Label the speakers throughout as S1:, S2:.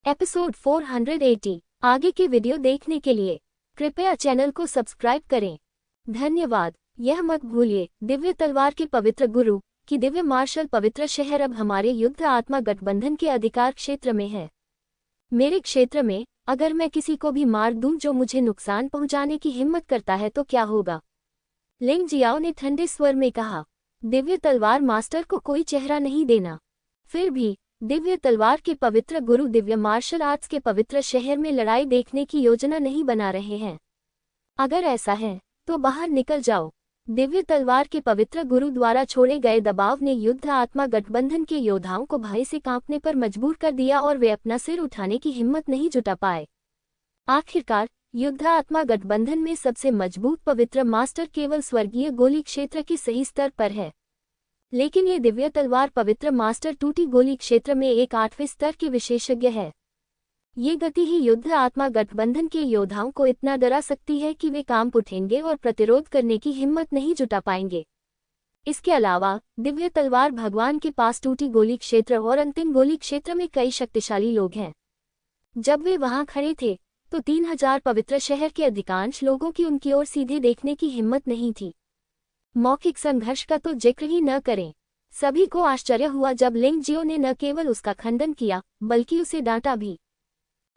S1: Episode 480। आगे के video देखने के लिए कृपया चैनल को सब्सक्राइब करें। धन्यवाद। यह मत भूलिए, दिव्य तलवार के पवित्र गुरु की दिव्य मार्शल पवित्र शहर अब हमारे युद्ध आत्मा गठबंधन के अधिकार क्षेत्र में है। मेरे क्षेत्र में अगर मैं किसी को भी मार दूं जो मुझे नुकसान पहुंचाने की हिम्मत करता है तो क्या होगा? लिंग जियाओ ने ठंडे स्वर में कहा। दिव्य तलवार मास्टर को कोई चेहरा नहीं देना। फिर भी दिव्य तलवार के पवित्र गुरु दिव्य मार्शल आर्ट्स के पवित्र शहर में लड़ाई देखने की योजना नहीं बना रहे हैं। अगर ऐसा है तो बाहर निकल जाओ। दिव्य तलवार के पवित्र गुरु द्वारा छोड़े गए दबाव ने युद्ध आत्मा गठबंधन के योद्धाओं को भय से कांपने पर मजबूर कर दिया और वे अपना सिर उठाने की हिम्मत नहीं जुटा पाए। आखिरकार युद्ध आत्मा गठबंधन में सबसे मजबूत पवित्र मास्टर केवल स्वर्गीय गोली क्षेत्र के सही स्तर पर है, लेकिन ये दिव्य तलवार पवित्र मास्टर टूटी गोली क्षेत्र में एक 8वें स्तर के विशेषज्ञ है। ये गति ही युद्ध आत्मा गठबंधन के योद्धाओं को इतना डरा सकती है कि वे कांप उठेंगे और प्रतिरोध करने की हिम्मत नहीं जुटा पाएंगे। इसके अलावा दिव्य तलवार भगवान के पास टूटी गोली क्षेत्र और अंतिम गोली क्षेत्र में कई शक्तिशाली लोग हैं। जब वे वहां खड़े थे तो 3000 पवित्र शहर के अधिकांश लोगों की उनकी ओर सीधे देखने की हिम्मत नहीं थी। मौखिक संघर्ष का तो जिक्र ही न करें। सभी को आश्चर्य हुआ जब लिंग जियो ने न केवल उसका खंडन किया बल्कि उसे डांटा भी।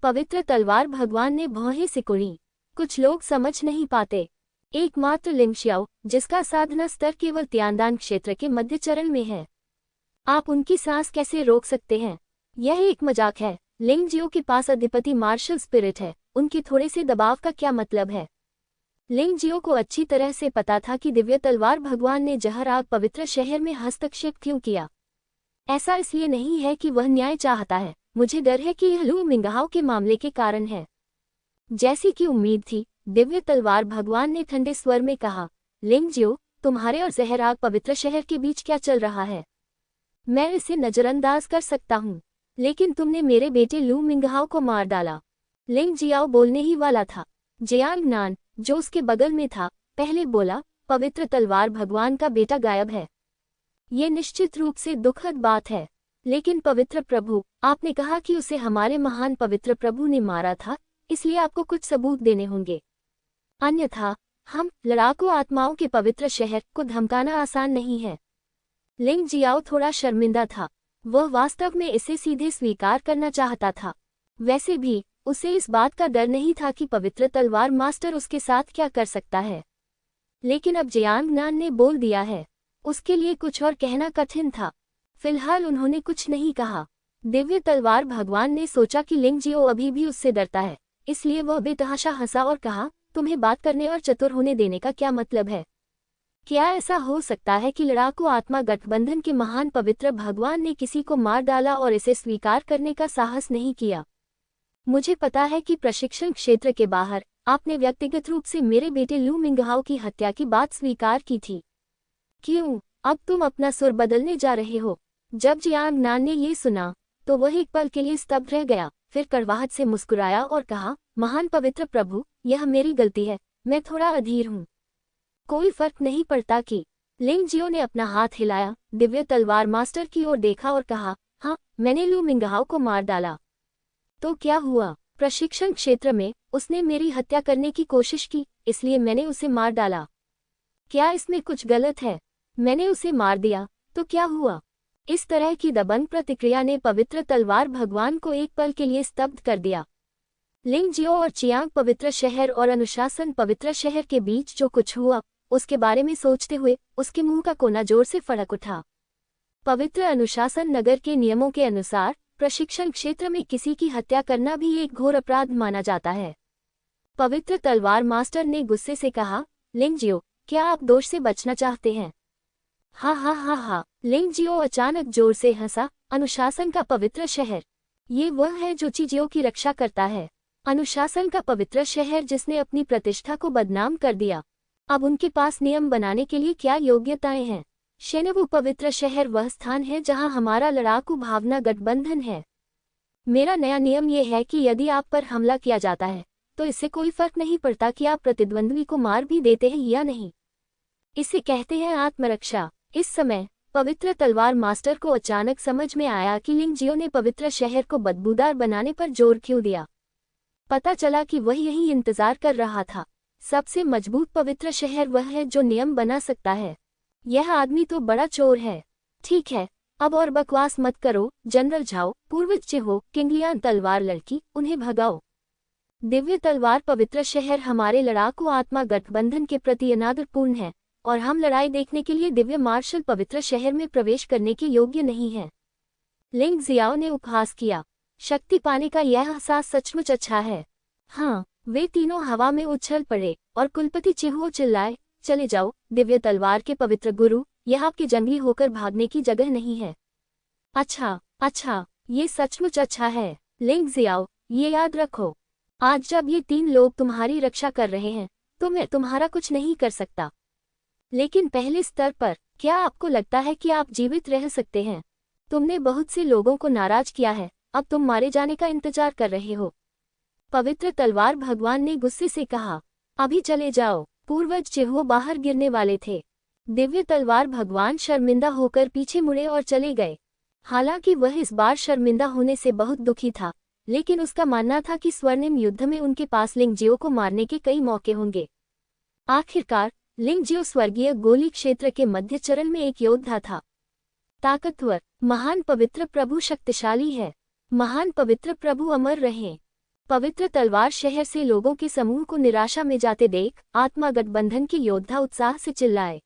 S1: पवित्र तलवार भगवान ने भौहें सिकुड़ी। कुछ लोग समझ नहीं पाते। एकमात्र लिंग शियाओ, जिसका साधना स्तर केवल त्यानदान क्षेत्र के मध्य चरण में है, आप उनकी सांस कैसे रोक सकते हैं? यह एक मजाक है। लिंग जियो के पास अधिपति मार्शल स्पिरिट है, उनके थोड़े से दबाव का क्या मतलब है? लिंग जियो को अच्छी तरह से पता था कि दिव्य तलवार भगवान ने जहर आग पवित्र शहर में हस्तक्षेप क्यों किया। ऐसा इसलिए नहीं है कि वह न्याय चाहता है। मुझे डर है कि यह लू मिंगहाओ के मामले के कारण है। जैसी कि उम्मीद थी, दिव्य तलवार भगवान ने ठंडे स्वर में कहा, लिंग जियो, तुम्हारे और जहर आग पवित्र शहर के बीच क्या चल रहा है? मैं इसे नजरअंदाज कर सकता हूँ, लेकिन तुमने मेरे बेटे लू मिंगहाओ को मार डाला। लिंग जियाओ बोलने ही वाला था। जियांग नान, जो उसके बगल में था, पहले बोला, पवित्र तलवार भगवान का बेटा गायब है। ये निश्चित रूप से दुखद बात है, लेकिन पवित्र प्रभु, आपने कहा कि उसे हमारे महान पवित्र प्रभु ने मारा था, इसलिए आपको कुछ सबूत देने होंगे। अन्यथा हम लड़ाकू आत्माओं के पवित्र शहर को धमकाना आसान नहीं है। लिंग जियाओ थोड़ा शर्मिंदा था। वह वास्तव में इसे सीधे स्वीकार करना चाहता था। वैसे भी उसे इस बात का डर नहीं था कि पवित्र तलवार मास्टर उसके साथ क्या कर सकता है। लेकिन अब जियांग नान ने बोल दिया है, उसके लिए कुछ और कहना कठिन था। फिलहाल उन्होंने कुछ नहीं कहा। दिव्य तलवार भगवान ने सोचा कि लिंग जियो अभी भी उससे डरता है, इसलिए वह बेतहाशा हंसा और कहा, तुम्हें बात करने और चतुर होने देने का क्या मतलब है? क्या ऐसा हो सकता है कि लड़ाकू आत्मा गठबंधन के महान पवित्र भगवान ने किसी को मार डाला और इसे स्वीकार करने का साहस नहीं किया? मुझे पता है कि प्रशिक्षण क्षेत्र के बाहर आपने व्यक्तिगत रूप से मेरे बेटे लू मिंगहाओ की हत्या की बात स्वीकार की थी। क्यों अब तुम अपना सुर बदलने जा रहे हो? जब जियांग नान ने ये सुना तो वह एक पल के लिए स्तब्ध रह गया, फिर कड़वाहट से मुस्कुराया और कहा, महान पवित्र प्रभु, यह मेरी गलती है, मैं थोड़ा अधीर हूँ। कोई फर्क नहीं पड़ता कि। लिंग जियो ने अपना हाथ हिलाया, दिव्य तलवार मास्टर की ओर देखा और कहा, हाँ, मैंने लू मिंगहाओ को मार डाला। तो क्या हुआ? प्रशिक्षण क्षेत्र में उसने मेरी हत्या करने की कोशिश की, इसलिए मैंने उसे मार डाला। क्या इसमें कुछ गलत है? मैंने उसे मार दिया तो क्या हुआ? इस तरह की दबंग प्रतिक्रिया ने पवित्र तलवार भगवान को एक पल के लिए स्तब्ध कर दिया। लिंग जियो और चियांग पवित्र शहर और अनुशासन पवित्र शहर के बीच जो कुछ हुआ उसके बारे में सोचते हुए उसके मुंह का कोना जोर से फड़क उठा। पवित्र अनुशासन नगर के नियमों के अनुसार प्रशिक्षण क्षेत्र में किसी की हत्या करना भी एक घोर अपराध माना जाता है। पवित्र तलवार मास्टर ने गुस्से से कहा, लिंग जियो, क्या आप दोष से बचना चाहते हैं? हा हा हा हा। लिंग जियो अचानक जोर से हंसा। अनुशासन का पवित्र शहर, ये वह है जो चीजियों की रक्षा करता है। अनुशासन का पवित्र शहर जिसने अपनी प्रतिष्ठा को बदनाम कर दिया, अब उनके पास नियम बनाने के लिए क्या योग्यताएं हैं? शेनवू पवित्र शहर वह स्थान है जहां हमारा लड़ाकू भावना गठबंधन है। मेरा नया नियम यह है कि यदि आप पर हमला किया जाता है तो इससे कोई फर्क नहीं पड़ता कि आप प्रतिद्वंद्वी को मार भी देते हैं या नहीं। इसे कहते हैं आत्मरक्षा। इस समय पवित्र तलवार मास्टर को अचानक समझ में आया कि लिंग जियो ने पवित्र शहर को बदबूदार बनाने पर जोर क्यों दिया। पता चला कि वह यही इंतजार कर रहा था। सबसे मजबूत पवित्र शहर वह है जो नियम बना सकता है। यह आदमी तो बड़ा चोर है। ठीक है, अब और बकवास मत करो जनरल झाओ, पूर्वज चिहो, किंगलियान तलवार लड़की, उन्हें भगाओ। दिव्य तलवार पवित्र शहर हमारे लड़ाकू आत्मा गठबंधन के प्रति अनादरपूर्ण है और हम लड़ाई देखने के लिए दिव्य मार्शल पवित्र शहर में प्रवेश करने के योग्य नहीं हैं। लिंग जियाओ ने उपहास किया। शक्ति पाने का यह एहसास सचमुच अच्छा है। हाँ, वे तीनों हवा में उछल पड़े और कुलपति चिहो चिल्लाए, चले जाओ दिव्य तलवार के पवित्र गुरु, यह आपके जंगली होकर भागने की जगह नहीं है। अच्छा, ये सचमुच अच्छा है। लिंग जियाओ, ये याद रखो, आज जब ये तीन लोग तुम्हारी रक्षा कर रहे हैं तो मैं तुम्हारा कुछ नहीं कर सकता। लेकिन पहले स्तर पर क्या आपको लगता है कि आप जीवित रह सकते हैं? तुमने बहुत से लोगों को नाराज किया है, अब तुम मारे जाने का इंतजार कर रहे हो। पवित्र तलवार भगवान ने गुस्से से कहा, अभी चले जाओ। पूर्वज चिहो बाहर गिरने वाले थे। दिव्य तलवार भगवान शर्मिंदा होकर पीछे मुड़े और चले गए। हालांकि वह इस बार शर्मिंदा होने से बहुत दुखी था, लेकिन उसका मानना था कि स्वर्णिम युद्ध में उनके पास लिंग जियो को मारने के कई मौके होंगे। आखिरकार लिंग जियो स्वर्गीय गोली क्षेत्र के मध्य चरण में एक योद्धा था। ताकतवर, महान पवित्र प्रभु शक्तिशाली है। महान पवित्र प्रभु अमर रहें। पवित्र तलवार शहर से लोगों के समूह को निराशा में जाते देख आत्मा गठबंधन के योद्धा उत्साह से चिल्लाए,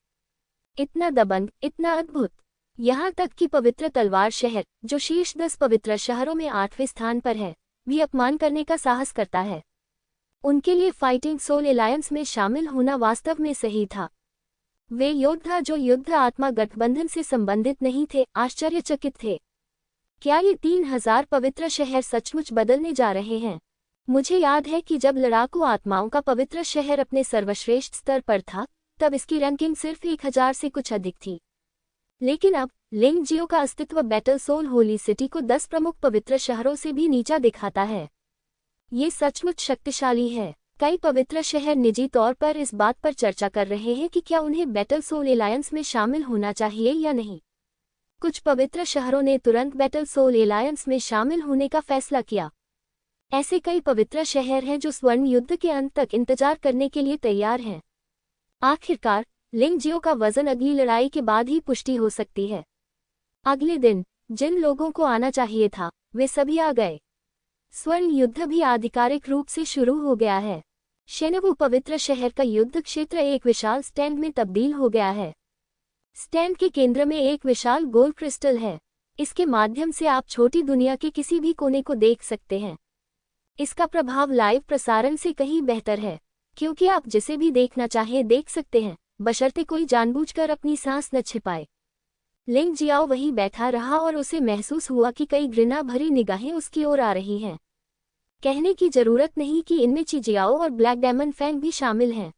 S1: इतना दबंग, इतना अद्भुत। यहाँ तक कि पवित्र तलवार शहर, जो शीर्ष 10 पवित्र शहरों में 8वें स्थान पर है, भी अपमान करने का साहस करता है। उनके लिए फाइटिंग सोल एलायंस में शामिल होना वास्तव में सही था। वे योद्धा जो युद्ध आत्मा गठबंधन से संबंधित नहीं थे, आश्चर्यचकित थे। क्या ये 3000 पवित्र शहर सचमुच बदलने जा रहे हैं? मुझे याद है कि जब लड़ाकू आत्माओं का पवित्र शहर अपने सर्वश्रेष्ठ स्तर पर था, तब इसकी रैंकिंग सिर्फ 1000 से कुछ अधिक थी। लेकिन अब लिंग जियो का अस्तित्व बैटल सोल होली सिटी को 10 प्रमुख पवित्र शहरों से भी नीचा दिखाता है। ये सचमुच शक्तिशाली है। कई पवित्र शहर निजी तौर पर इस बात पर चर्चा कर रहे हैं कि क्या उन्हें बैटल सोल एलायंस में शामिल होना चाहिए या नहीं। कुछ पवित्र शहरों ने तुरंत बैटल सोल एलायंस में शामिल होने का फैसला किया। ऐसे कई पवित्र शहर हैं जो स्वर्ण युद्ध के अंत तक इंतजार करने के लिए तैयार हैं। आखिरकार लिंग जियो का वजन अगली लड़ाई के बाद ही पुष्टि हो सकती है। अगले दिन जिन लोगों को आना चाहिए था, वे सभी आ गए। स्वर्ण युद्ध भी आधिकारिक रूप से शुरू हो गया है। शेनवू पवित्र शहर का युद्ध क्षेत्र एक विशाल स्टैंड में तब्दील हो गया है। स्टैंड के केंद्र में एक विशाल गोल क्रिस्टल है। इसके माध्यम से आप छोटी दुनिया के किसी भी कोने को देख सकते हैं। इसका प्रभाव लाइव प्रसारण से कहीं बेहतर है, क्योंकि आप जिसे भी देखना चाहें देख सकते हैं, बशर्ते कोई जानबूझकर अपनी सांस न छिपाए। लिंग जियाओ वहीं बैठा रहा और उसे महसूस हुआ कि कई घृणा भरी निगाहें उसकी ओर आ रही हैं। कहने की जरूरत नहीं कि इनमें ची जियाओ और ब्लैक डायमंड फैंग भी शामिल हैं।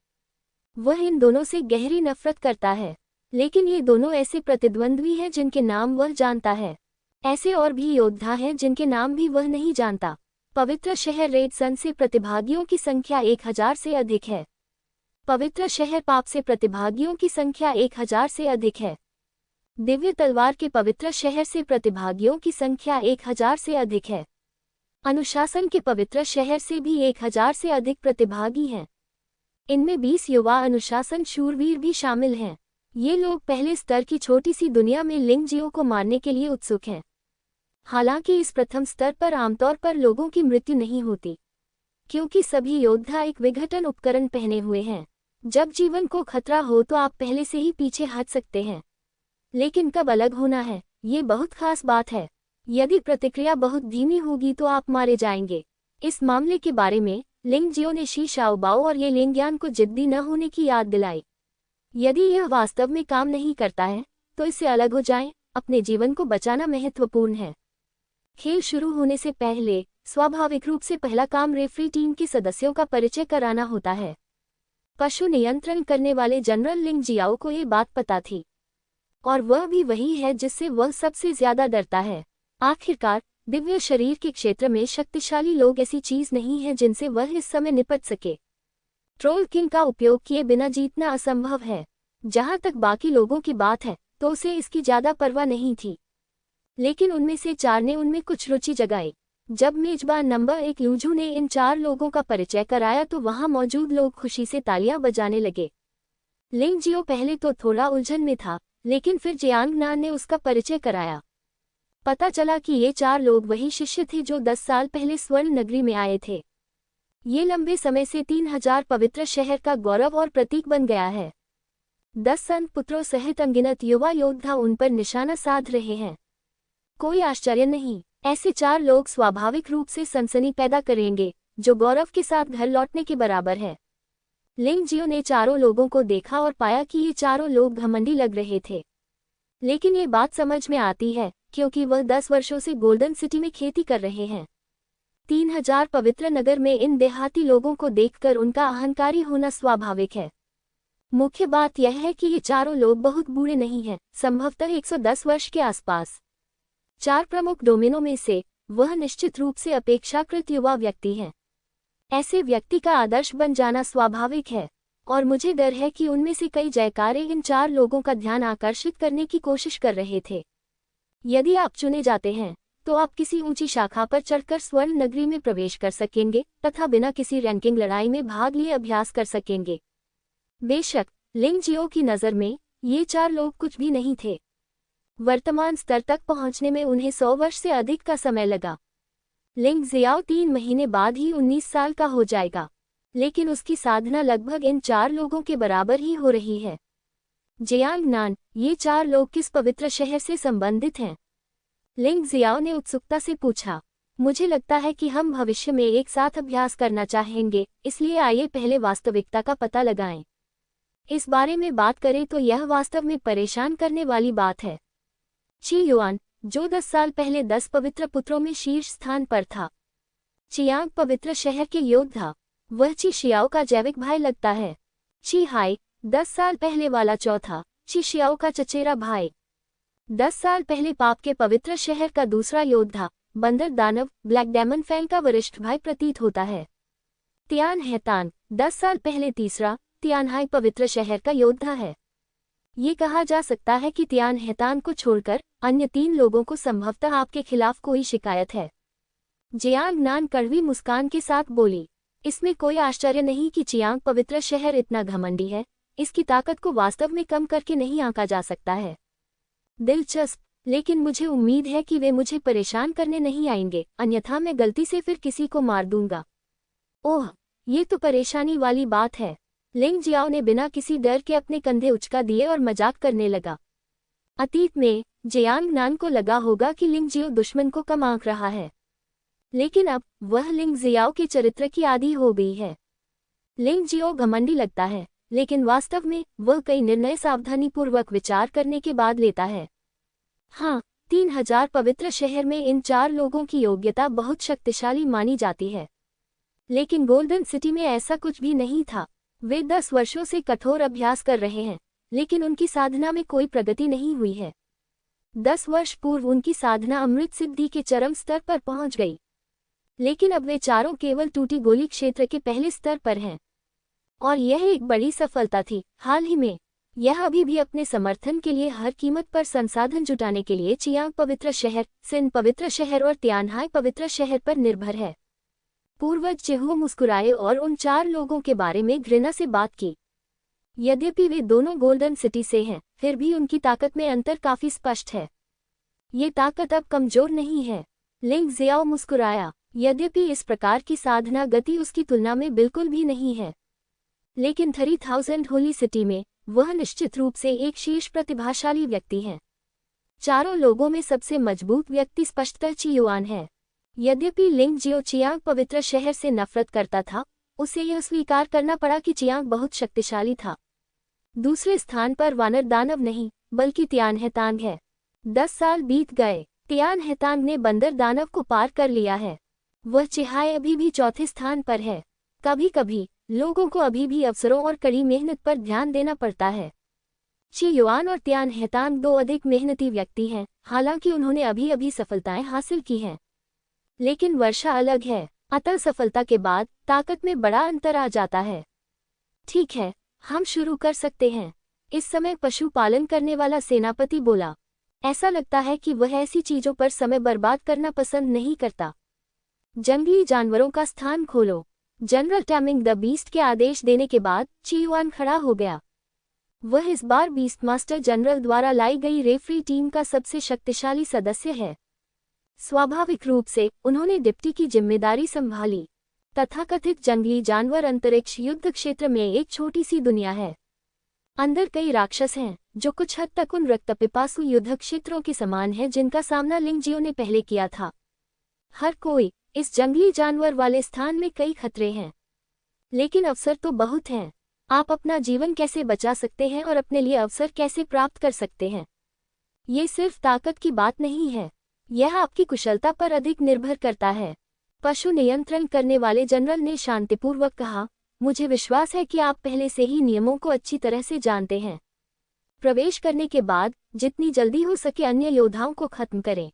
S1: वह इन दोनों से गहरी नफरत करता है, लेकिन ये दोनों ऐसे प्रतिद्वंद्वी हैं जिनके नाम वह जानता है। ऐसे और भी योद्धा हैं जिनके नाम भी वह नहीं जानता। पवित्र शहर रेड सन से प्रतिभागियों की संख्या 1000 से अधिक है। पवित्र शहर पाप से प्रतिभागियों की संख्या 1000 से अधिक है। दिव्य तलवार के पवित्र शहर से प्रतिभागियों की संख्या 1000 से अधिक है। अनुशासन के पवित्र शहर से भी 1000 से अधिक प्रतिभागी हैं। इनमें 20 युवा अनुशासन शूरवीर भी शामिल हैं। ये लोग पहले स्तर की छोटी सी दुनिया में लिंग जियो को मारने के लिए उत्सुक हैं। हालांकि इस प्रथम स्तर पर आमतौर पर लोगों की मृत्यु नहीं होती, क्योंकि सभी योद्धा एक विघटन उपकरण पहने हुए हैं। जब जीवन को खतरा हो तो आप पहले से ही पीछे हट सकते हैं, लेकिन कब अलग होना है, ये बहुत खास बात है। यदि प्रतिक्रिया बहुत धीमी होगी तो आप मारे जाएंगे। इस मामले के बारे में लिंग जियो ने शी शाओबाओ और ये लिंगयान को जिद्दी न होने की याद दिलाई। यदि यह वास्तव में काम नहीं करता है तो इससे अलग हो जाएं। अपने जीवन को बचाना महत्वपूर्ण है। खेल शुरू होने से पहले स्वाभाविक रूप से पहला काम रेफरी टीम के सदस्यों का परिचय कराना होता है। पशु नियंत्रण करने वाले जनरल लिंग जियाओ को ये बात पता थी, और वह भी वही है जिससे वह सबसे ज्यादा डरता है। आखिरकार दिव्य शरीर के क्षेत्र में शक्तिशाली लोग ऐसी चीज नहीं है जिनसे वह इस समय निपट सके। ट्रोल किंग का उपयोग किए बिना जीतना असंभव है। जहां तक बाकी लोगों की बात है, तो उसे इसकी ज्यादा परवाह नहीं थी। लेकिन उनमें से 4 ने उनमें कुछ रुचि जगाई। जब मेजबान नंबर 1 यूजू ने इन 4 लोगों का परिचय कराया तो वहां मौजूद लोग खुशी से तालियां बजाने लगे। लिंग जियो पहले तो थोड़ा उलझन में था, लेकिन फिर जियांग नान ने उसका परिचय कराया। पता चला कि ये 4 लोग वही शिष्य थे जो 10 साल पहले स्वर्ण नगरी में आए थे। ये लंबे समय से 3000 पवित्र शहर का गौरव और प्रतीक बन गया है। 10 संत पुत्रों सहित अनगिनत युवा योद्धा उन पर निशाना साध रहे हैं। कोई आश्चर्य नहीं, ऐसे 4 लोग स्वाभाविक रूप से सनसनी पैदा करेंगे, जो गौरव के साथ घर लौटने के बराबर है। लिंग जियो ने चारों लोगों को देखा और पाया कि ये चारों लोग घमंडी लग रहे थे। लेकिन ये बात समझ में आती है, क्योंकि वह 10 वर्षों से गोल्डन सिटी में खेती कर रहे हैं। 3000 पवित्र नगर में इन देहाती लोगों को देखकर उनका अहंकारी होना स्वाभाविक है। मुख्य बात यह है कि ये चारों लोग बहुत बूढ़े नहीं हैं, संभवतः 110 वर्ष के आसपास। 4 प्रमुख डोमेनों में से वह निश्चित रूप से अपेक्षाकृत युवा व्यक्ति हैं। ऐसे व्यक्ति का आदर्श बन जाना स्वाभाविक है, और मुझे डर है कि उनमें से कई जयकारे इन 4 लोगों का ध्यान आकर्षित करने की कोशिश कर रहे थे। यदि आप चुने जाते हैं तो आप किसी ऊंची शाखा पर चढ़कर स्वर्ण नगरी में प्रवेश कर सकेंगे तथा बिना किसी रैंकिंग लड़ाई में भाग लिए अभ्यास कर सकेंगे। बेशक लिंग जियो की नज़र में ये 4 लोग कुछ भी नहीं थे। वर्तमान स्तर तक पहुंचने में उन्हें 100 वर्ष से अधिक का समय लगा। लिंग जियाओ 3 महीने बाद ही 19 साल का हो जाएगा, लेकिन उसकी साधना लगभग इन 4 लोगों के बराबर ही हो रही है। जियांग नान, ये 4 लोग किस पवित्र शहर से संबंधित हैं? लिंग जियाओ ने उत्सुकता से पूछा। मुझे लगता है कि हम भविष्य में एक साथ अभ्यास करना चाहेंगे, इसलिए आइए पहले वास्तविकता का पता लगाएं। इस बारे में बात करें तो यह वास्तव में परेशान करने वाली बात है। ची युआन, जो 10 साल पहले 10 पवित्र पुत्रों में शीर्ष स्थान पर था। चियांग पवित्र शहर के योद्धा, वह ची शियाओ का जैविक भाई लगता है। ची हाई, 10 साल पहले वाला चौथा, ची शियाओ का चचेरा भाई। 10 साल पहले पाप के पवित्र शहर का दूसरा योद्धा, बंदर दानव ब्लैक डेमन फैंग का वरिष्ठ भाई प्रतीत होता है। तियान हैतान, 10 साल पहले तीसरा, तियानहाई पवित्र शहर का योद्धा है। ये कहा जा सकता है कि तियान हैतान को छोड़कर अन्य 3 लोगों को संभवतः आपके खिलाफ कोई शिकायत है। जियांग नान कड़वी मुस्कान के साथ बोली। इसमें कोई आश्चर्य नहीं कि चियांग पवित्र शहर इतना घमंडी है, इसकी ताकत को वास्तव में कम करके नहीं आंका जा सकता है। दिलचस्प, लेकिन मुझे उम्मीद है कि वे मुझे परेशान करने नहीं आएंगे, अन्यथा मैं गलती से फिर किसी को मार दूंगा। ओह, ये तो परेशानी वाली बात है। लिंग जियाओ ने बिना किसी डर के अपने कंधे उचका दिए और मजाक करने लगा। अतीत में जियांग नान को लगा होगा कि लिंग जियो दुश्मन को कम आंक रहा है, लेकिन अब वह लिंग जियाओ के चरित्र की आदी हो गई है। लिंग जियो घमंडी लगता है, लेकिन वास्तव में वह कई निर्णय सावधानीपूर्वक विचार करने के बाद लेता है। हाँ, 3000 पवित्र शहर में इन 4 लोगों की योग्यता बहुत शक्तिशाली मानी जाती है, लेकिन गोल्डन सिटी में ऐसा कुछ भी नहीं था। वे 10 वर्षों से कठोर अभ्यास कर रहे हैं, लेकिन उनकी साधना में कोई प्रगति नहीं हुई है। 10 वर्ष पूर्व उनकी साधना अमृत सिद्धि के चरम स्तर पर पहुंच गई, लेकिन अब वे चारों केवल टूटी गोली क्षेत्र के पहले स्तर पर हैं, और यह एक बड़ी सफलता थी। हाल ही में यह अभी भी अपने समर्थन के लिए हर कीमत पर संसाधन जुटाने के लिए चियांग पवित्र शहर, सिन पवित्र शहर और तियानहाई पवित्र शहर पर निर्भर है। पूर्वज चिहुओ मुस्कुराए और उन 4 लोगों के बारे में घृणा से बात की। यद्यपि वे दोनों गोल्डन सिटी से हैं, फिर भी उनकी ताकत में अंतर काफी स्पष्ट है। ये ताकत अब कमजोर नहीं है। लिंग जियाओ मुस्कुराया। यद्यपि इस प्रकार की साधना गति उसकी तुलना में बिल्कुल भी नहीं है, लेकिन 3000 होली सिटी में वह निश्चित रूप से एक शीर्ष प्रतिभाशाली व्यक्ति हैं। चारों लोगों में सबसे मजबूत व्यक्ति स्पष्टतः ची युआन है। यद्यपि लिंग जियो चियांग पवित्र शहर से नफरत करता था, उसे यह स्वीकार करना पड़ा कि चियांग बहुत शक्तिशाली था। दूसरे स्थान पर वानर दानव नहीं, बल्कि तियान हैतांग है। 10 साल बीत गए, तियान हैतांग ने बंदर दानव को पार कर लिया है। वह चिहाय अभी भी चौथे स्थान पर है। कभी कभी लोगों को अभी भी अवसरों और कड़ी मेहनत पर ध्यान देना पड़ता है। ची युआन और तियान हैतांग 2 अधिक मेहनती व्यक्ति हैं, हालांकि उन्होंने अभी अभी सफलताएं हासिल की हैं, लेकिन वर्षा अलग है, अतः सफलता के बाद ताकत में बड़ा अंतर आ जाता है। ठीक है, हम शुरू कर सकते हैं। इस समय पशुपालन करने वाला सेनापति बोला, ऐसा लगता है कि वह ऐसी चीजों पर समय बर्बाद करना पसंद नहीं करता। जंगली जानवरों का स्थान खोलो। जनरल टैमिंग द बीस्ट के आदेश देने के बाद ची युआन खड़ा हो गया। वह इस बार बीस्ट मास्टर जनरल द्वारा लाई गई रेफरी टीम का सबसे शक्तिशाली सदस्य है। स्वाभाविक रूप से उन्होंने डिप्टी की जिम्मेदारी संभाली। तथाकथित जंगली जानवर अंतरिक्ष युद्ध क्षेत्र में एक छोटी सी दुनिया है। अंदर कई राक्षस हैं जो कुछ हद तक उन रक्तपिपासु युद्ध क्षेत्रों के समान है जिनका सामना लिंगजियो ने पहले किया था। हर कोई इस जंगली जानवर वाले स्थान में कई खतरे हैं, लेकिन अवसर तो बहुत हैं। आप अपना जीवन कैसे बचा सकते हैं और अपने लिए अवसर कैसे प्राप्त कर सकते हैं, ये सिर्फ ताकत की बात नहीं है, यह आपकी कुशलता पर अधिक निर्भर करता है। पशु नियंत्रण करने वाले जनरल ने शांतिपूर्वक कहा, मुझे विश्वास है कि आप पहले से ही नियमों को अच्छी तरह से जानते हैं। प्रवेश करने के बाद जितनी जल्दी हो सके अन्य योद्धाओं को खत्म करें।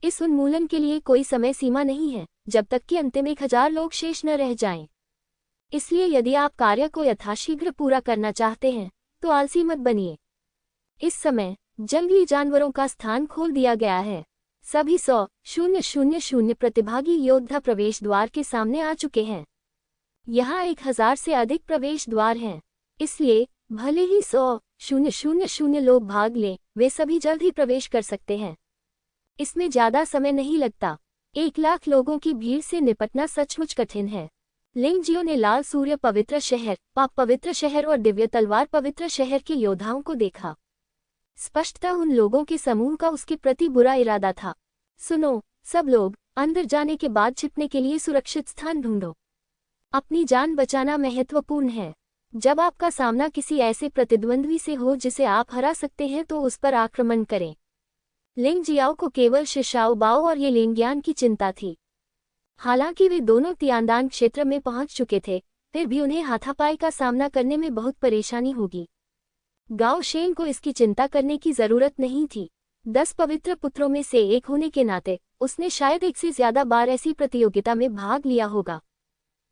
S1: इस उन्मूलन के लिए कोई समय सीमा नहीं है जब तक कि अंतिम 1000 लोग शेष न रह जाएं। इसलिए यदि आप कार्य को यथाशीघ्र पूरा करना चाहते हैं तो आलसी मत बनिए। इस समय जंगली जानवरों का स्थान खोल दिया गया है। सभी 100,000 प्रतिभागी योद्धा प्रवेश द्वार के सामने आ चुके हैं। यहाँ 1000 से अधिक प्रवेश द्वार हैं, इसलिए भले ही 100,000 लोग भाग लें, वे सभी जल्द ही प्रवेश कर सकते हैं। इसमें ज्यादा समय नहीं लगता। 1 लाख लोगों की भीड़ से निपटना सचमुच कठिन है। लिंगजियो ने लाल सूर्य पवित्र शहर, पाप पवित्र शहर और दिव्य तलवार पवित्र शहर के योद्धाओं को देखा। स्पष्टतः उन लोगों के समूह का उसके प्रति बुरा इरादा था। सुनो सब लोग, अंदर जाने के बाद छिपने के लिए सुरक्षित स्थान ढूंढो। अपनी जान बचाना महत्वपूर्ण है। जब आपका सामना किसी ऐसे प्रतिद्वंद्वी से हो जिसे आप हरा सकते हैं तो उस पर आक्रमण करें। लिंग जियाओ को केवल शिशाओ बाओ और ये लिंगयान की चिंता थी। हालांकि वे दोनों तियानदान क्षेत्र में पहुंच चुके थे, फिर भी उन्हें हाथापाई का सामना करने में बहुत परेशानी होगी। गाओ शेन को इसकी चिंता करने की जरूरत नहीं थी। 10 पवित्र पुत्रों में से एक होने के नाते उसने शायद 1 से ज्यादा बार ऐसी प्रतियोगिता में भाग लिया होगा।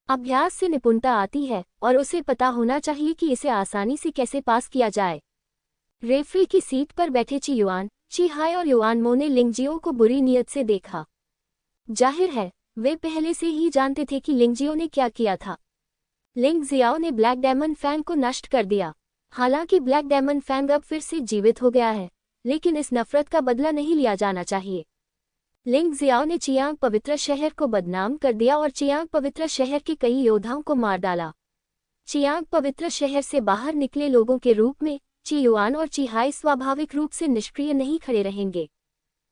S1: अभ्यास से निपुणता आती है और उसे पता होना चाहिए कि इसे आसानी से कैसे पास किया जाए। रेफरी की सीट पर बैठे ची युआन, ची हाई और युआन मो ने लिंगजियो को बुरी नीयत से देखा। जाहिर है वे पहले से ही जानते थे कि लिंगजियो ने क्या किया था। लिंग जियाओ ने ब्लैक डायमंड फैंग को नष्ट कर दिया। हालांकि ब्लैक डायमंड फैंग अब फिर से जीवित हो गया है, लेकिन इस नफरत का बदला नहीं लिया जाना चाहिए। लिंग जियाओ ने चियांग पवित्र शहर को बदनाम कर दिया और चियांग पवित्र शहर के कई योद्धाओं को मार डाला। चियांग पवित्र शहर से बाहर निकले लोगों के रूप में ची युआन और ची हाई स्वाभाविक रूप से निष्क्रिय नहीं खड़े रहेंगे।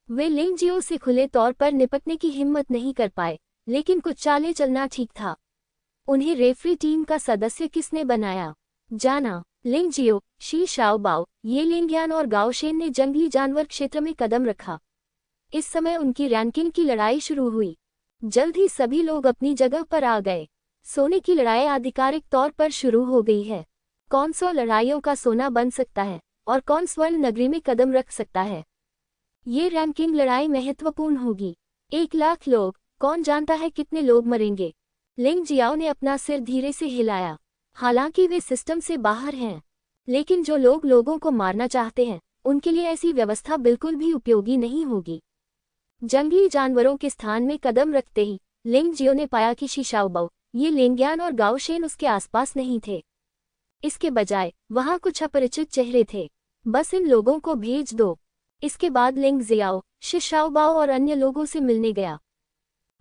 S1: वे लिंगजियो से खुले तौर पर निपटने की हिम्मत नहीं कर पाए, लेकिन कुछ चालें चलना ठीक था। उन्हें रेफरी टीम का सदस्य किसने बनाया? जाना। लिंगजियो, शी शाओबाओ, ये लिंगयान और गाओशेन ने जंगली जानवर क्षेत्र में कदम रखा। इस समय उनकी रैंकिंग की लड़ाई शुरू हुई। जल्द ही सभी लोग अपनी जगह पर आ गए। सोने की लड़ाई आधिकारिक तौर पर शुरू हो गई है। कौन 100 लड़ाइयों का सोना बन सकता है और कौन स्वर्ण नगरी में कदम रख सकता है? ये रैंकिंग लड़ाई महत्वपूर्ण होगी। 1 लाख लोग, कौन जानता है कितने लोग मरेंगे? लिंग जियाओ ने अपना सिर धीरे से हिलाया। हालांकि वे सिस्टम से बाहर हैं, लेकिन जो लोग लोगों को मारना चाहते हैं उनके लिए ऐसी व्यवस्था बिल्कुल भी उपयोगी नहीं होगी। जंगली जानवरों के स्थान में कदम रखते ही लिंग जियो ने पाया कि शी शाओबाओ, ये लिंगयान और गाओशेन उसके आसपास नहीं थे। इसके बजाय वहां कुछ अपरिचित चेहरे थे। बस इन लोगों को भेज दो। इसके बाद लिंग जियाओ, शी शाओबाओ और अन्य लोगों से मिलने गया।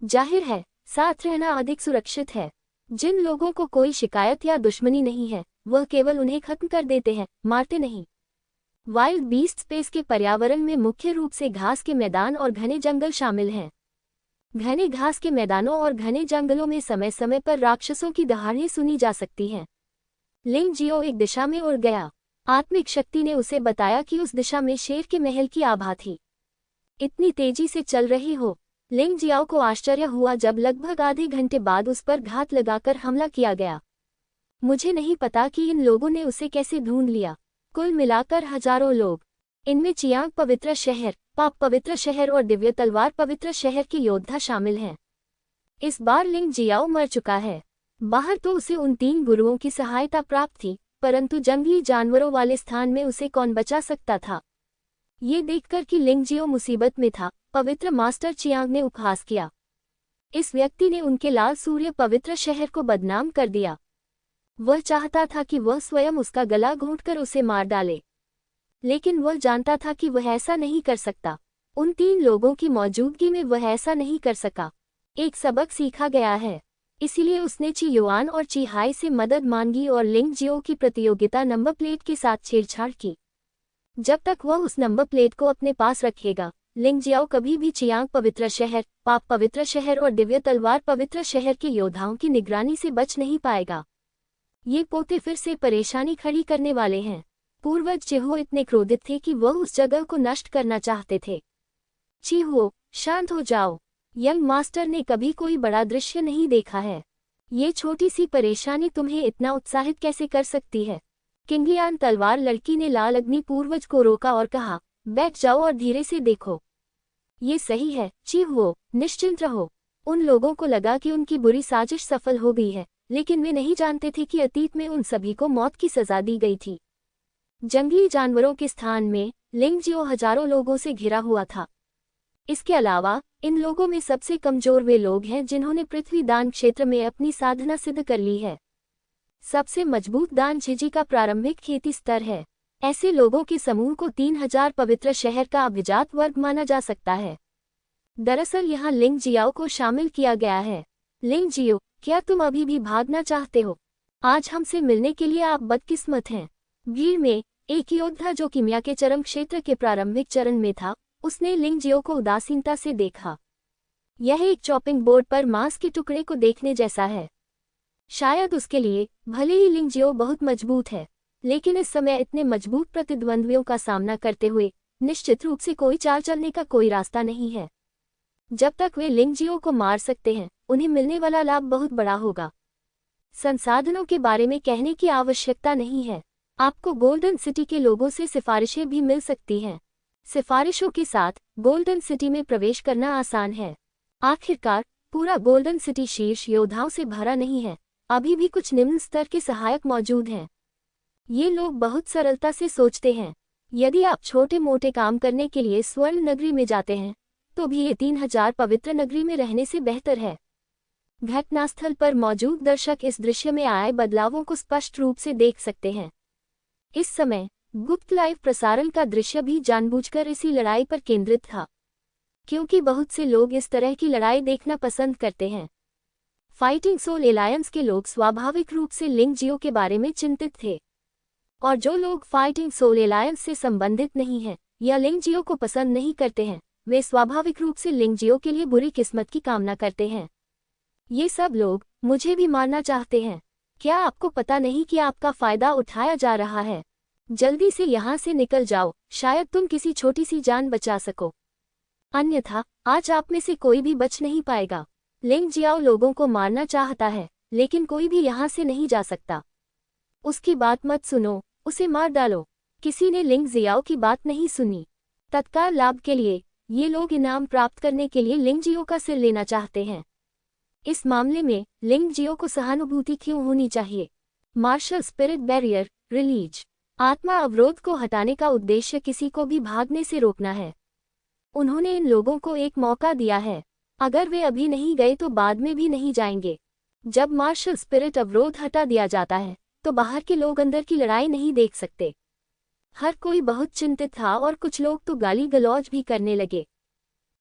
S1: जाहिर है साथ रहना अधिक सुरक्षित है। जिन लोगों को कोई शिकायत या दुश्मनी नहीं है वह केवल उन्हें खत्म कर देते हैं, मारते नहीं। वाइल्ड बीस्ट स्पेस के पर्यावरण में मुख्य रूप से घास के मैदान और घने जंगल शामिल हैं। घने घास के मैदानों और घने जंगलों में समय समय पर राक्षसों की दहाड़ें सुनी जा सकती हैं। लिंग जियो एक दिशा में उड़ गया। आत्मिक शक्ति ने उसे बताया कि उस दिशा में शेर के महल की आभा थी। इतनी तेजी से चल रही हो? लिंग जियाओ को आश्चर्य हुआ जब लगभग आधे घंटे बाद उस पर घात लगाकर हमला किया गया। मुझे नहीं पता कि इन लोगों ने उसे कैसे ढूंढ लिया। कुल मिलाकर हजारों लोग। इनमें चियांग पवित्र शहर, पाप पवित्र शहर और दिव्य तलवार पवित्र शहर के योद्धा शामिल हैं। इस बार लिंग जियाओ मर चुका है। बाहर तो उसे उन 3 गुरुओं की सहायता प्राप्त थी, परंतु जंगली जानवरों वाले स्थान में उसे कौन बचा सकता था। ये देखकर कि लिंग जियो मुसीबत में था, पवित्र मास्टर चियांग ने उपहास किया। इस व्यक्ति ने उनके लाल सूर्य पवित्र शहर को बदनाम कर दिया। वह चाहता था कि वह स्वयं उसका गला घोंटकर उसे मार डाले, लेकिन वह जानता था कि वह ऐसा नहीं कर सकता। उन 3 लोगों की मौजूदगी में वह ऐसा नहीं कर सका। एक सबक सीखा गया है, इसीलिए उसने ची युआन और ची हाई से मदद मांगी और लिंग जियो की प्रतियोगिता नंबर प्लेट के साथ छेड़छाड़ की। जब तक वह उस नंबर प्लेट को अपने पास रखेगा, लिंग जियाओ कभी भी चियांग पवित्र शहर, पाप पवित्र शहर और दिव्य तलवार पवित्र शहर के योद्धाओं की निगरानी से बच नहीं पाएगा। ये पोते फिर से परेशानी खड़ी करने वाले हैं। पूर्वज चिहुओ इतने क्रोधित थे कि वह उस जगह को नष्ट करना चाहते थे। चिहुओ, शांत हो जाओ। यंग मास्टर ने कभी कोई बड़ा दृश्य नहीं देखा है। ये छोटी सी परेशानी तुम्हें इतना उत्साहित कैसे कर सकती है। किंगलियान तलवार लड़की ने लाल अग्नि पूर्वज को रोका और कहा, बैठ जाओ और धीरे से देखो। ये सही है चिहुओ, निश्चिंत रहो। उन लोगों को लगा कि उनकी बुरी साजिश सफल हो गई है, लेकिन वे नहीं जानते थे कि अतीत में उन सभी को मौत की सजा दी गई थी। जंगली जानवरों के स्थान में लिंग जियो हजारों लोगों से घिरा हुआ था। इसके अलावा इन लोगों में सबसे कमजोर वे लोग हैं जिन्होंने पृथ्वी दान क्षेत्र में अपनी साधना सिद्ध कर ली है। सबसे मजबूत दान झिझी का प्रारंभिक खेती स्तर है। ऐसे लोगों के समूह को 3000 पवित्र शहर का अभिजात वर्ग माना जा सकता है। दरअसल यहाँ लिंग जियाओ को शामिल किया गया है। लिंग जियो, क्या तुम अभी भी भागना चाहते हो? आज हमसे मिलने के लिए आप बदकिस्मत हैं। भीड़ में एक योद्धा जो किमिया के चरम क्षेत्र के प्रारंभिक चरण में था, उसने लिंग जियो को उदासीनता से देखा। यह एक चॉपिंग बोर्ड पर मांस के टुकड़े को देखने जैसा है। शायद उसके लिए भले ही लिंग जियो बहुत मजबूत है, लेकिन इस समय इतने मजबूत प्रतिद्वंद्वियों का सामना करते हुए निश्चित रूप से कोई चाल चलने का कोई रास्ता नहीं है। जब तक वे लिंग जियो को मार सकते हैं, उन्हें मिलने वाला लाभ बहुत बड़ा होगा। संसाधनों के बारे में कहने की आवश्यकता नहीं है। आपको गोल्डन सिटी के लोगों से सिफारिशें भी मिल सकती हैं। सिफारिशों के साथ गोल्डन सिटी में प्रवेश करना आसान है। आखिरकार पूरा गोल्डन सिटी शीर्ष योद्धाओं से भरा नहीं है, अभी भी कुछ निम्न स्तर के सहायक मौजूद हैं। ये लोग बहुत सरलता से सोचते हैं। यदि आप छोटे मोटे काम करने के लिए स्वर्ण नगरी में जाते हैं, तो भी ये 3000 पवित्र नगरी में रहने से बेहतर है। घटनास्थल पर मौजूद दर्शक इस दृश्य में आए बदलावों को स्पष्ट रूप से देख सकते हैं। इस समय गुप्त लाइव प्रसारण का दृश्य भी जानबूझकर इसी लड़ाई पर केंद्रित था, क्योंकि बहुत से लोग इस तरह की लड़ाई देखना पसंद करते हैं। फाइटिंग सोल एलायंस के लोग स्वाभाविक रूप से लिंग जियो के बारे में चिंतित थे, और जो लोग फाइटिंग सोल एलायंस से संबंधित नहीं हैं या लिंग जियो को पसंद नहीं करते हैं, वे स्वाभाविक रूप से लिंग जियो के लिए बुरी किस्मत की कामना करते हैं। ये सब लोग मुझे भी मारना चाहते हैं। क्या आपको पता नहीं कि आपका फायदा उठाया जा रहा है? जल्दी से यहाँ से निकल जाओ, शायद तुम किसी छोटी सी जान बचा सको। अन्यथा आज आप में से कोई भी बच नहीं पाएगा। लिंग जियाओ लोगों को मारना चाहता है, लेकिन कोई भी यहाँ से नहीं जा सकता। उसकी बात मत सुनो, उसे मार डालो। किसी ने लिंग जियाओ की बात नहीं सुनी। तत्काल लाभ के लिए ये लोग इनाम प्राप्त करने के लिए लिंग जियो का सिर लेना चाहते हैं। इस मामले में लिंग जियो को सहानुभूति क्यों होनी चाहिए? Martial spirit barrier release. आत्मा अवरोध को हटाने का उद्देश्य किसी को भी भागने से रोकना है। उन्होंने इन लोगों को एक मौका दिया है। अगर वे अभी नहीं गए तो बाद में भी नहीं जाएंगे। जब मार्शल स्पिरिट अवरोध हटा दिया जाता है, तो बाहर के लोग अंदर की लड़ाई नहीं देख सकते। हर कोई बहुत चिंतित था और कुछ लोग तो गाली गलौज भी करने लगे।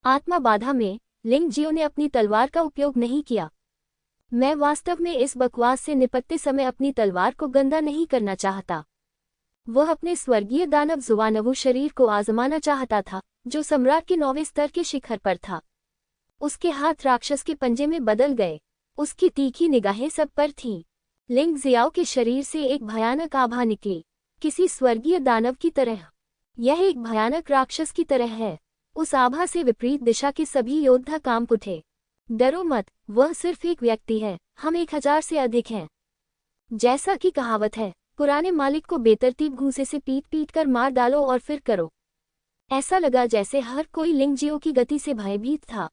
S1: आत्मा बाधा में लिंग जियो ने अपनी तलवार का उपयोग नहीं किया। मैं वास्तव में इस बकवास से निपटते समय अपनी तलवार को गंदा नहीं करना चाहता। वह अपने स्वर्गीय दानव जुवानवु शरीर को आजमाना चाहता था, जो सम्राट के 9वें स्तर के शिखर पर था। उसके हाथ राक्षस के पंजे में बदल गए। उसकी तीखी निगाहें सब पर थीं। लिंग जियाओ के शरीर से एक भयानक आभा निकली, किसी स्वर्गीय दानव की तरह। यह एक भयानक राक्षस की तरह है। उस आभा से विपरीत दिशा के सभी योद्धा कांप उठे। डरो मत, वह सिर्फ एक व्यक्ति है, हम 1000 से अधिक हैं। जैसा कि कहावत है, पुराने मालिक को बेतरतीब घूंसे से पीट पीट कर मार डालो और फिर करो। ऐसा लगा जैसे हर कोई लिंग जियो की गति से भयभीत था।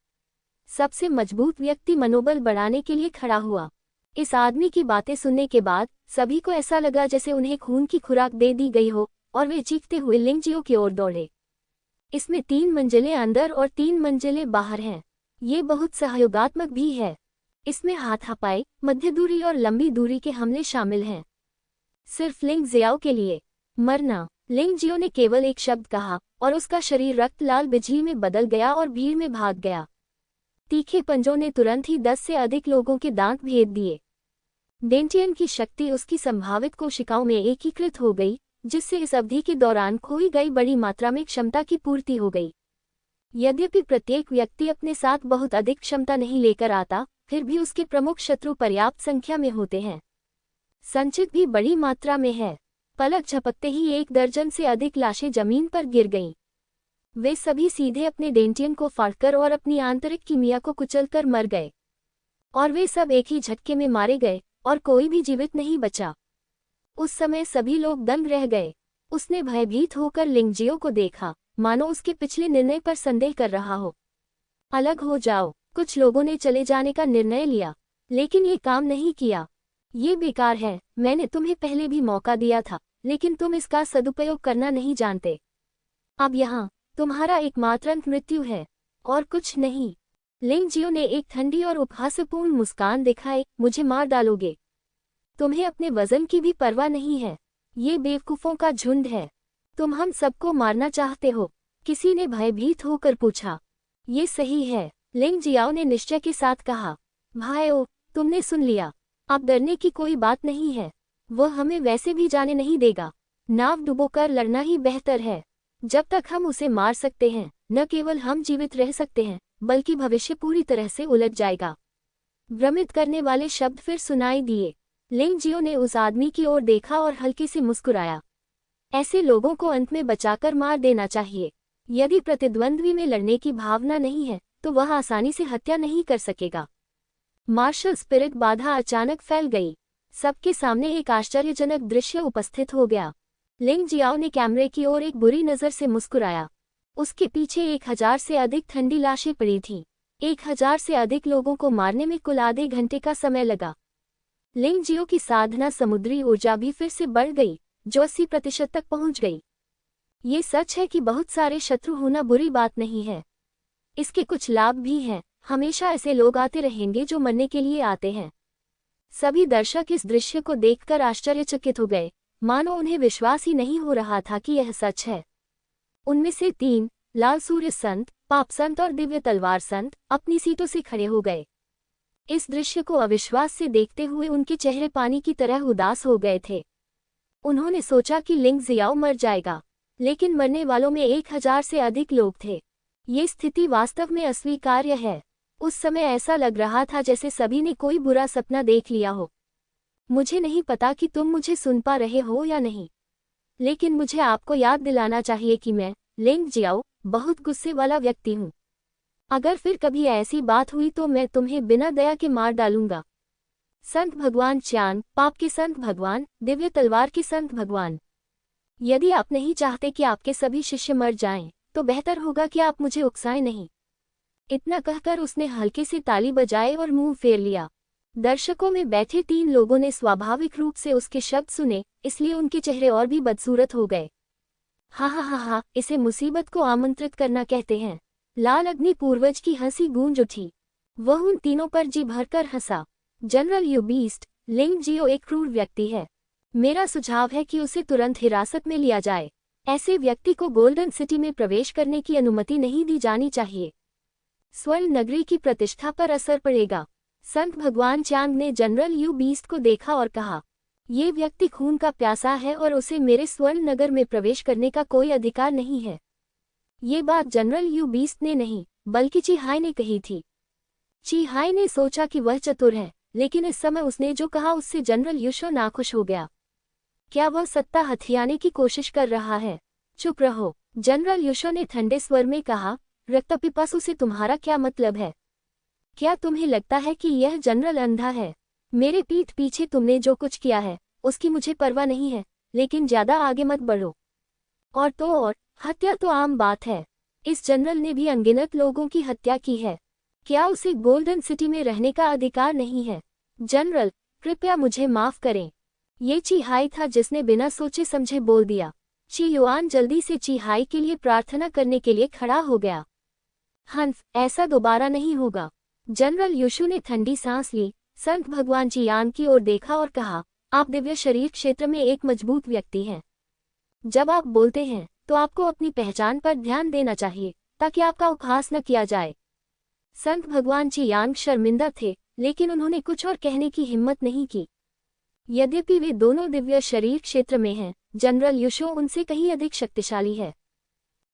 S1: सबसे मजबूत व्यक्ति मनोबल बढ़ाने के लिए खड़ा हुआ। इस आदमी की बातें सुनने के बाद सभी को ऐसा लगा जैसे उन्हें खून की खुराक दे दी गई हो और वे चीखते हुए लिंगजियो की ओर दौड़े। इसमें 3 मंजिलें अंदर और 3 मंजिलें बाहर हैं। ये बहुत सहयोगात्मक भी है। इसमें हाथापाई, मध्य दूरी और लंबी दूरी के हमले शामिल हैं। सिर्फ लिंगजियाओ के लिए मरना। लिंगजियो ने केवल एक शब्द कहा और उसका शरीर रक्त लाल बिजली में बदल गया और भीड़ में भाग गया। तीखे पंजों ने तुरंत ही 10 से अधिक लोगों के दांत भेद दिए। डेंटियन की शक्ति उसकी संभावित कोशिकाओं में एकीकृत हो गई, जिससे इस अवधि के दौरान खोई गई बड़ी मात्रा में क्षमता की पूर्ति हो गई। यद्यपि प्रत्येक व्यक्ति अपने साथ बहुत अधिक क्षमता नहीं लेकर आता, फिर भी उसके प्रमुख शत्रु पर्याप्त संख्या में होते हैं। संचित भी बड़ी मात्रा में है। पलक झपकते ही 1 दर्जन से अधिक लाशें जमीन पर गिर गईं। वे सभी सीधे अपने डेंटियन को फाड़कर और अपनी आंतरिक कीमिया को कुचलकर मर गए। और वे सब एक ही झटके में मारे गए और कोई भी जीवित नहीं बचा। उस समय सभी लोग दंग रह गए। उसने भयभीत होकर लिंगजियो को देखा, मानो उसके पिछले निर्णय पर संदेह कर रहा हो। अलग हो जाओ। कुछ लोगों ने चले जाने का निर्णय लिया, लेकिन ये काम नहीं किया। ये बेकार है। मैंने तुम्हें पहले भी मौका दिया था, लेकिन तुम इसका सदुपयोग करना नहीं जानते। अब यहाँ तुम्हारा एकमात्र अंत मृत्यु है और कुछ नहीं। लिंगजियो ने एक ठंडी और उपहासपूर्ण मुस्कान दिखाई। मुझे मार डालोगे? तुम्हें अपने वजन की भी परवाह नहीं है। ये बेवकूफों का झुंड है। तुम हम सबको मारना चाहते हो? किसी ने भयभीत होकर पूछा। ये सही है, लिंगजियाओ ने निश्चय के साथ कहा। भाइयों, तुमने सुन लिया। अब डरने की कोई बात नहीं है। वह हमें वैसे भी जाने नहीं देगा। नाव डुबोकर लड़ना ही बेहतर है। जब तक हम उसे मार सकते हैं, न केवल हम जीवित रह सकते हैं, बल्कि भविष्य पूरी तरह से उलट जाएगा। भ्रमित करने वाले शब्द फिर सुनाई दिए। लिंगजियो ने उस आदमी की ओर देखा और हल्के से मुस्कुराया। ऐसे लोगों को अंत में बचाकर मार देना चाहिए। यदि प्रतिद्वंद्वी में लड़ने की भावना नहीं है, तो वह आसानी से हत्या नहीं कर सकेगा। मार्शल स्पिरिट बाधा अचानक फैल गई। सबके सामने एक आश्चर्यजनक दृश्य उपस्थित हो गया। लिंगजियाओ ने कैमरे की ओर एक बुरी नज़र से मुस्कुराया। उसके पीछे 1000 से अधिक ठंडी लाशें पड़ी थीं। 1000 से अधिक लोगों को मारने में कुल आधे घंटे का समय लगा। लिंगजियो की साधना समुद्री ऊर्जा भी फिर से बढ़ गई, जो 80% तक पहुंच गई। ये सच है कि बहुत सारे शत्रु होना बुरी बात नहीं है। इसके कुछ लाभ भी हैं। हमेशा ऐसे लोग आते रहेंगे जो मरने के लिए आते हैं। सभी दर्शक इस दृश्य को देखकर आश्चर्यचकित हो गए, मानो उन्हें विश्वास ही नहीं हो रहा था कि यह सच है। उनमें से 3, लाल सूर्य संत, पाप संत और दिव्य तलवार संत, अपनी सीटों से खड़े हो गए। इस दृश्य को अविश्वास से देखते हुए उनके चेहरे पानी की तरह उदास हो गए थे। उन्होंने सोचा कि लिंगजियाओ मर जाएगा, लेकिन मरने वालों में 1000 से अधिक लोग थे। ये स्थिति वास्तव में अस्वीकार्य है। उस समय ऐसा लग रहा था जैसे सभी ने कोई बुरा सपना देख लिया हो। मुझे नहीं पता कि तुम मुझे सुन पा रहे हो या नहीं, लेकिन मुझे आपको याद दिलाना चाहिए कि मैं, लिंगजियाओ, बहुत गुस्से वाला व्यक्ति हूँ। अगर फिर कभी ऐसी बात हुई तो मैं तुम्हें बिना दया के मार डालूंगा। संत भगवान च्यान, पाप के संत भगवान, दिव्य तलवार के संत भगवान, यदि आप नहीं चाहते कि आपके सभी शिष्य मर जाएं, तो बेहतर होगा कि आप मुझे उकसाएं नहीं। इतना कहकर उसने हल्के से ताली बजाए और मुंह फेर लिया। दर्शकों में बैठे 3 लोगों ने स्वाभाविक रूप से उसके शब्द सुने, इसलिए उनके चेहरे और भी बदसूरत हो गए। हा हा हा हा, इसे मुसीबत को आमंत्रित करना कहते हैं। लाल अग्नि पूर्वज की हंसी गूंज उठी। वह उन तीनों पर जी भरकर हंसा। जनरल यू बीस्ट, लिंगजियो एक क्रूर व्यक्ति है। मेरा सुझाव है कि उसे तुरंत हिरासत में लिया जाए। ऐसे व्यक्ति को गोल्डन सिटी में प्रवेश करने की अनुमति नहीं दी जानी चाहिए। स्वर्ण नगरी की प्रतिष्ठा पर असर पड़ेगा। संत भगवान च्यान ने जनरल यू बीस्ट को देखा और कहा, ये व्यक्ति खून का प्यासा है और उसे मेरे स्वर्ण नगर में प्रवेश करने का कोई अधिकार नहीं है। ये बात जनरल यू बीस्ट ने नहीं, बल्कि ची हाई ने कही थी। ची हाई ने सोचा कि वह चतुर है, लेकिन इस समय उसने जो कहा उससे जनरल यूशो नाखुश हो गया। क्या वह सत्ता हथियाने की कोशिश कर रहा है? चुप रहो, जनरल यूशो ने ठंडे स्वर में कहा। रक्तपिपासु से तुम्हारा क्या मतलब है? क्या तुम्हें लगता है कि यह जनरल अंधा है? मेरे पीठ पीछे तुमने जो कुछ किया है, उसकी मुझे परवाह नहीं है, लेकिन ज्यादा आगे मत बढ़ो। और तो और, हत्या तो आम बात है। इस जनरल ने भी अनगिनत लोगों की हत्या की है। क्या उसे गोल्डन सिटी में रहने का अधिकार नहीं है? जनरल, कृपया मुझे माफ करें। ये चीहाई था जिसने बिना सोचे समझे बोल दिया। ची युआन जल्दी से चीहाई के लिए प्रार्थना करने के लिए खड़ा हो गया। हंस, ऐसा दोबारा नहीं होगा। जनरल युशु ने ठंडी सांस ली, संत भगवान चियान की ओर देखा और कहा, आप दिव्य शरीर क्षेत्र में एक मजबूत व्यक्ति हैं। जब आप बोलते हैं तो आपको अपनी पहचान पर ध्यान देना चाहिए ताकि आपका उपहास न किया जाए। संत भगवान चियांग शर्मिंदा थे, लेकिन उन्होंने कुछ और कहने की हिम्मत नहीं की। यद्यपि वे दोनों दिव्य शरीर क्षेत्र में हैं, जनरल युशो उनसे कहीं अधिक शक्तिशाली है।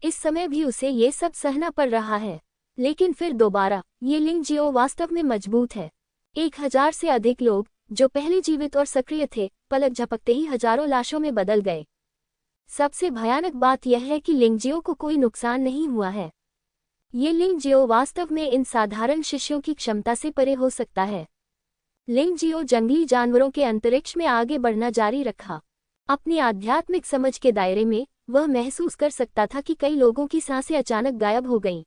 S1: इस समय भी उसे ये सब सहना पड़ रहा है। लेकिन फिर दोबारा, ये लिंग जियो वास्तव में मजबूत है। 1000 से अधिक लोग, जो पहले जीवित और सक्रिय थे, पलक झपकते ही हजारों लाशों में बदल गए। सबसे भयानक बात यह है कि लिंगजियो को कोई नुकसान नहीं हुआ है। ये लिंगजियो वास्तव में इन साधारण शिष्यों की क्षमता से परे हो सकता है। लिंगजियो जंगली जानवरों के अंतरिक्ष में आगे बढ़ना जारी रखा। अपनी आध्यात्मिक समझ के दायरे में वह महसूस कर सकता था कि कई लोगों की सांसें अचानक गायब हो गईं।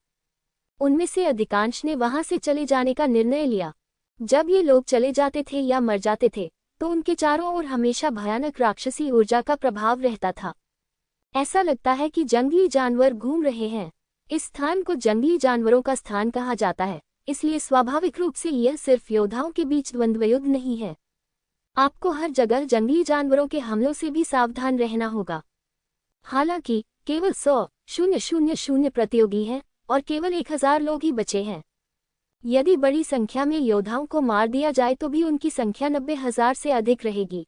S1: उनमें से अधिकांश ने वहां से चले जाने का निर्णय लिया। जब ये लोग चले जाते थे या मर जाते थे, तो उनके चारों ओर हमेशा भयानक राक्षसी ऊर्जा का प्रभाव रहता था। ऐसा लगता है कि जंगली जानवर घूम रहे हैं। इस स्थान को जंगली जानवरों का स्थान कहा जाता है, इसलिए स्वाभाविक रूप से यह सिर्फ योद्धाओं के बीच द्वंद्वयुद्ध नहीं है। आपको हर जगह जंगली जानवरों के हमलों से भी सावधान रहना होगा। हालांकि केवल 100,000 प्रतियोगी हैं और केवल 1000 लोग ही बचे हैं। यदि बड़ी संख्या में योद्धाओं को मार दिया जाए तो भी उनकी संख्या 90,000 से अधिक रहेगी।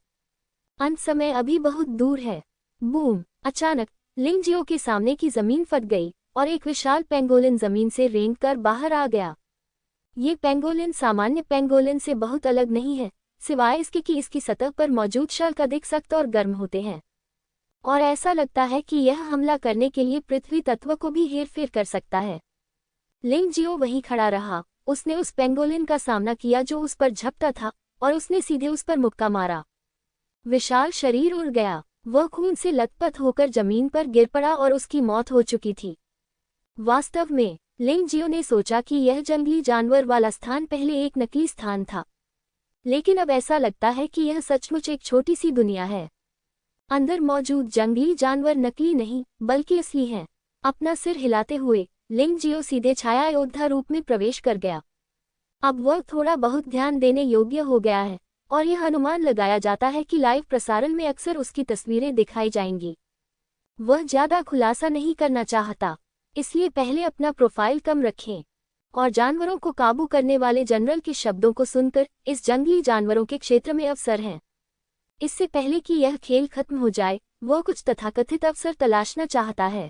S1: अंत समय अभी बहुत दूर है। बूम! अचानक लिंगजियो के सामने की जमीन फट गई और एक विशाल पेंगोलिन जमीन से रेंगकर बाहर आ गया। ये पेंगोलिन सामान्य पेंगोलिन से बहुत अलग नहीं है, सिवाय इसके कि इसकी सतह पर मौजूद शल्क अधिक सख्त और गर्म होते हैं, और ऐसा लगता है कि यह हमला करने के लिए पृथ्वी तत्व को भी हेरफेर कर सकता है। लिंगजियो वहीं खड़ा रहा। उसने उस पेंगोलिन का सामना किया जो उस पर झपटा था, और उसने सीधे उस पर मुक्का मारा। विशाल शरीर उड़ गया। वह खून से लथपथ होकर जमीन पर गिर पड़ा और उसकी मौत हो चुकी थी। वास्तव में लिंगजियो ने सोचा कि यह जंगली जानवर वाला स्थान पहले एक नकली स्थान था, लेकिन अब ऐसा लगता है कि यह सचमुच एक छोटी सी दुनिया है। अंदर मौजूद जंगली जानवर नकली नहीं बल्कि असली हैं। अपना सिर हिलाते हुए लिंगजियो सीधे छाया योद्धा रूप में प्रवेश कर गया। अब वह थोड़ा बहुत ध्यान देने योग्य हो गया है, और यह अनुमान लगाया जाता है कि लाइव प्रसारण में अक्सर उसकी तस्वीरें दिखाई जाएंगी। वह ज्यादा खुलासा नहीं करना चाहता, इसलिए पहले अपना प्रोफाइल कम रखें। और जानवरों को काबू करने वाले जनरल के शब्दों को सुनकर इस जंगली जानवरों के क्षेत्र में अवसर हैं। इससे पहले कि यह खेल खत्म हो जाए, वह कुछ तथाकथित अवसर तलाशना चाहता है।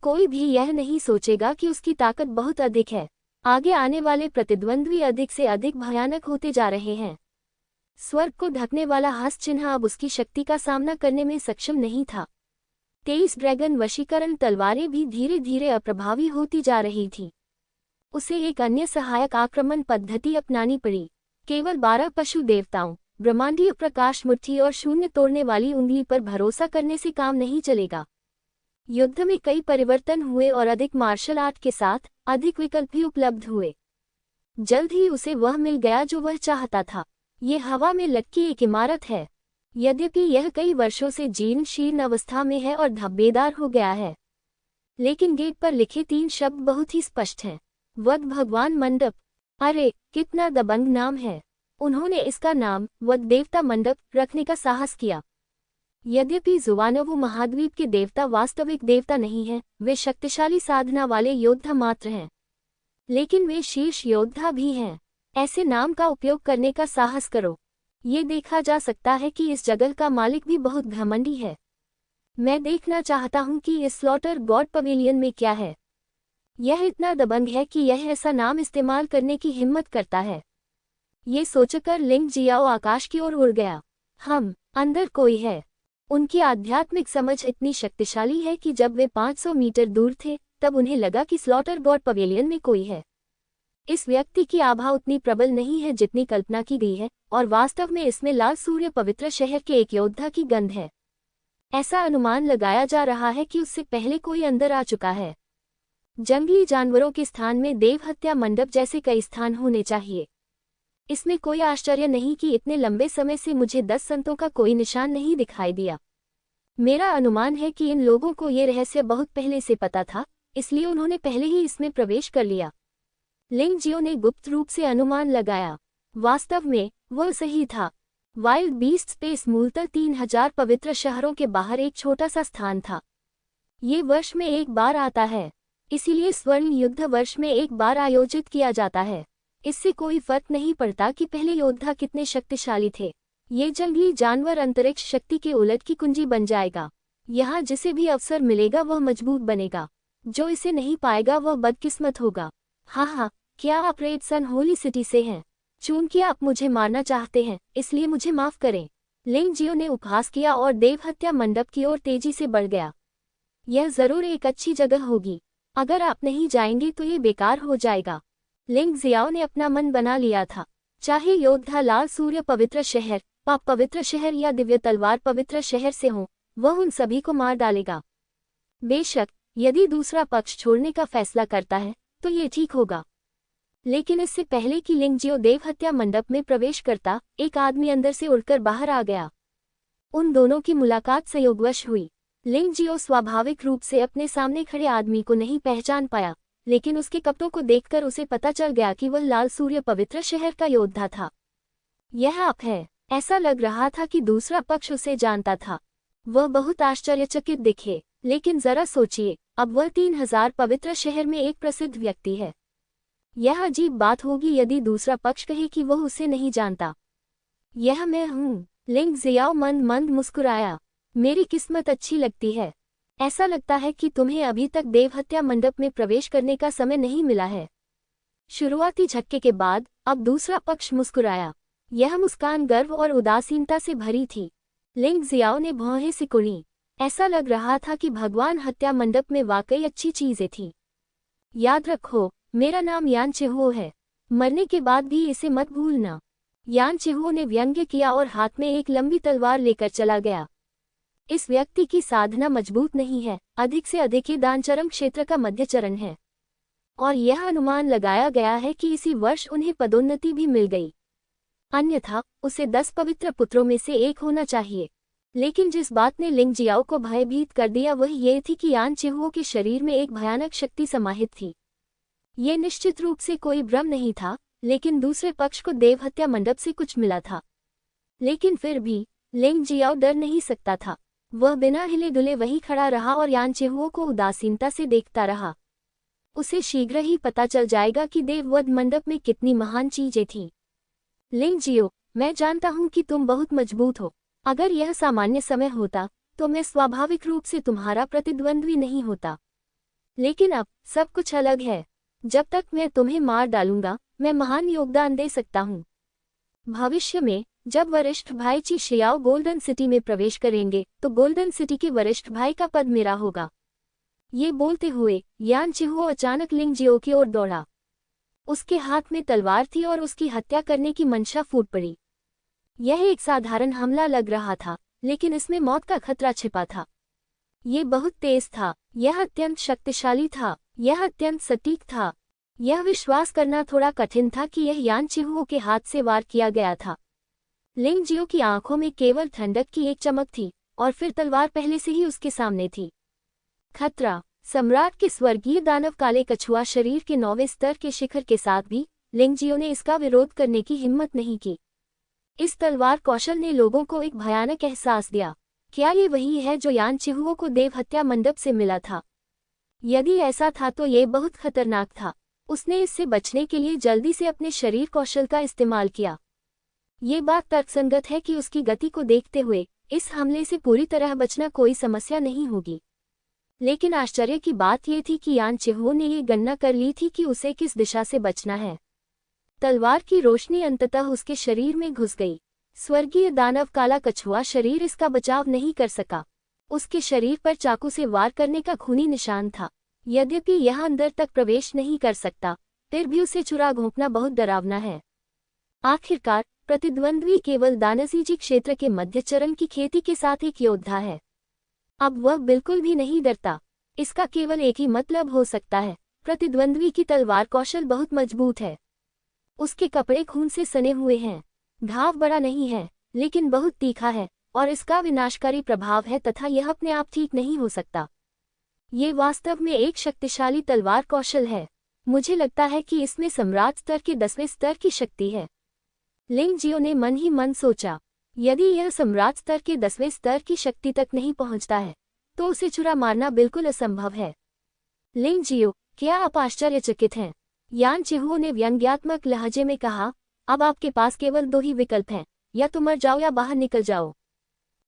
S1: कोई भी यह नहीं सोचेगा कि उसकी ताकत बहुत अधिक है। आगे आने वाले प्रतिद्वंद्वी अधिक से अधिक भयानक होते जा रहे हैं। स्वर्ग को ढकने वाला हस्त चिन्ह अब उसकी शक्ति का सामना करने में सक्षम नहीं था। 23 ड्रैगन वशीकरण तलवारें भी धीरे धीरे अप्रभावी होती जा रही थी। उसे एक अन्य सहायक आक्रमण पद्धति अपनानी पड़ी। केवल 12 पशु देवताओं, ब्रह्मांडीय प्रकाश मुट्ठी और शून्य तोड़ने वाली उंगली पर भरोसा करने से काम नहीं चलेगा। युद्ध में कई परिवर्तन हुए और अधिक मार्शल आर्ट के साथ अधिक विकल्प भी उपलब्ध हुए। जल्द ही उसे वह मिल गया जो वह चाहता था। ये हवा में लटकी एक इमारत है। यद्यपि यह कई वर्षों से जीर्ण शीर्ण अवस्था में है और धब्बेदार हो गया है, लेकिन गेट पर लिखे 3 शब्द बहुत ही स्पष्ट हैं। वद भगवान मंडप। अरे कितना दबंग नाम है। उन्होंने इसका नाम वद देवता मंडप रखने का साहस किया। यद्यपि जुवानोवु महाद्वीप के देवता वास्तविक देवता नहीं हैं, वे शक्तिशाली साधना वाले योद्धा मात्र हैं, लेकिन वे शीर्ष योद्धा भी हैं। ऐसे नाम का उपयोग करने का साहस करो। ये देखा जा सकता है कि इस जगह का मालिक भी बहुत घमंडी है। मैं देखना चाहता हूँ कि इस स्लॉटर गॉड पवेलियन में क्या है। यह इतना दबंग है कि यह ऐसा नाम इस्तेमाल करने की हिम्मत करता है। ये सोचकर लिंग जियाओ आकाश की ओर उड़ गया। अंदर कोई है। उनकी आध्यात्मिक समझ इतनी शक्तिशाली है कि जब वे 500 मीटर दूर थे तब उन्हें लगा कि स्लॉटर गॉड पवेलियन में कोई है। इस व्यक्ति की आभा उतनी प्रबल नहीं है जितनी कल्पना की गई है, और वास्तव में इसमें लाल सूर्य पवित्र शहर के एक योद्धा की गंध है। ऐसा अनुमान लगाया जा रहा है कि उससे पहले कोई अंदर आ चुका है। जंगली जानवरों के स्थान में देव हत्या मंडप जैसे कई स्थान होने चाहिए। इसमें कोई आश्चर्य नहीं कि इतने लंबे समय से मुझे 10 संतों का कोई निशान नहीं दिखाई दिया। मेरा अनुमान है कि इन लोगों को ये रहस्य बहुत पहले से पता था, इसलिए उन्होंने पहले ही इसमें प्रवेश कर लिया। लिंग जियो ने गुप्त रूप से अनुमान लगाया। वास्तव में वह सही था। वाइल्ड बीस्ट स्पेस मूलतः 3000 पवित्र शहरों के बाहर एक छोटा सा स्थान था। ये वर्ष में एक बार आता है, इसीलिए स्वर्ण युद्ध वर्ष में एक बार आयोजित किया जाता है। इससे कोई फर्क नहीं पड़ता कि पहले योद्धा कितने शक्तिशाली थे। ये जंगली जानवर अंतरिक्ष शक्ति के उलट की कुंजी बन जाएगा। यहाँ जिसे भी अवसर मिलेगा वह मजबूत बनेगा, जो इसे नहीं पाएगा वह बदकिस्मत होगा। हाँ, क्या आप रेड सन होली सिटी से हैं? चूंकि आप मुझे मारना चाहते हैं, इसलिए मुझे माफ करें। लिंग जियो ने उपहास किया और देवहत्या मंडप की ओर तेजी से बढ़ गया। यह जरूर एक अच्छी जगह होगी। अगर आप नहीं जाएंगे तो ये बेकार हो जाएगा। लिंग जियाओ ने अपना मन बना लिया था। चाहे योद्धा लाल सूर्य पवित्र शहर, पाप पवित्र शहर या दिव्य तलवार पवित्र शहर से हो, वह उन सभी को मार डालेगा। बेशक यदि दूसरा पक्ष छोड़ने का फैसला करता है तो ये ठीक होगा। लेकिन इससे पहले कि लिंग जियो देवहत्या मंडप में प्रवेश करता, एक आदमी अंदर से उड़कर बाहर आ गया। उन दोनों की मुलाकात संयोगवश हुई। लिंग जियो स्वाभाविक रूप से अपने सामने खड़े आदमी को नहीं पहचान पाया, लेकिन उसके कपड़ों को देखकर उसे पता चल गया कि वह लाल सूर्य पवित्र शहर का योद्धा था। यह आप है। ऐसा लग रहा था कि दूसरा पक्ष उसे जानता था। वह बहुत आश्चर्यचकित दिखे, लेकिन जरा सोचिए, अब वह 3000 पवित्र शहर में एक प्रसिद्ध व्यक्ति है। यह अजीब बात होगी यदि दूसरा पक्ष कहे कि वह उसे नहीं जानता। यह मैं हूँ। लिंग जियाओ मंद मंद मुस्कुराया। मेरी किस्मत अच्छी लगती है। ऐसा लगता है कि तुम्हें अभी तक देवहत्या मंडप में प्रवेश करने का समय नहीं मिला है। शुरुआती झटके के बाद अब दूसरा पक्ष मुस्कुराया। यह मुस्कान गर्व और उदासीनता से भरी थी। लिंग जियाओ ने भौहें सिकुड़ी। ऐसा लग रहा था कि भगवान हत्या मंडप में वाकई अच्छी चीजें थीं। याद रखो, मेरा नाम यान चिहो है। मरने के बाद भी इसे मत भूलना। यान चिहो ने व्यंग्य किया और हाथ में एक लंबी तलवार लेकर चला गया। इस व्यक्ति की साधना मजबूत नहीं है, अधिक से अधिक ये दान चरम क्षेत्र का मध्य चरण है। और यह अनुमान लगाया गया है कि इसी वर्ष उन्हें पदोन्नति भी मिल गई। अन्यथा उसे 10 पवित्र पुत्रों में से एक होना चाहिए। लेकिन जिस बात ने लिंग जियाओ को भयभीत कर दिया वह ये थी कि यान चिहो के शरीर में एक भयानक शक्ति समाहित थी। ये निश्चित रूप से कोई भ्रम नहीं था, लेकिन दूसरे पक्ष को देवहत्या मंडप से कुछ मिला था। लेकिन फिर भी लिंग जियाओ डर नहीं सकता था। वह बिना हिले डुले वहीं खड़ा रहा और यान चिहो को उदासीनता से देखता रहा। उसे शीघ्र ही पता चल जाएगा कि देववध मंडप में कितनी महान चीजें थीं। लिंग जियो, मैं जानता हूं कि तुम बहुत मजबूत हो। अगर यह सामान्य समय होता तो मैं स्वाभाविक रूप से तुम्हारा प्रतिद्वंद्वी नहीं होता। लेकिन अब सब कुछ अलग है। जब तक मैं तुम्हें मार डालूंगा, मैं महान योगदान दे सकता हूँ। भविष्य में जब वरिष्ठ भाई ची शियाओ गोल्डन सिटी में प्रवेश करेंगे तो गोल्डन सिटी के वरिष्ठ भाई का पद मेरा होगा। ये बोलते हुए यान चिहो अचानक लिंग जियो की ओर दौड़ा। उसके हाथ में तलवार थी और उसकी हत्या करने की मंशा फूट पड़ी। यह एक साधारण हमला लग रहा था, लेकिन इसमें मौत का खतरा छिपा था। ये बहुत तेज था, यह अत्यंत शक्तिशाली था, यह अत्यंत सटीक था। यह विश्वास करना थोड़ा कठिन था कि यह यान चिहो के हाथ से वार किया गया था। लिंग जियो की आंखों में केवल ठंडक की एक चमक थी और फिर तलवार पहले से ही उसके सामने थी। खतरा। सम्राट के स्वर्गीय दानव काले कछुआ शरीर के 9वें स्तर के शिखर के साथ भी लिंग जियो ने इसका विरोध करने की हिम्मत नहीं की। इस तलवार कौशल ने लोगों को एक भयानक एहसास दिया। क्या ये वही है जो यान चिहो को देवहत्या मंडप से मिला था? यदि ऐसा था तो ये बहुत खतरनाक था। उसने इससे बचने के लिए जल्दी से अपने शरीर कौशल का इस्तेमाल किया। ये बात तर्कसंगत है कि उसकी गति को देखते हुए इस हमले से पूरी तरह बचना कोई समस्या नहीं होगी। लेकिन आश्चर्य की बात यह थी कि यान चिहो ने ये गणना कर ली थी कि उसे किस दिशा से बचना है। तलवार की रोशनी अंततः उसके शरीर में घुस गई। स्वर्गीय दानव काला कछुआ शरीर इसका बचाव नहीं कर सका। उसके शरीर पर चाकू से वार करने का खूनी निशान था। यद्यपि यह अंदर तक प्रवेश नहीं कर सकता, फिर भी उसे चुरा घोंपना बहुत डरावना है। आखिरकार प्रतिद्वंद्वी केवल दानसीजी क्षेत्र के मध्य चरण की खेती के साथ एक योद्धा है। अब वह बिल्कुल भी नहीं डरता। इसका केवल एक ही मतलब हो सकता है, प्रतिद्वंद्वी की तलवार कौशल बहुत मजबूत है। उसके कपड़े खून से सने हुए हैं। घाव बड़ा नहीं है, लेकिन बहुत तीखा है और इसका विनाशकारी प्रभाव है तथा यह अपने आप ठीक नहीं हो सकता। ये वास्तव में एक शक्तिशाली तलवार कौशल है। मुझे लगता है कि इसमें सम्राट स्तर के 10वें स्तर की शक्ति है। लिंग जियो ने मन ही मन सोचा, यदि यह सम्राट स्तर के 10वें स्तर की शक्ति तक नहीं पहुंचता है तो उसे छुरा मारना बिल्कुल असंभव है। लिंग जियो, क्या आप आश्चर्यचकित हैं? यान चिहुओ ने व्यंग्यात्मक लहजे में कहा, अब आपके पास केवल 2 ही विकल्प हैं, या तो मर जाओ या बाहर निकल जाओ।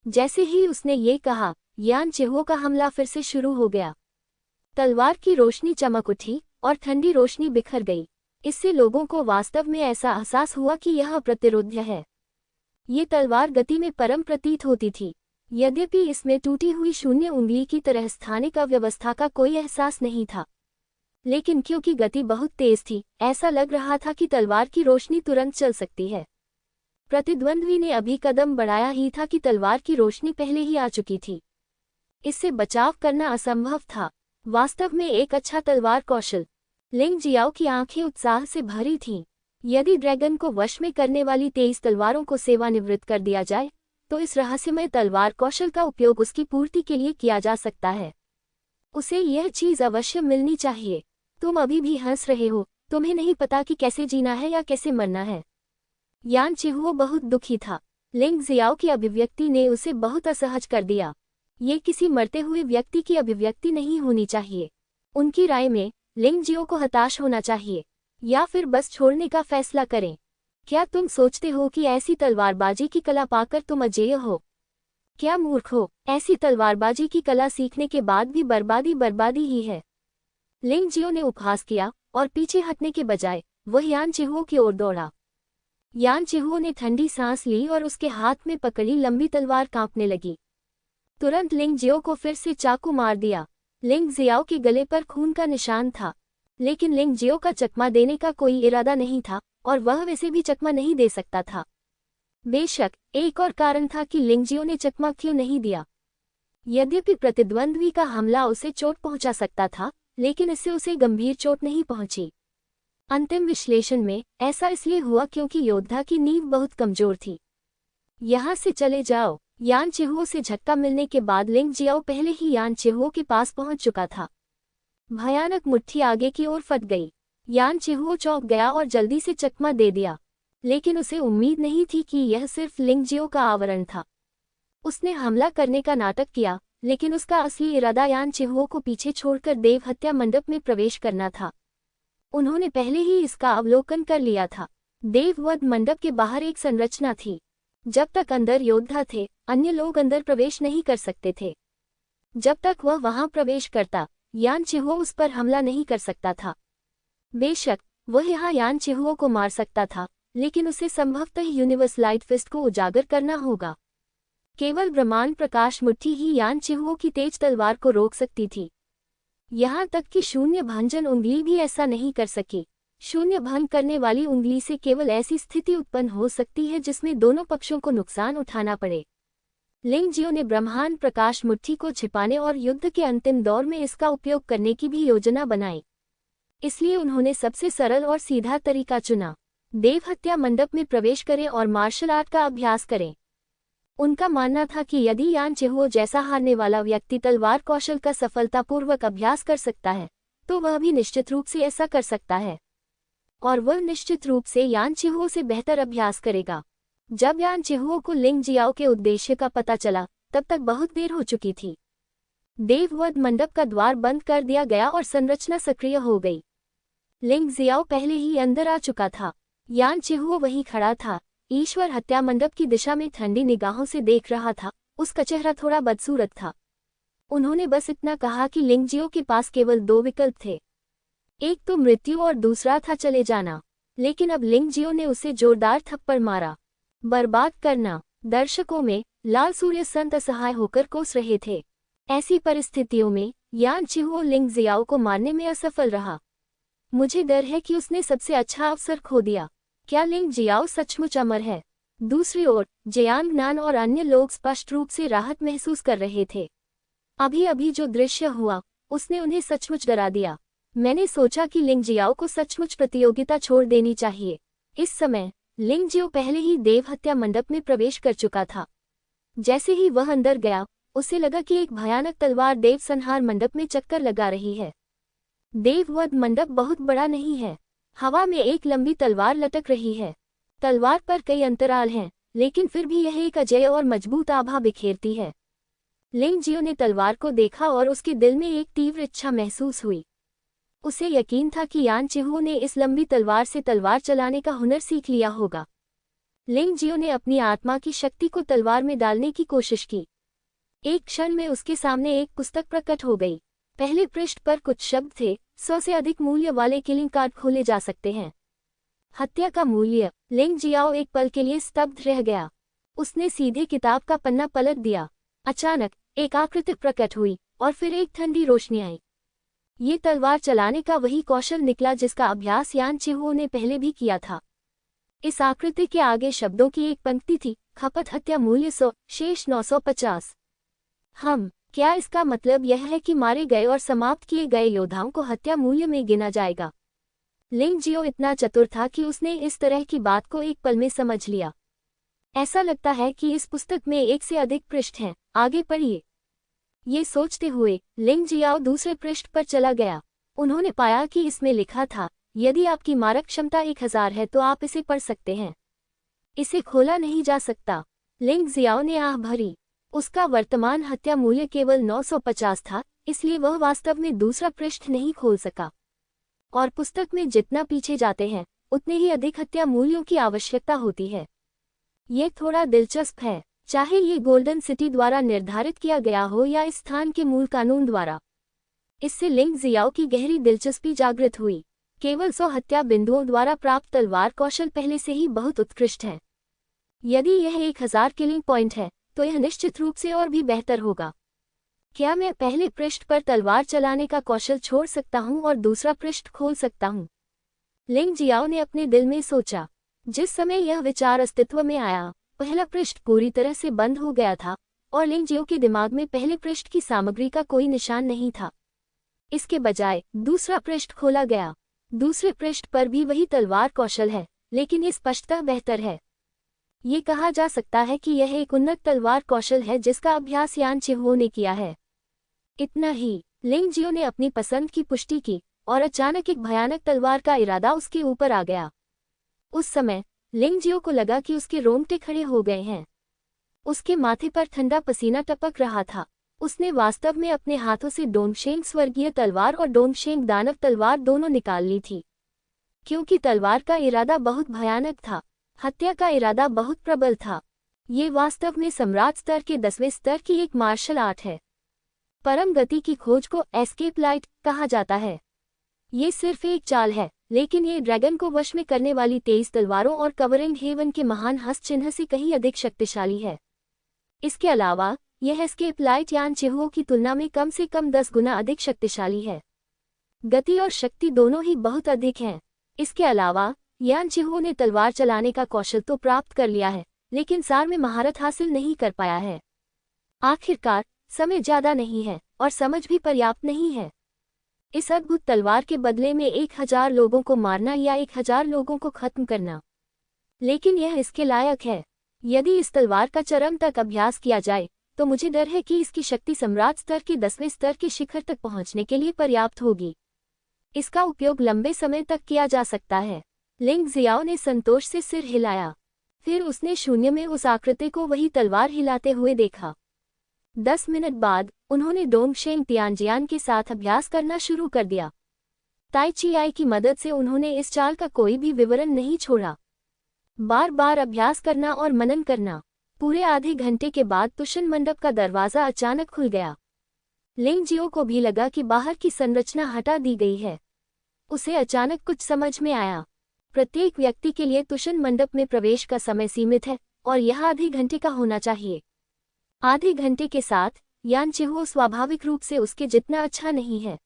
S1: जैसे ही उसने ये कहा, यान चिहुओ का हमला फिर से शुरू हो गया। तलवार की रोशनी चमक उठी और ठंडी रोशनी बिखर गई। इससे लोगों को वास्तव में ऐसा एहसास हुआ कि यह अप्रतिरोध्य है। ये तलवार गति में परम प्रतीत होती थी, यद्यपि इसमें टूटी हुई शून्य उंगली की तरह स्थानिक अव्यवस्था का कोई एहसास नहीं था। लेकिन क्योंकि गति बहुत तेज थी, ऐसा लग रहा था कि तलवार की रोशनी तुरंत चल सकती है। प्रतिद्वंद्वी ने अभी कदम बढ़ाया ही था कि तलवार की रोशनी पहले ही आ चुकी थी। इससे बचाव करना असंभव था। वास्तव में एक अच्छा तलवार कौशल। लिंग जियाओ की आंखें उत्साह से भरी थीं। यदि ड्रैगन को वश में करने वाली 23 तलवारों को सेवानिवृत्त कर दिया जाए तो इस रहस्यमय तलवार कौशल का उपयोग उसकी पूर्ति के लिए किया जा सकता है। उसे यह चीज अवश्य मिलनी चाहिए। तुम अभी भी हंस रहे हो, तुम्हें नहीं पता कि कैसे जीना है या कैसे मरना है। यान चिहुओ बहुत दुखी था। लिंग जियाओ की अभिव्यक्ति ने उसे बहुत असहज कर दिया। ये किसी मरते हुए व्यक्ति की अभिव्यक्ति नहीं होनी चाहिए। उनकी राय में लिंग जियो को हताश होना चाहिए या फिर बस छोड़ने का फैसला करें। क्या तुम सोचते हो कि ऐसी तलवारबाजी की कला पाकर तुम अजेय हो? क्या मूर्ख हो, ऐसी तलवारबाजी की कला सीखने के बाद भी बर्बादी ही है। लिंग जियो ने उपहास किया और पीछे हटने के बजाय वह यान चिहुओ की ओर दौड़ा। यान चिहुओ ने ठंडी सांस ली और उसके हाथ में पकड़ी लंबी तलवार कांपने लगी। तुरंत लिंग जियो को फिर से चाकू मार दिया। लिंग जियाओ के गले पर खून का निशान था, लेकिन लिंग जियो का चकमा देने का कोई इरादा नहीं था और वह वैसे भी चकमा नहीं दे सकता था। बेशक एक और कारण था कि लिंग जियो ने चकमा क्यों नहीं दिया। यद्यपि प्रतिद्वंद्वी का हमला उसे चोट पहुंचा सकता था, लेकिन इससे उसे गंभीर चोट नहीं पहुंची। अंतिम विश्लेषण में ऐसा इसलिए हुआ क्योंकि योद्धा की नींव बहुत कमजोर थी। यहाँ से चले जाओ। यान चिहुओ से झटका मिलने के बाद लिंग जियाओ पहले ही यान चिहुओ के पास पहुंच चुका था। भयानक मुट्ठी आगे की ओर फट गई। यान चिहुओ चौंक गया और जल्दी से चकमा दे दिया, लेकिन उसे उम्मीद नहीं थी कि यह सिर्फ लिंग जियो का आवरण था। उसने हमला करने का नाटक किया, लेकिन उसका असली इरादा यान चिहुओ को पीछे छोड़कर देव हत्या मंडप में प्रवेश करना था। उन्होंने पहले ही इसका अवलोकन कर लिया था। देववध मंडप के बाहर एक संरचना थी। जब तक अंदर योद्धा थे, अन्य लोग अंदर प्रवेश नहीं कर सकते थे। जब तक वह वहां प्रवेश करता, यान चिहुओ उस पर हमला नहीं कर सकता था। बेशक वह यहाँ यान चिहुओ को मार सकता था, लेकिन उसे संभवतः यूनिवर्स लाइट फिस्ट को उजागर करना होगा। केवल ब्रह्मांड प्रकाश मुट्ठी ही यान चिहुओ की तेज तलवार को रोक सकती थी। यहाँ तक कि शून्य भंजन उंगली भी ऐसा नहीं कर सकी। शून्य भंग करने वाली उंगली से केवल ऐसी स्थिति उत्पन्न हो सकती है जिसमें दोनों पक्षों को नुकसान उठाना पड़े। लिंग जियो ने ब्रह्मांड प्रकाश मुट्ठी को छिपाने और युद्ध के अंतिम दौर में इसका उपयोग करने की भी योजना बनाई। इसलिए उन्होंने सबसे सरल और सीधा तरीका चुना। देव हत्या मंडप में प्रवेश करें और मार्शल आर्ट का अभ्यास करें। उनका मानना था कि यदि यान चिहुओ जैसा हारने वाला व्यक्ति तलवार कौशल का सफलतापूर्वक अभ्यास कर सकता है, तो वह भी निश्चित रूप से ऐसा कर सकता है, और वह निश्चित रूप से यान चिहुओ से बेहतर अभ्यास करेगा। जब यान चिहुओ को लिंग जियाओ के उद्देश्य का पता चला, तब तक बहुत देर हो चुकी थी। देववध मंडप का द्वार बंद कर दिया गया और संरचना सक्रिय हो गई। लिंग जियाओ पहले ही अंदर आ चुका था। यान चिहुओ वहीं खड़ा था, ईश्वर हत्या मंडप की दिशा में ठंडी निगाहों से देख रहा था। उसका चेहरा थोड़ा बदसूरत था। उन्होंने बस इतना कहा कि लिंग जियो के पास केवल 2 विकल्प थे, एक तो मृत्यु और दूसरा था चले जाना। लेकिन अब लिंग जियो ने उसे जोरदार थप्पड़ मारा। बर्बाद करना। दर्शकों में लाल सूर्य संत असहाय होकर कोस रहे थे। ऐसी परिस्थितियों में यान चिहुओ लिंग जियाओ को मारने में असफल रहा। मुझे डर है कि उसने सबसे अच्छा अवसर खो दिया। क्या लिंग जियाओ सचमुच अमर है? दूसरी ओर जयांग नान और अन्य लोग स्पष्ट रूप से राहत महसूस कर रहे थे। अभी अभी जो दृश्य हुआ, उसने उन्हें सचमुच डरा दिया। मैंने सोचा कि लिंग जियाओ को सचमुच प्रतियोगिता छोड़ देनी चाहिए। इस समय लिंग जियो पहले ही देव हत्या मंडप में प्रवेश कर चुका था। जैसे ही वह अंदर गया, उसे लगा कि एक भयानक तलवार देव संहार मंडप में चक्कर लगा रही है। देववध मंडप बहुत बड़ा नहीं है। हवा में एक लंबी तलवार लटक रही है। तलवार पर कई अंतराल हैं, लेकिन फिर भी यह एक अजेय और मजबूत आभा बिखेरती है। लिंग जियो ने तलवार को देखा और उसके दिल में एक तीव्र इच्छा महसूस हुई। उसे यकीन था कि यान चिहू ने इस लंबी तलवार से तलवार चलाने का हुनर सीख लिया होगा। लिंग जियो ने अपनी आत्मा की शक्ति को तलवार में डालने की कोशिश की। एक क्षण में उसके सामने एक पुस्तक प्रकट हो गई। पहले पृष्ठ पर कुछ शब्द थे, 100 से अधिक मूल्य वाले किलिंग कार्ड खोले जा सकते हैं। हत्या का मूल्य। लिंग जियाओ एक पल के लिए स्तब्ध रह गया। उसने सीधे किताब का पन्ना पलट दिया। अचानक एक आकृति प्रकट हुई और फिर एक ठंडी रोशनी आई। ये तलवार चलाने का वही कौशल निकला जिसका अभ्यास यान चिहू ने पहले भी किया था। इस आकृति के आगे शब्दों की एक पंक्ति थी, खपत हत्या मूल्य 100, शेष 950। क्या इसका मतलब यह है कि मारे गए और समाप्त किए गए योद्धाओं को हत्या मूल्य में गिना जाएगा? लिंग जियो इतना चतुर था कि उसने इस तरह की बात को एक पल में समझ लिया। ऐसा लगता है कि इस पुस्तक में एक से अधिक पृष्ठ हैं, आगे पढ़िए। ये सोचते हुए लिंग जियाओ दूसरे पृष्ठ पर चला गया। उन्होंने पाया कि इसमें लिखा था, यदि आपकी मारक क्षमता 1000 है तो आप इसे पढ़ सकते हैं। इसे खोला नहीं जा सकता। लिंग जियाओ ने आह भरी। उसका वर्तमान हत्या मूल्य केवल 950 था, इसलिए वह वास्तव में दूसरा पृष्ठ नहीं खोल सका। और पुस्तक में जितना पीछे जाते हैं, उतने ही अधिक हत्या मूल्यों की आवश्यकता होती है। ये थोड़ा दिलचस्प है, चाहे ये गोल्डन सिटी द्वारा निर्धारित किया गया हो या इस स्थान के मूल कानून द्वारा। इससे लिंग जियाओ की गहरी दिलचस्पी जागृत हुई। केवल 100 हत्या बिंदुओं द्वारा प्राप्त तलवार कौशल पहले से ही बहुत उत्कृष्ट है। यदि यह 1000 किलिंग पॉइंट है, तो यह निश्चित रूप से और भी बेहतर होगा। क्या मैं पहले पृष्ठ पर तलवार चलाने का कौशल छोड़ सकता हूं और दूसरा पृष्ठ खोल सकता हूं? लिंग जियाओ ने अपने दिल में सोचा। जिस समय यह विचार अस्तित्व में आया, पहला पृष्ठ पूरी तरह से बंद हो गया था और लिंग जियो के दिमाग में पहले पृष्ठ की सामग्री का कोई निशान नहीं था। इसके बजाय दूसरा पृष्ठ खोला गया। दूसरे पृष्ठ पर भी वही तलवार कौशल है, लेकिन ये स्पष्टतः बेहतर है। ये कहा जा सकता है कि यह एक उन्नत तलवार कौशल है जिसका अभ्यास यान चिहू ने किया है। इतना ही, लिंग जियो ने अपनी पसंद की पुष्टि की और अचानक एक भयानक तलवार का इरादा उसके ऊपर आ गया। उस समय लिंग जियो को लगा कि उसके रोंगटे खड़े हो गए हैं। उसके माथे पर ठंडा पसीना टपक रहा था। उसने वास्तव में अपने हाथों से डोंगशेंग स्वर्गीय तलवार और डोंगशेंग दानव तलवार दोनों निकाल ली थी। क्योंकि तलवार का इरादा बहुत भयानक था, हत्या का इरादा बहुत प्रबल था। ये वास्तव में सम्राट स्तर के 10वें स्तर की एक मार्शल आर्ट है। परम गति की खोज को एस्केप लाइट कहा जाता है। ये सिर्फ एक चाल है, लेकिन ये ड्रैगन को वश में करने वाली 23 तलवारों और कवरिंग हेवन के महान हस्त चिन्ह से कहीं अधिक शक्तिशाली है। इसके अलावा यह एस्केप लाइट यान चिहुओं की तुलना में कम से कम 10 गुना अधिक शक्तिशाली है। गति और शक्ति दोनों ही बहुत अधिक हैं। इसके अलावा यान चिहू ने तलवार चलाने का कौशल तो प्राप्त कर लिया है, लेकिन सार में महारत हासिल नहीं कर पाया है। आखिरकार समय ज्यादा नहीं है और समझ भी पर्याप्त नहीं है। इस अद्भुत तलवार के बदले में 1000 लोगों को मारना या 1000 लोगों को खत्म करना, लेकिन यह इसके लायक है। यदि इस तलवार का चरम तक अभ्यास किया जाए, तो मुझे डर है कि इसकी शक्ति सम्राट स्तर के 10वें स्तर के शिखर तक पहुंचने के लिए पर्याप्त होगी। इसका उपयोग लंबे समय तक किया जा सकता है। लिंग जियाओ ने संतोष से सिर हिलाया। फिर उसने शून्य में उस आकृति को वही तलवार हिलाते हुए देखा। 10 मिनट बाद उन्होंने डोंगशेंग तियानजियान के साथ अभ्यास करना शुरू कर दिया। ताई ची आई की मदद से उन्होंने इस चाल का कोई भी विवरण नहीं छोड़ा। बार बार अभ्यास करना और मनन करना। पूरे आधे घंटे के बाद तुशन मंडप का दरवाजा अचानक खुल गया। लिंग जियो को भी लगा कि बाहर की संरचना हटा दी गई है। उसे अचानक कुछ समझ में आया। प्रत्येक व्यक्ति के लिए तुशन मंडप में प्रवेश का समय सीमित है और यह आधे घंटे का होना चाहिए। आधे घंटे के साथ यान चिहू स्वाभाविक रूप से उसके जितना अच्छा नहीं है।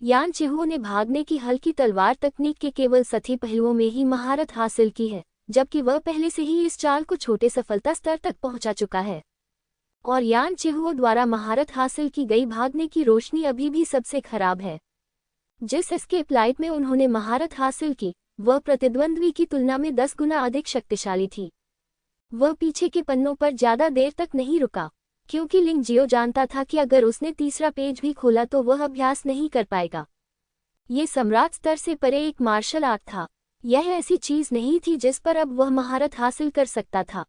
S1: यान चिहू ने भागने की हल्की तलवार तकनीक के केवल सतही पहलुओं में ही महारत हासिल की है, जबकि वह पहले से ही इस चाल को छोटे सफलता स्तर तक पहुंचा चुका है। और यान चिहू द्वारा महारत हासिल की गई भागने की रोशनी अभी भी सबसे खराब है। जिस एस्केप लाइट में उन्होंने महारत हासिल की, वह प्रतिद्वंद्वी की तुलना में 10 गुना अधिक शक्तिशाली थी। वह पीछे के पन्नों पर ज्यादा देर तक नहीं रुका, क्योंकि लिंग जियो जानता था कि अगर उसने तीसरा पेज भी खोला तो वह अभ्यास नहीं कर पाएगा। ये सम्राट स्तर से परे एक मार्शल आर्ट था। यह ऐसी चीज नहीं थी जिस पर अब वह महारत हासिल कर सकता था।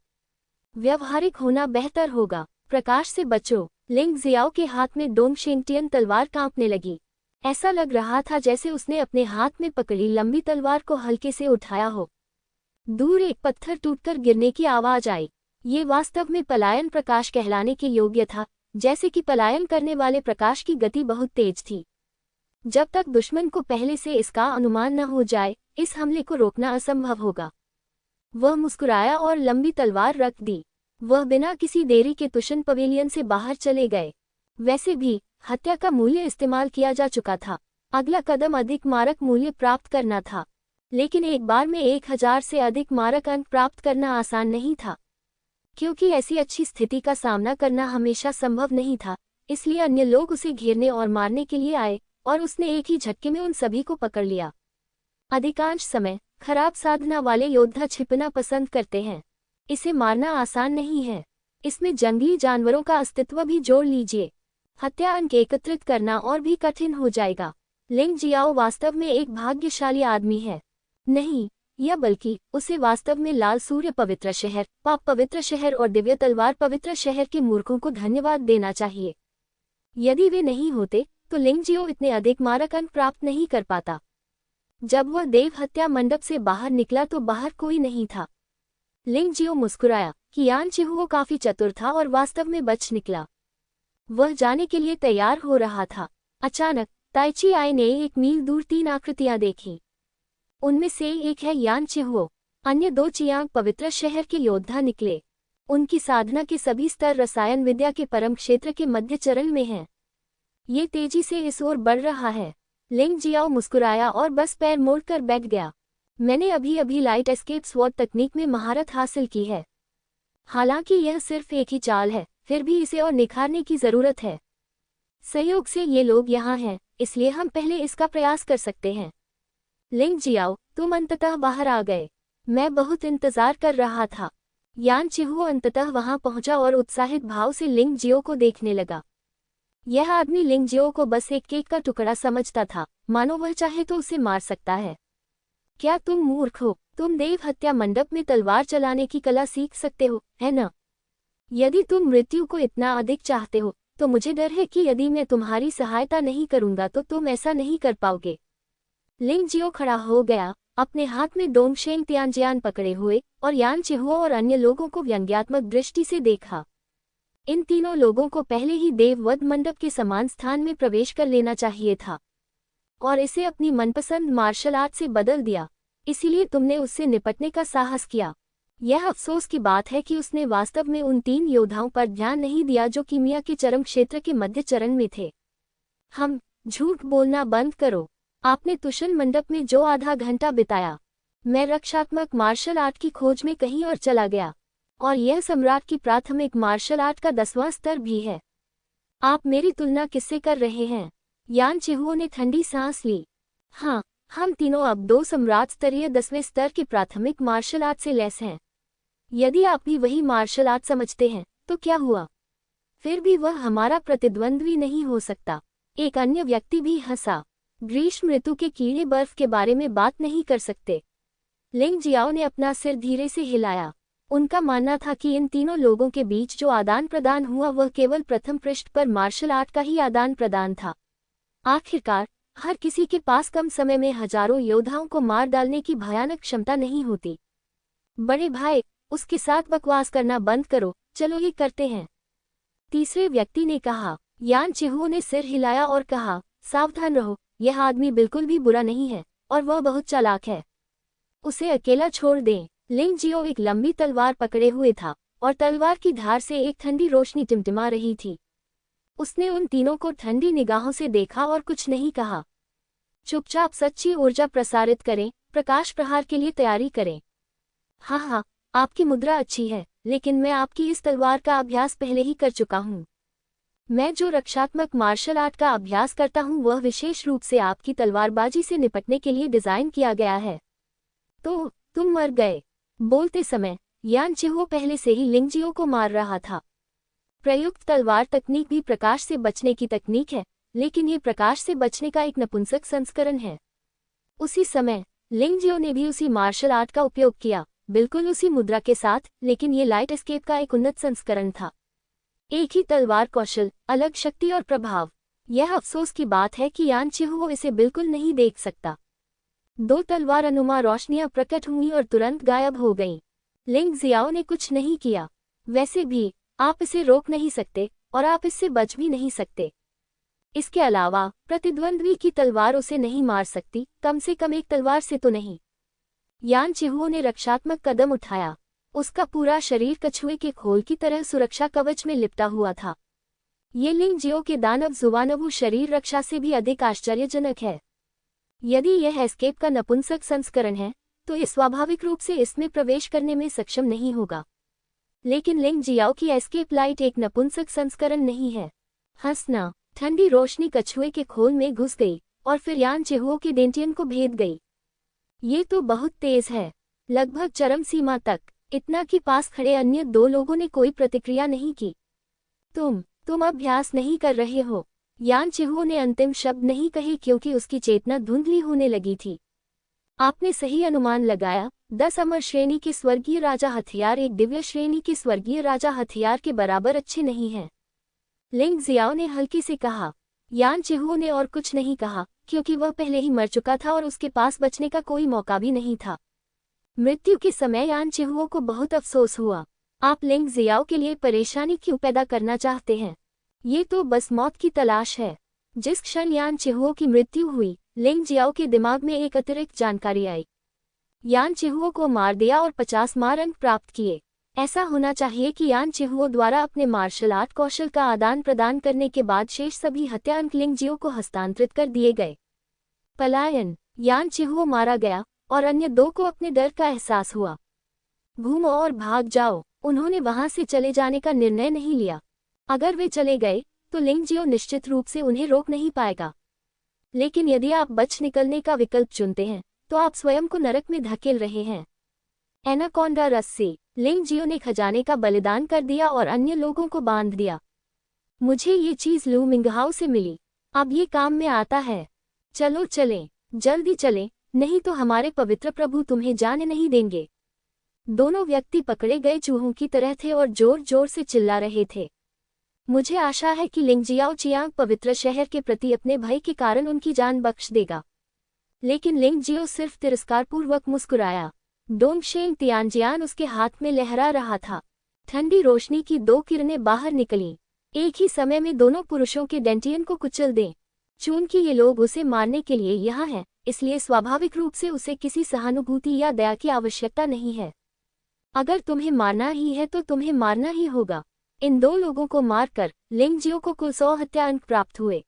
S1: व्यवहारिक होना बेहतर होगा। प्रकाश से बचो। लिंग जियाओ के हाथ में डोंगशेंगटियन तलवार कांपने लगी। ऐसा लग रहा था जैसे उसने अपने हाथ में पकड़ी लंबी तलवार को हल्के से उठाया हो। दूर एक पत्थर टूटकर गिरने की आवाज आई। ये वास्तव में पलायन प्रकाश कहलाने के योग्य था, जैसे कि पलायन करने वाले प्रकाश की गति बहुत तेज थी। जब तक दुश्मन को पहले से इसका अनुमान न हो जाए, इस हमले को रोकना असंभव होगा। वह मुस्कुराया और लंबी तलवार रख दी। वह बिना किसी देरी के तुशन पवेलियन से बाहर चले गए। वैसे भी हत्या का मूल्य इस्तेमाल किया जा चुका था। अगला कदम अधिक मारक मूल्य प्राप्त करना था, लेकिन एक बार में 1000 से अधिक मारक अंक प्राप्त करना आसान नहीं था, क्योंकि ऐसी अच्छी स्थिति का सामना करना हमेशा संभव नहीं था। इसलिए अन्य लोग उसे घेरने और मारने के लिए आए, और उसने एक ही झटके में उन सभी को पकड़ लिया। अधिकांश समय खराब साधना वाले योद्धा छिपना पसंद करते हैं। इसे मारना आसान नहीं है। इसमें जंगली जानवरों का अस्तित्व भी जोड़ लीजिए। हत्या अंक एकत्रित करना और भी कठिन हो जाएगा। लिंग जियाओ वास्तव में एक भाग्यशाली आदमी है। नहीं, या बल्कि उसे वास्तव में लाल सूर्य पवित्र शहर, पाप पवित्र शहर और दिव्य तलवार पवित्र शहर के मूर्खों को धन्यवाद देना चाहिए। यदि वे नहीं होते तो लिंग जियो इतने अधिक मारक अंक प्राप्त नहीं कर पाता। जब वह देव हत्या मंडप से बाहर निकला तो बाहर कोई नहीं था। लिंग जियो मुस्कुराया कि यान चिहुओ काफी चतुर था और वास्तव में बच निकला। वह जाने के लिए तैयार हो रहा था। अचानक ताइची आई ने 1 मील दूर 3 आकृतियां देखीं। उनमें से एक है यान चिहुओ। अन्य 2 चियांग पवित्र शहर के योद्धा निकले। उनकी साधना के सभी स्तर रसायन विद्या के परम क्षेत्र के मध्य चरण में हैं। ये तेजी से इस ओर बढ़ रहा है। लिंग जियाओ मुस्कुराया और बस पैर मोड़कर बैठ गया। मैंने अभी लाइट एस्केप स्वॉट तकनीक में महारत हासिल की है। हालांकि यह सिर्फ एक ही चाल है, फिर भी इसे और निखारने की जरूरत है। संयोग से ये लोग यहाँ हैं, इसलिए हम पहले इसका प्रयास कर सकते हैं। लिंग जियाओ, तुम अंततः बाहर आ गए। मैं बहुत इंतजार कर रहा था। यान चिहुओ अंततः वहां पहुंचा और उत्साहित भाव से लिंग जियो को देखने लगा। यह आदमी लिंग जियो को बस एक केक का टुकड़ा समझता था, मानो वह चाहे तो उसे मार सकता है। क्या तुम मूर्ख हो? तुम देव हत्या मंडप में तलवार चलाने की कला सीख सकते हो, है न? यदि तुम मृत्यु को इतना अधिक चाहते हो, तो मुझे डर है कि यदि मैं तुम्हारी सहायता नहीं करूंगा तो तुम ऐसा नहीं कर पाओगे। लिंग जियो खड़ा हो गया, अपने हाथ में डोंगशेंग तियानजियान पकड़े हुए, और यान चिहुओ और अन्य लोगों को व्यंग्यात्मक दृष्टि से देखा। इन तीनों लोगों को पहले ही देववध मंडप के समान स्थान में प्रवेश कर लेना चाहिए था, और इसे अपनी मनपसंद मार्शल आर्ट से बदल दिया। इसीलिए तुमने उससे निपटने का साहस किया। यह अफसोस की बात है कि उसने वास्तव में उन 3 योद्धाओं पर ध्यान नहीं दिया जो कीमिया के चरम क्षेत्र के मध्य चरण में थे। झूठ बोलना बंद करो। आपने तुशन मंडप में जो आधा घंटा बिताया, मैं रक्षात्मक मार्शल आर्ट की खोज में कहीं और चला गया, और यह सम्राट की प्राथमिक मार्शल आर्ट का 10वां स्तर भी है। आप मेरी तुलना किससे कर रहे हैं? यान चिहुओ ने ठंडी सांस ली। हाँ, हम तीनों अब 2 सम्राट स्तरीय 10वें स्तर के प्राथमिक मार्शल आर्ट से लैस हैं। यदि आप भी वही मार्शल आर्ट समझते हैं तो क्या हुआ? फिर भी वह हमारा प्रतिद्वंद्वी नहीं हो सकता। एक अन्य व्यक्ति भी हंसा। ग्रीष्म ऋतु के कीड़े बर्फ के बारे में बात नहीं कर सकते। लिंग जियाओ ने अपना सिर धीरे से हिलाया। उनका मानना था कि इन तीनों लोगों के बीच जो आदान प्रदान हुआ वह केवल प्रथम पृष्ठ पर मार्शल आर्ट का ही आदान प्रदान था। आखिरकार हर किसी के पास कम समय में हजारों योद्धाओं को मार डालने की भयानक क्षमता नहीं होती। बड़े भाई, उसके साथ बकवास करना बंद करो, चलो ये करते हैं। तीसरे व्यक्ति ने कहा। यान चिहुओ ने सिर हिलाया और कहा, सावधान रहो, यह आदमी बिल्कुल भी बुरा नहीं है, और वह बहुत चालाक है। उसे अकेला छोड़ दें। लिंग जियो एक लंबी तलवार पकड़े हुए था, और तलवार की धार से एक ठंडी रोशनी टिमटिमा रही थी। उसने उन तीनों को ठंडी निगाहों से देखा और कुछ नहीं कहा। चुपचाप सच्ची ऊर्जा प्रसारित करें, प्रकाश प्रहार के लिए तैयारी करें। हाँ, आपकी मुद्रा अच्छी है, लेकिन मैं आपकी इस तलवार का अभ्यास पहले ही कर चुका हूँ। मैं जो रक्षात्मक मार्शल आर्ट का अभ्यास करता हूँ वह विशेष रूप से आपकी तलवारबाजी से निपटने के लिए डिजाइन किया गया है। तो तुम मर गए। बोलते समय यान चिहुओ पहले से ही लिंगजियो को मार रहा था। प्रयुक्त तलवार तकनीक भी प्रकाश से बचने की तकनीक है, लेकिन ये प्रकाश से बचने का एक नपुंसक संस्करण है। उसी समय लिंगजियो ने भी उसी मार्शल आर्ट का उपयोग किया, बिल्कुल उसी मुद्रा के साथ, लेकिन ये लाइट एस्केप का एक उन्नत संस्करण था। एक ही तलवार कौशल, अलग शक्ति और प्रभाव। यह अफसोस की बात है कि यान चिहुओ इसे बिल्कुल नहीं देख सकता। दो तलवार अनुमा रोशनियां प्रकट हुई और तुरंत गायब हो गईं। लिंग जियाओ ने कुछ नहीं किया। वैसे भी आप इसे रोक नहीं सकते और आप इससे बच भी नहीं सकते। इसके अलावा प्रतिद्वंद्वी की तलवार उसे नहीं मार सकती, कम से कम एक तलवार से तो नहीं। यान चिहुओ ने रक्षात्मक कदम उठाया। उसका पूरा शरीर कछुए के खोल की तरह सुरक्षा कवच में लिपटा हुआ था। ये लिंगजियो के दानव जुवानवु शरीर रक्षा से भी अधिक आश्चर्यजनक है। यदि यह एस्केप का नपुंसक संस्करण है, तो ये स्वाभाविक रूप से इसमें प्रवेश करने में सक्षम नहीं होगा। लेकिन लिंगजियाओ की एस्केप लाइट एक नपुंसक संस्करण नहीं है। हंसना, ठंडी रोशनी कछुए के खोल में घुस गई और फिर यान चिहुओ के डेंटियन को भेद गई। ये तो बहुत तेज है, लगभग चरम सीमा तक, इतना कि पास खड़े अन्य दो लोगों ने कोई प्रतिक्रिया नहीं की। तुम अभ्यास नहीं कर रहे हो। यान चिहुओ ने अंतिम शब्द नहीं कहे क्योंकि उसकी चेतना धुंधली होने लगी थी। आपने सही अनुमान लगाया। 10 अमर श्रेणी के स्वर्गीय राजा हथियार एक दिव्य श्रेणी के स्वर्गीय राजा हथियार के बराबर अच्छे नहीं हैं। लिंग जियाओ ने हल्के से कहा। यान चिहुओ ने और कुछ नहीं कहा, क्योंकि वह पहले ही मर चुका था और उसके पास बचने का कोई मौका भी नहीं था। मृत्यु के समय यान चिहुओ को बहुत अफसोस हुआ। आप लिंग जियाओ के लिए परेशानी क्यों पैदा करना चाहते हैं? ये तो बस मौत की तलाश है। जिस क्षण यान चिहुओ की मृत्यु हुई, लिंग जियाओ के दिमाग में एक अतिरिक्त जानकारी आई। यान चिहुओ को मार दिया और 50 मार अंक प्राप्त किए। ऐसा होना चाहिए कि यान चिहुओ द्वारा अपने मार्शल आर्ट कौशल का आदान प्रदान करने के बाद शेष सभी हत्या अंक लिंगजियो को हस्तांतरित कर दिए गए। पलायन, यान चिहुओ मारा गया और अन्य दो को अपने डर का एहसास हुआ। घूमो और भाग जाओ। उन्होंने वहां से चले जाने का निर्णय नहीं लिया। अगर वे चले गए तो लिंगजियो निश्चित रूप से उन्हें रोक नहीं पाएगा। लेकिन यदि आप बच निकलने का विकल्प चुनते हैं, तो आप स्वयं को नरक में धकेल रहे हैं। एनाकोंडा रस्सी, लिंगजियो ने खजाने का बलिदान कर दिया और अन्य लोगों को बांध दिया। मुझे ये चीज लू मिंगहाओ से मिली, अब ये काम में आता है। चलो चलें, जल्दी चलें, नहीं तो हमारे पवित्र प्रभु तुम्हें जाने नहीं देंगे। दोनों व्यक्ति पकड़े गए चूहों की तरह थे और जोर जोर से चिल्ला रहे थे। मुझे आशा है कि लिंगजियाओ चियांग पवित्र शहर के प्रति अपने भय के कारण उनकी जान बख्श देगा। लेकिन लिंगजियो सिर्फ तिरस्कारपूर्वक मुस्कुराया। डोंगशेंग तियानजियान उसके हाथ में लहरा रहा था। ठंडी रोशनी की 2 किरणें बाहर निकलीं। एक ही समय में दोनों पुरुषों के डेंटियन को कुचल दें। चूंकि ये लोग उसे मारने के लिए यहाँ हैं, इसलिए स्वाभाविक रूप से उसे किसी सहानुभूति या दया की आवश्यकता नहीं है। अगर तुम्हें मारना ही है तो तुम्हें मारना ही होगा। इन 2 लोगों को मारकर लिंगजियो को कुल 100 हत्या अंक प्राप्त हुए।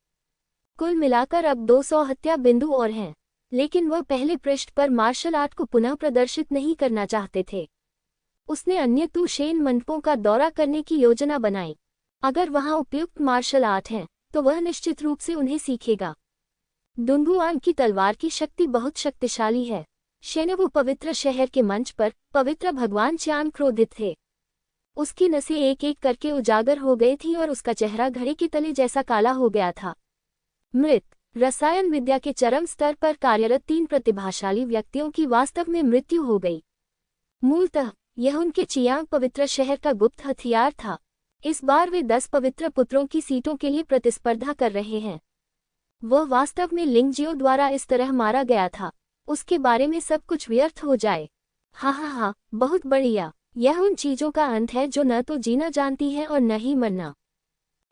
S1: कुल मिलाकर अब 200 हत्या बिंदु और हैं। लेकिन वह पहले पृष्ठ पर मार्शल आर्ट को पुनः प्रदर्शित नहीं करना चाहते थे। उसने अन्य तुशेन मंडपों का दौरा करने की योजना बनाई। अगर वहां उपयुक्त मार्शल आर्ट है, तो वह निश्चित रूप से उन्हें सीखेगा। डुंगुआन की तलवार की शक्ति बहुत शक्तिशाली है। शेनवु पवित्र शहर के मंच पर पवित्र भगवान चान क्रोधित थे। उसकी नसें एक एक करके उजागर हो गई थी और उसका चेहरा घड़े के तले जैसा काला हो गया था। मृत रसायन विद्या के चरम स्तर पर कार्यरत 3 प्रतिभाशाली व्यक्तियों की वास्तव में मृत्यु हो गई। मूलतः यह उनके चियांग पवित्र शहर का गुप्त हथियार था। इस बार वे 10 पवित्र पुत्रों की सीटों के लिए प्रतिस्पर्धा कर रहे हैं। वह वास्तव में लिंगजियो द्वारा इस तरह मारा गया था, उसके बारे में सब कुछ व्यर्थ हो जाए। हा, बहुत बढ़िया। यह उन चीजों का अंत है जो न तो जीना जानती है और न ही मरना।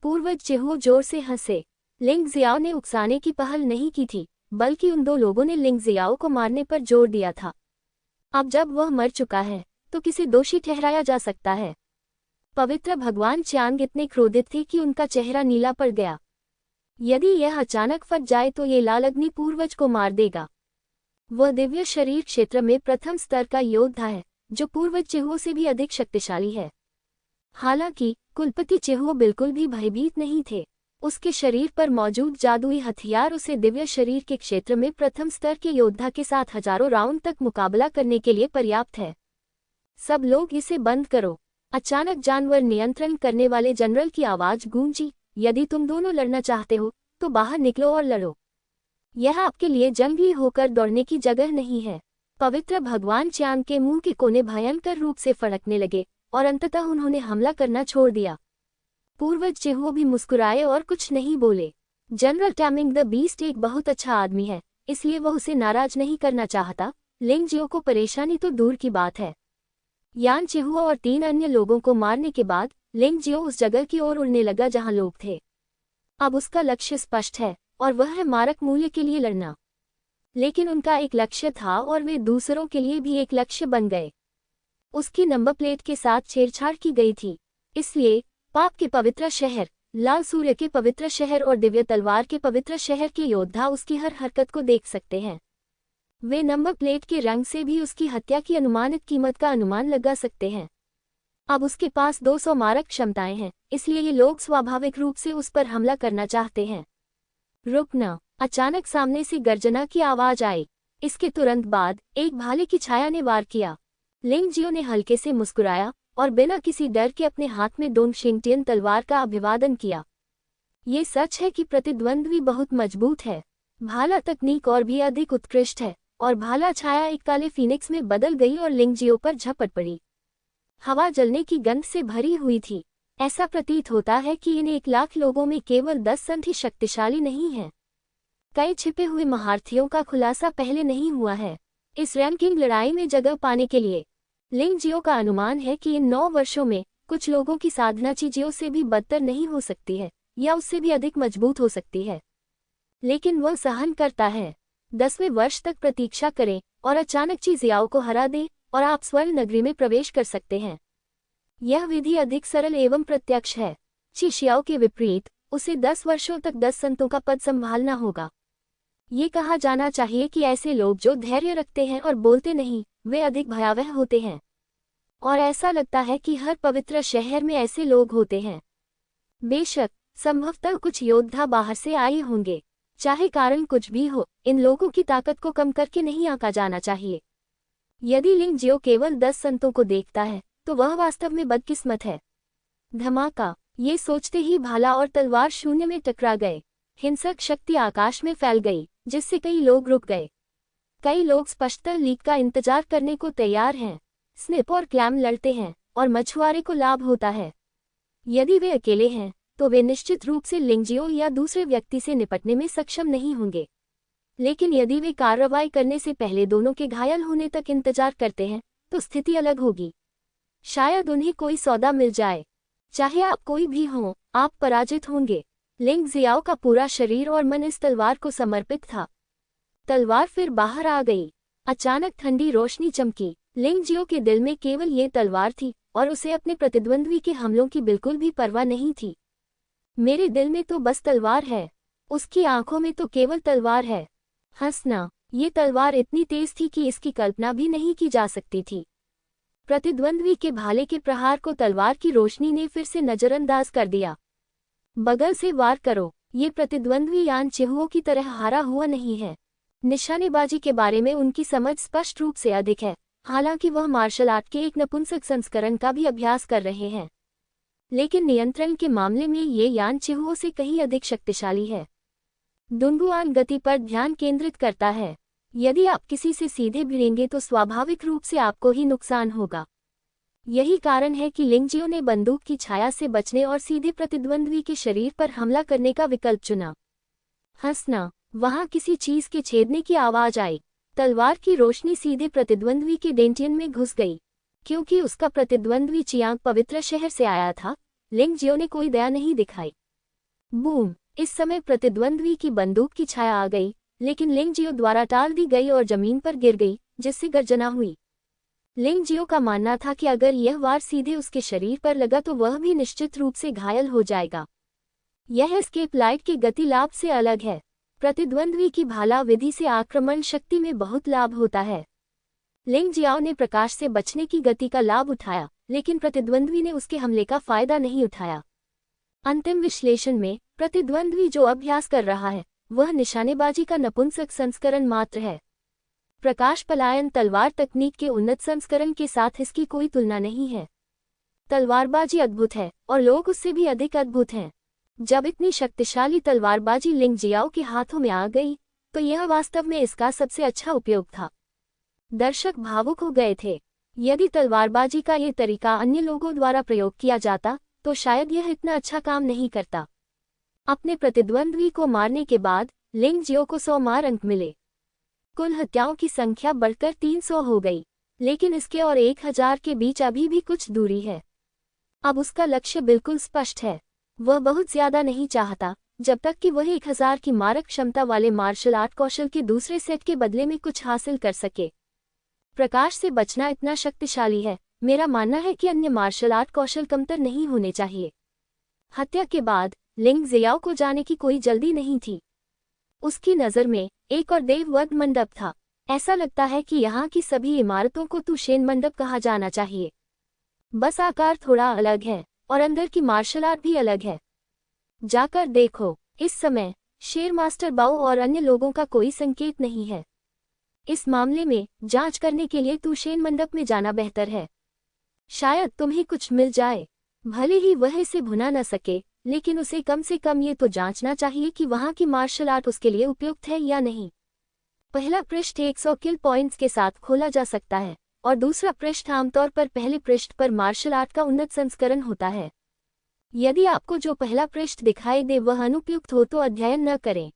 S1: पूर्वज चिहुओ जोर से हंसे। लिंग जियाओ ने उकसाने की पहल नहीं की थी, बल्कि उन 2 लोगों ने लिंग जियाओ को मारने पर जोर दिया था। अब जब वह मर चुका है, तो किसे दोषी ठहराया जा सकता है? पवित्र भगवान चांग इतने क्रोधित थे कि उनका चेहरा नीला पड़ गया। यदि यह अचानक फट जाए तो ये लाल अग्नि पूर्वज को मार देगा। वह दिव्य शरीर क्षेत्र में प्रथम स्तर का योद्धा है, जो पूर्वज चिहुओ से भी अधिक शक्तिशाली है। हालांकि कुलपति चिहुओ बिल्कुल भी भयभीत नहीं थे। उसके शरीर पर मौजूद जादुई हथियार उसे दिव्य शरीर के क्षेत्र में प्रथम स्तर के योद्धा के साथ हजारों राउंड तक मुकाबला करने के लिए पर्याप्त है। सब लोग इसे बंद करो। अचानक जानवर नियंत्रण करने वाले जनरल की आवाज गूंजी, यदि तुम दोनों लड़ना चाहते हो तो बाहर निकलो और लड़ो। यह आपके लिए जंगी होकर दौड़ने की जगह नहीं है। पवित्र भगवान च्यान के मुंह के कोने भयंकर रूप से फड़कने लगे और अंततः उन्होंने हमला करना छोड़ दिया। पूर्वज चिहुओ भी मुस्कुराए और कुछ नहीं बोले। जनरल टैमिंग द बीस्ट एक बहुत अच्छा आदमी है, इसलिए वह उसे नाराज नहीं करना चाहता। लिंग जियो को परेशानी तो दूर की बात है। यान चिहुओ और 3 अन्य लोगों को मारने के बाद लिंग जियो उस जगह की ओर उड़ने लगा जहां लोग थे। अब उसका लक्ष्य स्पष्ट है और वह है मारक मूल्य के लिए लड़ना। लेकिन उनका एक लक्ष्य था और वे दूसरों के लिए भी एक लक्ष्य बन गए। उसकी नंबर प्लेट के साथ छेड़छाड़ की गई थी, इसलिए पाप के पवित्र शहर, लाल सूर्य के पवित्र शहर और दिव्य तलवार के पवित्र शहर के योद्धा उसकी हर हरकत को देख सकते हैं। वे नंबर प्लेट के रंग से भी उसकी हत्या की अनुमानित कीमत का अनुमान लगा सकते हैं। अब उसके पास 200 मारक क्षमताएं हैं, इसलिए ये लोग स्वाभाविक रूप से उस पर हमला करना चाहते हैं। रुकना! अचानक सामने से गर्जना की आवाज आई। इसके तुरंत बाद एक भाले की छाया ने वार किया। लिंग जियो ने हल्के से मुस्कुराया और बिना किसी डर के अपने हाथ में डोंग शिंगटियन तलवार का अभिवादन किया। ये सच है कि प्रतिद्वंद्वी बहुत मजबूत है। भाला तकनीक और भी अधिक उत्कृष्ट है और भाला छाया एक काले फीनिक्स में बदल गई और लिंग जियो पर झपट पड़ी। हवा जलने की गंध से भरी हुई थी। ऐसा प्रतीत होता है कि इन 1 लाख लोगों में केवल 10 संधि शक्तिशाली नहीं हैं। कई छिपे हुए महारथियों का खुलासा पहले नहीं हुआ है। इस रैंकिंग लड़ाई में जगह पाने के लिए लिंग जियो का अनुमान है कि इन 9 वर्षों में कुछ लोगों की साधना ची जियो से भी बदतर नहीं हो सकती है या उससे भी अधिक मजबूत हो सकती है, लेकिन वह सहन करता है। 10वें वर्ष तक प्रतीक्षा करें और अचानक ची जियाओ को हरा दें और आप स्वर्ण नगरी में प्रवेश कर सकते हैं। यह विधि अधिक सरल एवं प्रत्यक्ष है। ची शियाओ के विपरीत उसे 10 वर्षों तक 10 संतों का पद संभालना होगा। ये कहा जाना चाहिए कि ऐसे लोग जो धैर्य रखते हैं और बोलते नहीं, वे अधिक भयावह होते हैं। और ऐसा लगता है कि हर पवित्र शहर में ऐसे लोग होते हैं। बेशक संभवतः कुछ योद्धा बाहर से आए होंगे। चाहे कारण कुछ भी हो, इन लोगों की ताकत को कम करके नहीं आंका जाना चाहिए। यदि लिंग जियो केवल 10 संतों को देखता है तो वह वास्तव में बदकिस्मत है। धमाका! ये सोचते ही भाला और तलवार शून्य में टकरा गए। हिंसक शक्ति आकाश में फैल गई, जिससे कई लोग रुक गए। कई लोग स्पष्टता लीक का इंतजार करने को तैयार हैं। स्निप और क्लैम लड़ते हैं और मछुआरे को लाभ होता है। यदि वे अकेले हैं तो वे निश्चित रूप से लिंग जियो या दूसरे व्यक्ति से निपटने में सक्षम नहीं होंगे। लेकिन यदि वे कार्रवाई करने से पहले दोनों के घायल होने तक इंतजार करते हैं तो स्थिति अलग होगी। शायद उन्हें कोई सौदा मिल जाए। चाहे आप कोई भी हों, आप पराजित होंगे। लिंग जियाओ का पूरा शरीर और मन इस तलवार को समर्पित था। तलवार फिर बाहर आ गई। अचानक ठंडी रोशनी चमकी। लिंग जियो के दिल में केवल ये तलवार थी और उसे अपने प्रतिद्वंद्वी के हमलों की बिल्कुल भी परवाह नहीं थी। मेरे दिल में तो बस तलवार है, उसकी आंखों में तो केवल तलवार है। हंसना! ये तलवार इतनी तेज थी कि इसकी कल्पना भी नहीं की जा सकती थी। प्रतिद्वंद्वी के भाले के प्रहार को तलवार की रोशनी ने फिर से नजरअंदाज कर दिया। बगल से वार करो। ये प्रतिद्वंद्वी यान चिहुओं की तरह हारा हुआ नहीं है। निशानेबाजी के बारे में उनकी समझ स्पष्ट रूप से अधिक है, हालांकि वह मार्शल आर्ट के एक नपुंसक संस्करण का भी अभ्यास कर रहे हैं। लेकिन नियंत्रण के मामले में ये यान चिहुओं से कहीं अधिक शक्तिशाली है। दुनगुआन गति पर ध्यान केंद्रित करता है। यदि आप किसी से सीधे भिड़ेंगे तो स्वाभाविक रूप से आपको ही नुकसान होगा। यही कारण है कि लिंग जियो ने बंदूक की छाया से बचने और सीधे प्रतिद्वंद्वी के शरीर पर हमला करने का विकल्प चुना। हंसना! वहां किसी चीज के छेदने की आवाज आई। तलवार की रोशनी सीधे प्रतिद्वंद्वी के डेंटियन में घुस गई। क्योंकि उसका प्रतिद्वंद्वी चियांग पवित्र शहर से आया था, लिंग जियो ने कोई दया नहीं दिखाई। बूम! इस समय प्रतिद्वंद्वी की बंदूक की छाया आ गई, लेकिन लिंग जियो द्वारा टाल दी गई और जमीन पर गिर गई, जिससे गर्जना हुई। लिंग जियो का मानना था कि अगर यह वार सीधे उसके शरीर पर लगा तो वह भी निश्चित रूप से घायल हो जाएगा। यह एस्केप लाइट के गति लाभ से अलग है। प्रतिद्वंद्वी की भाला विधि से आक्रमण शक्ति में बहुत लाभ होता है। लिंग जियाओ ने प्रकाश से बचने की गति का लाभ उठाया, लेकिन प्रतिद्वंद्वी ने उसके हमले का फायदा नहीं उठाया। अंतिम विश्लेषण में प्रतिद्वंद्वी जो अभ्यास कर रहा है वह निशानेबाजी का नपुंसक संस्करण मात्र है। प्रकाश पलायन तलवार तकनीक के उन्नत संस्करण के साथ इसकी कोई तुलना नहीं है। तलवारबाजी अद्भुत है और लोग उससे भी अधिक अद्भुत हैं। जब इतनी शक्तिशाली तलवारबाजी लिंग जियाओ के हाथों में आ गई तो यह वास्तव में इसका सबसे अच्छा उपयोग था। दर्शक भावुक हो गए थे। यदि तलवारबाजी का ये तरीका अन्य लोगों द्वारा प्रयोग किया जाता तो शायद यह इतना अच्छा काम नहीं करता। अपने प्रतिद्वंद्वी को मारने के बाद लिंग जियो को 100 मार अंक मिले। कुल हत्याओं की संख्या बढ़कर 300 हो गई, लेकिन इसके और 1000 के बीच अभी भी कुछ दूरी है। अब उसका लक्ष्य बिल्कुल स्पष्ट है। वह बहुत ज्यादा नहीं चाहता जब तक कि वह 1000 की मारक क्षमता वाले मार्शल आर्ट कौशल के दूसरे सेट के बदले में कुछ हासिल कर सके। प्रकाश से बचना इतना शक्तिशाली है। मेरा मानना है कि अन्य मार्शल आर्ट कौशल कमतर नहीं होने चाहिए। हत्या के बाद लिंग जियाओ को जाने की कोई जल्दी नहीं थी। उसकी नज़र में एक और देववध मंडप था। ऐसा लगता है कि यहाँ की सभी इमारतों को तुशेन मंडप कहा जाना चाहिए। बस आकार थोड़ा अलग है और अंदर की मार्शल आर्ट भी अलग है। जाकर देखो। इस समय शेर मास्टर बाओ और अन्य लोगों का कोई संकेत नहीं है। इस मामले में जांच करने के लिए तुशेन मंडप में जाना बेहतर है। शायद तुम्हें कुछ मिल जाए। भले ही वह इसे भुना न सके, लेकिन उसे कम से कम ये तो जांचना चाहिए कि वहाँ की मार्शल आर्ट उसके लिए उपयुक्त है या नहीं। पहला पृष्ठ 100 किल पॉइंट्स के साथ खोला जा सकता है और दूसरा पृष्ठ आमतौर पर पहले पृष्ठ पर मार्शल आर्ट का उन्नत संस्करण होता है। यदि आपको जो पहला पृष्ठ दिखाई दे वह अनुपयुक्त हो तो अध्ययन न करें।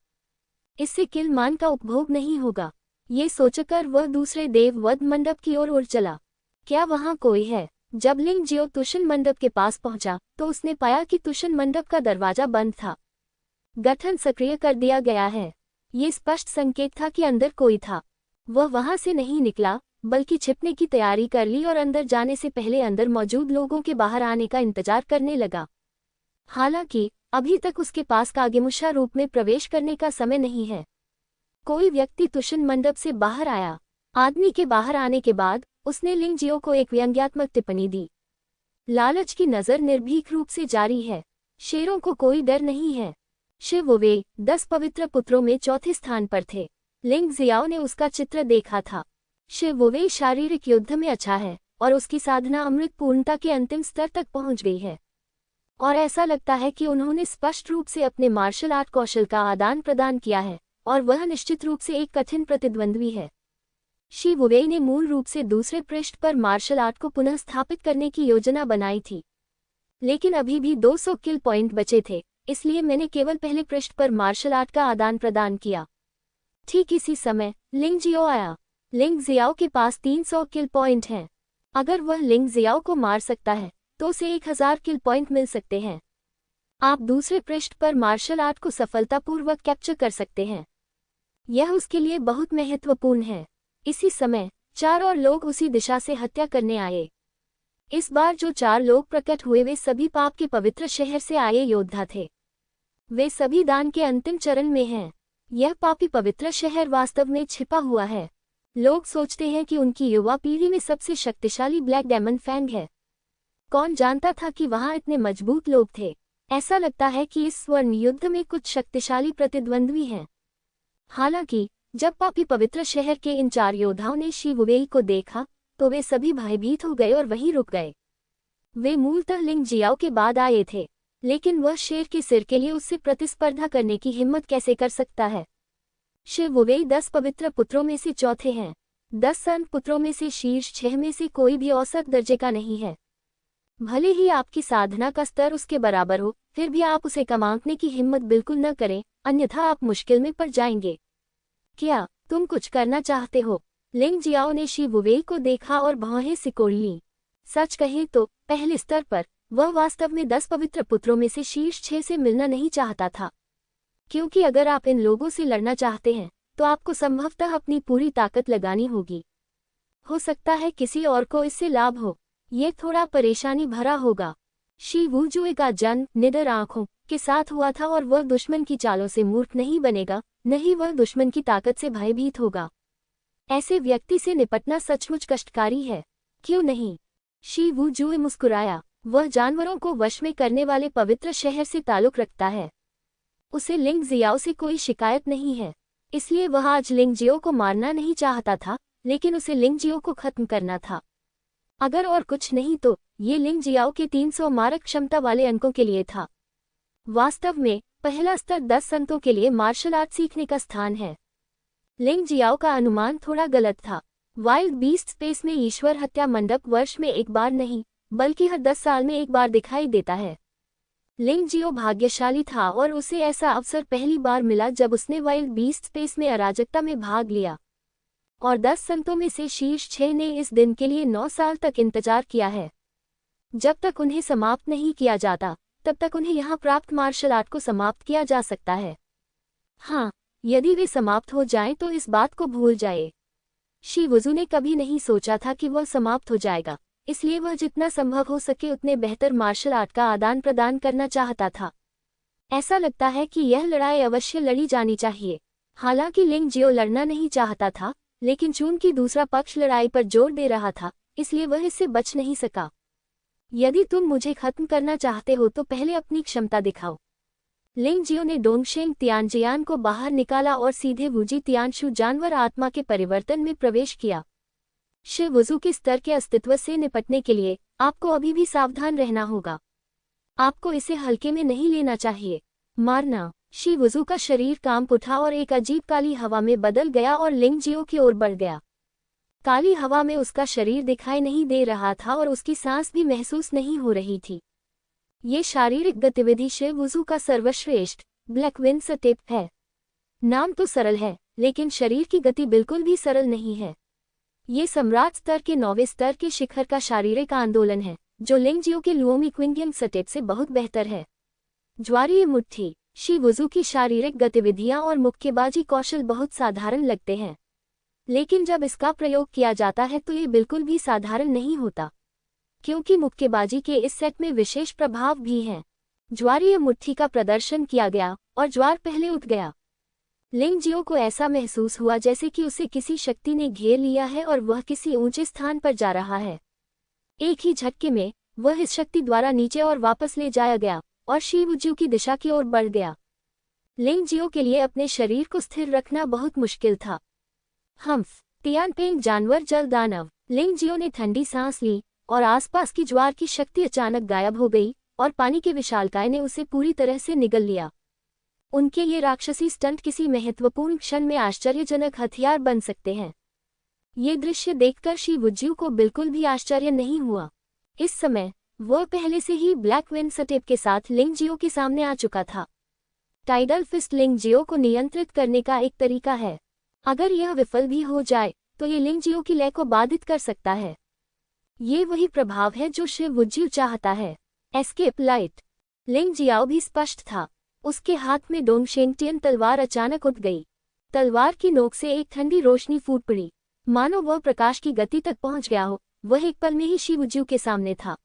S1: इससे किल मान का उपभोग नहीं होगा। ये सोचकर वह दूसरे देववध मंडप की ओर उड़ चला। क्या वहाँ कोई है? जब लिंग जियो तुशन मंडप के पास पहुंचा तो उसने पाया कि तुशन मंडप का दरवाजा बंद था। गठन सक्रिय कर दिया गया है। ये स्पष्ट संकेत था कि अंदर कोई था। वह वहां से नहीं निकला, बल्कि छिपने की तैयारी कर ली और अंदर जाने से पहले अंदर मौजूद लोगों के बाहर आने का इंतजार करने लगा। हालांकि अभी तक उसके पास कागेमुशा रूप में प्रवेश करने का समय नहीं है। कोई व्यक्ति तुशन मंडप से बाहर आया। आदमी के बाहर आने के बाद उसने लिंग जियो को एक व्यंग्यात्मक टिप्पणी दी। लालच की नज़र निर्भीक रूप से जारी है। शेरों को कोई डर नहीं है। शिव वुवे 10 पवित्र पुत्रों में चौथे स्थान पर थे। लिंग जियाओ ने उसका चित्र देखा था। शिव वुवे शारीरिक युद्ध में अच्छा है और उसकी साधना अमृत पूर्णता के अंतिम स्तर तक पहुंच गई है। और ऐसा लगता है कि उन्होंने स्पष्ट रूप से अपने मार्शल आर्ट कौशल का आदान प्रदान किया है और वह निश्चित रूप से एक कठिन प्रतिद्वंद्वी है। शिव वुवे ने मूल रूप से दूसरे पृष्ठ पर मार्शल आर्ट को पुनः स्थापित करने की योजना बनाई थी, लेकिन अभी भी 200 किल पॉइंट बचे थे, इसलिए मैंने केवल पहले पृष्ठ पर मार्शल आर्ट का आदान प्रदान किया। ठीक इसी समय लिंग जियो आया। लिंग जियाओ के पास 300 किल पॉइंट हैं। अगर वह लिंग जियाओ को मार सकता है तो उसे 1000 किल पॉइंट मिल सकते हैं। आप दूसरे पृष्ठ पर मार्शल आर्ट को सफलतापूर्वक कैप्चर कर सकते हैं। यह उसके लिए बहुत महत्वपूर्ण है। इसी समय 4 और लोग उसी दिशा से हत्या करने आए। इस बार जो 4 लोग प्रकट हुए वे सभी पाप के पवित्र शहर से आए योद्धा थे। वे सभी दान के अंतिम चरण में हैं। यह पापी पवित्र शहर वास्तव में छिपा हुआ है। लोग सोचते हैं कि उनकी युवा पीढ़ी में सबसे शक्तिशाली ब्लैक डेमन फैंग है। कौन जानता था कि वहां इतने मजबूत लोग थे। ऐसा लगता है कि इस स्वर्ण युद्ध में कुछ शक्तिशाली प्रतिद्वंद्वी हैं। हालांकि जब पापी पवित्र शहर के इन 4 योद्धाओं ने शिव वुवे को देखा तो वे सभी भयभीत हो गए और वहीं रुक गए। वे मूलतः लिंग जियाओ के बाद आए थे, लेकिन वह शेर के सिर के लिए उससे प्रतिस्पर्धा करने की हिम्मत कैसे कर सकता है। शिव वुवे 10 पवित्र पुत्रों में से चौथे हैं। 10 संत पुत्रों में से शीर्ष 6 में से कोई भी औसत दर्जे का नहीं है। भले ही आपकी साधना का स्तर उसके बराबर हो, फिर भी आप उसे कम आंकने की हिम्मत बिल्कुल न करें, अन्यथा आप मुश्किल में पड़ जाएंगे। क्या तुम कुछ करना चाहते हो? लिंग जियाओ ने शिव वुवे को देखा और भौहें सिकोड़ लीं। सच कहें तो पहले स्तर पर वह वास्तव में 10 पवित्र पुत्रों में से शीर्ष 6 से मिलना नहीं चाहता था, क्योंकि अगर आप इन लोगों से लड़ना चाहते हैं तो आपको संभवतः अपनी पूरी ताकत लगानी होगी। हो सकता है किसी और को इससे लाभ हो। ये थोड़ा परेशानी भरा होगा। शिव वुवे का जन्म निडर आंखों के साथ हुआ था और वह दुश्मन की चालों से मूर्ख नहीं बनेगा, नहीं वह दुश्मन की ताकत से भयभीत होगा। ऐसे व्यक्ति से निपटना सचमुच कष्टकारी है, क्यों नहीं? शिव वुवे मुस्कुराया। वह जानवरों को वश में करने वाले पवित्र शहर से ताल्लुक रखता है। उसे लिंग जियाओ से कोई शिकायत नहीं है, इसलिए वह आज लिंग जियो को मारना नहीं चाहता था, लेकिन उसे लिंग जियो को खत्म करना था। अगर और कुछ नहीं तो ये लिंग जियाओ के 300 मारक क्षमता वाले अंकों के लिए था। वास्तव में पहला स्तर 10 अंकों के लिए मार्शल आर्ट सीखने का स्थान है। लिंग जियाओ का अनुमान थोड़ा गलत था। वाइल्ड बीस्ट स्पेस में ईश्वर हत्या मंडप वर्ष में एक बार नहीं बल्कि हर 10 साल में एक बार दिखाई देता है। लिंग जियो भाग्यशाली था और उसे ऐसा अवसर पहली बार मिला जब उसने वाइल्ड बीस्ट स्पेस में अराजकता में भाग लिया। और 10 संतों में से शीर्ष 6 ने इस दिन के लिए 9 साल तक इंतजार किया है। जब तक उन्हें समाप्त नहीं किया जाता तब तक उन्हें यहाँ प्राप्त मार्शल आर्ट को समाप्त किया जा सकता है। हाँ, यदि वे समाप्त हो जाएं तो इस बात को भूल जाए। शी वुज़ू ने कभी नहीं सोचा था कि वह समाप्त हो जाएगा, इसलिए वह जितना संभव हो सके उतने बेहतर मार्शल आर्ट का आदान प्रदान करना चाहता था। ऐसा लगता है कि यह लड़ाई अवश्य लड़ी जानी चाहिए। हालांकि लिंग जियो लड़ना नहीं चाहता था, लेकिन चूंकि दूसरा पक्ष लड़ाई पर जोर दे रहा था, इसलिए वह इससे बच नहीं सका। यदि तुम मुझे खत्म करना चाहते हो तो पहले अपनी क्षमता दिखाओ। लिंग जियो ने डोंगशेंग तियानजियान को बाहर निकाला और सीधे वुजी तियानशु जानवर आत्मा के परिवर्तन में प्रवेश किया। शी वुज़ू के स्तर के अस्तित्व से निपटने के लिए आपको अभी भी सावधान रहना होगा। आपको इसे हल्के में नहीं लेना चाहिए। मारना। शी वुज़ू का शरीर कांप उठा और एक अजीब काली हवा में बदल गया और लिंग जियो की ओर बढ़ गया। काली हवा में उसका शरीर दिखाई नहीं दे रहा था और उसकी सांस भी महसूस नहीं हो रही थी। ये शारीरिक गतिविधि शी वुज़ू का सर्वश्रेष्ठ ब्लैक विंड स्टेप है। नाम तो सरल है, लेकिन शरीर की गति बिल्कुल भी सरल नहीं है। ये सम्राट स्तर के 9वें स्तर के शिखर का शारीरिक आंदोलन है, जो लिंग जियो के लुओमी क्विंगियंग स्टेप से बहुत बेहतर है। ज्वारीय मुट्ठी। शी वुज़ू की शारीरिक गतिविधियां और मुक्केबाजी कौशल बहुत साधारण लगते हैं, लेकिन जब इसका प्रयोग किया जाता है तो ये बिल्कुल भी साधारण नहीं होता, क्योंकि मुक्केबाजी के इस सेट में विशेष प्रभाव भी हैं। ज्वारीय मुट्ठी का प्रदर्शन किया गया और ज्वार पहले उठ गया। लिंग जियो को ऐसा महसूस हुआ जैसे कि उसे किसी शक्ति ने घेर लिया है और वह किसी ऊंचे स्थान पर जा रहा है। एक ही झटके में वह इस शक्ति द्वारा नीचे और वापस ले जाया गया और शी वुज़ू की दिशा की ओर बढ़ गया। लिंग जियो के लिए अपने शरीर को स्थिर रखना बहुत मुश्किल था। हम्फ। तियानपेंग जानवर जल दानव। लिंग जियो ने ठंडी सांस ली और आसपास की ज्वार की शक्ति अचानक गायब हो गई और पानी के विशालकाय ने उसे पूरी तरह से निगल लिया। उनके ये राक्षसी स्टंट किसी महत्वपूर्ण क्षण में आश्चर्यजनक हथियार बन सकते हैं। ये दृश्य देखकर शी वुज़ू को बिल्कुल भी आश्चर्य नहीं हुआ। इस समय वह पहले से ही ब्लैक विंड स्टेप के साथ लिंग जियो के सामने आ चुका था। टाइडल फिस्ट लिंग जियो को नियंत्रित करने का एक तरीका है। अगर यह विफल भी हो जाए तो ये लिंग जियो की लय को बाधित कर सकता है। ये वही प्रभाव है जो शी वुज़ू चाहता है। Escape light. लिंग जियाओ भी स्पष्ट था। उसके हाथ में डोंगशेंगटियन तलवार अचानक उठ गई। तलवार की नोक से एक ठंडी रोशनी फूट पड़ी, मानो वह प्रकाश की गति तक पहुंच गया हो। वह एक पल में ही शी वुज़ू के सामने था।